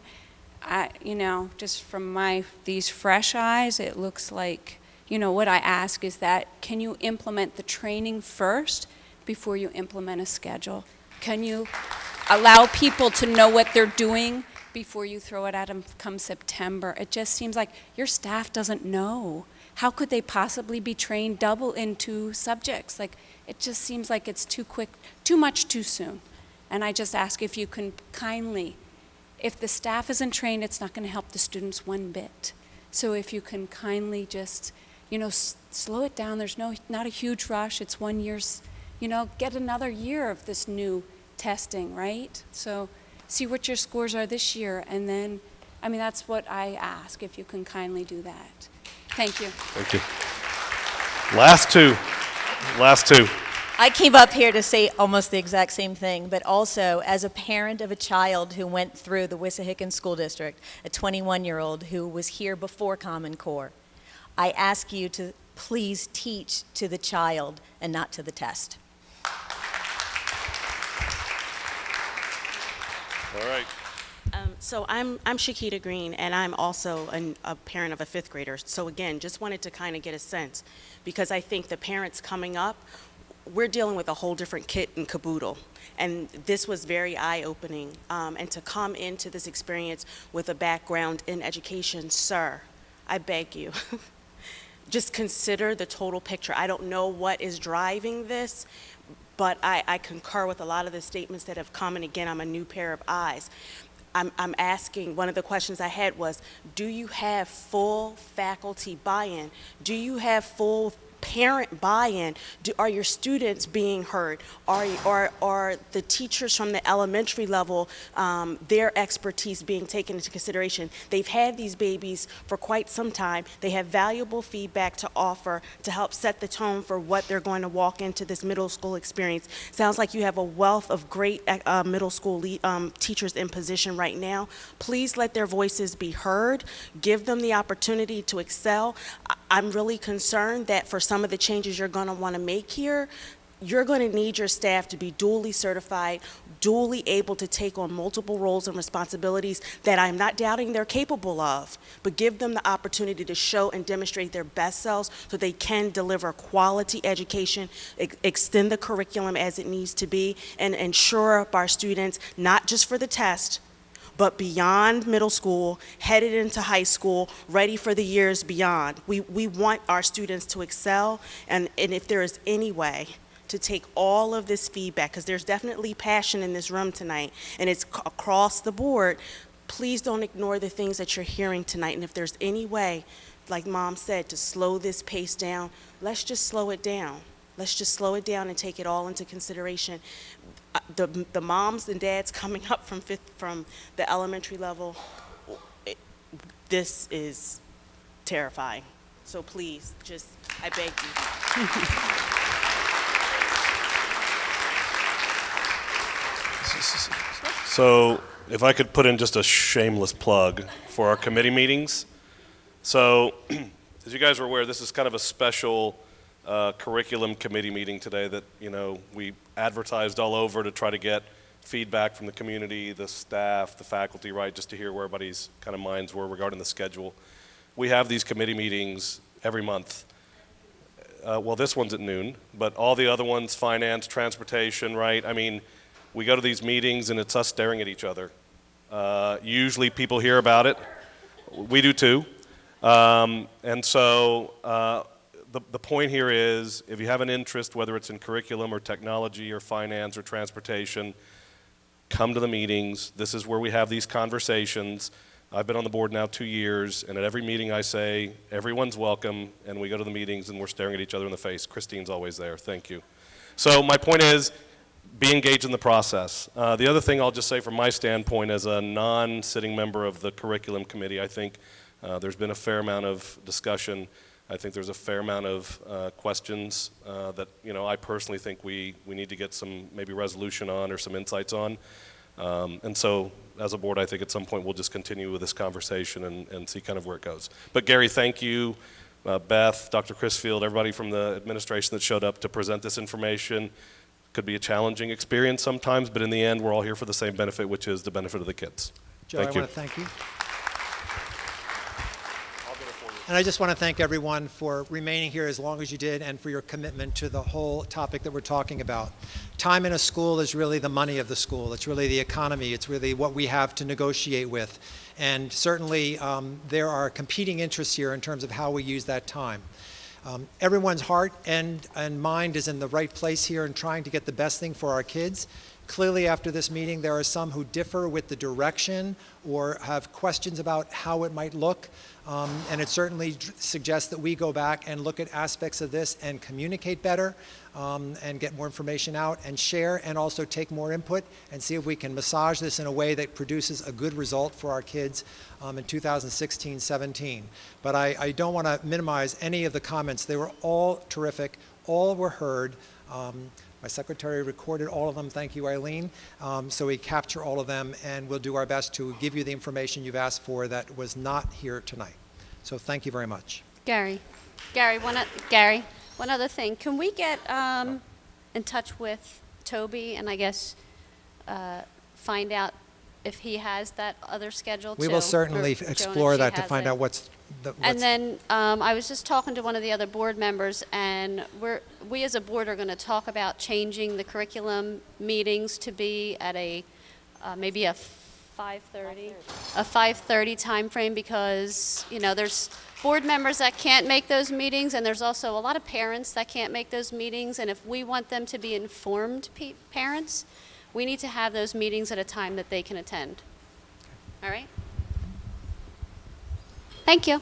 just from these fresh eyes, it looks like, what I ask is that, can you implement the training first before you implement a schedule? Can you allow people to know what they're doing before you throw it at them come September? It just seems like your staff doesn't know. How could they possibly be trained double in 2 subjects? It just seems like it's too quick, too much too soon. And I just ask if you can kindly, if the staff isn't trained, it's not going to help the students one bit. So if you can kindly just, slow it down. There's not a huge rush. It's 1 year's get another year of this new testing, right? So see what your scores are this year, and then, that's what I ask, if you can kindly do that. Thank you. Thank you. Last two. I came up here to say almost the exact same thing, but also as a parent of a child who went through the Wissahickon School District, a 21-year-old who was here before Common Core, I ask you to please teach to the child and not to the test. All right. So I'm Shakita Green, and I'm also a parent of a fifth grader. So again, just wanted to kind of get a sense, because I think the parents coming up, we're dealing with a whole different kit and caboodle. And this was very eye-opening. And to come into this experience with a background in education, sir, I beg you, just consider the total picture. I don't know what is driving this, but I concur with a lot of the statements that have come, and again, I'm a new pair of eyes. I'm asking, one of the questions I had was, do you have full faculty buy-in? Do you have full parent buy-in? Are your students being heard? Are the teachers from the elementary level, their expertise being taken into consideration? They've had these babies for quite some time. They have valuable feedback to offer to help set the tone for what they're going to walk into this middle school experience. Sounds like you have a wealth of great middle school teachers in position right now. Please let their voices be heard. Give them the opportunity to excel. I'm really concerned that for some of the changes you're going to want to make here, you're going to need your staff to be duly certified, duly able to take on multiple roles and responsibilities that I'm not doubting they're capable of, but give them the opportunity to show and demonstrate their best selves so they can deliver quality education, extend the curriculum as it needs to be, and ensure our students, not just for the test, but beyond middle school, headed into high school, ready for the years beyond. We want our students to excel, and if there is any way to take all of this feedback, because there's definitely passion in this room tonight, and it's across the board, please don't ignore the things that you're hearing tonight, and if there's any way, like Mom said, to slow this pace down, let's just slow it down. Let's just slow it down and take it all into consideration. The moms and dads coming up from the elementary level, this is terrifying. So please, just, I beg you. So if I could put in just a shameless plug for our committee meetings. So as you guys are aware, this is kind of a special curriculum committee meeting today that, we advertised all over to try to get feedback from the community, the staff, the faculty, right, just to hear where everybody's kind of minds were regarding the schedule. We have these committee meetings every month. Well, this one's at noon, but all the other ones, finance, transportation, right? I mean, we go to these meetings and it's us staring at each other. Usually people hear about it. We do too. And so the point here is, if you have an interest, whether it's in curriculum or technology or finance or transportation, come to the meetings. This is where we have these conversations. I've been on the board now 2 years, and at every meeting I say, everyone's welcome, and we go to the meetings and we're staring at each other in the face. Christine's always there. Thank you. So my point is, be engaged in the process. The other thing I'll just say from my standpoint as a non-sitting member of the curriculum committee, I think there's been a fair amount of discussion. I think there's a fair amount of questions that I personally think we need to get some maybe resolution on or some insights on. And so as a board, I think at some point we'll just continue with this conversation and see kind of where it goes. But Gary, thank you. Beth, Dr. Crisfield, everybody from the administration that showed up to present this information. Could be a challenging experience sometimes, but in the end, we're all here for the same benefit, which is the benefit of the kids. Joe, Thank you. I want to thank you. And I just want to thank everyone for remaining here as long as you did and for your commitment to the whole topic that we're talking about. Time in a school is really the money of the school. It's really the economy. It's really what we have to negotiate with. And certainly there are competing interests here in terms of how we use that time. Everyone's heart and mind is in the right place here in trying to get the best thing for our kids. Clearly, after this meeting, there are some who differ with the direction or have questions about how it might look. And it certainly suggests that we go back and look at aspects of this and communicate better and get more information out and share and also take more input and see if we can massage this in a way that produces a good result for our kids in 2016-17. But I don't want to minimize any of the comments. They were all terrific. All were heard. My secretary recorded all of them. Thank you, Eileen. So we capture all of them, and we'll do our best to give you the information you've asked for that was not here tonight. So thank you very much. Gary, one other thing. Can we get in touch with Toby and I guess find out if he has that other schedule too? We will certainly explore that to find out what's and then I was just talking to one of the other board members, and we as a board are going to talk about changing the curriculum meetings to be at a maybe a 5:30 time frame, because there's board members that can't make those meetings, and there's also a lot of parents that can't make those meetings, and if we want them to be informed parents, we need to have those meetings at a time that they can attend. All right? Thank you.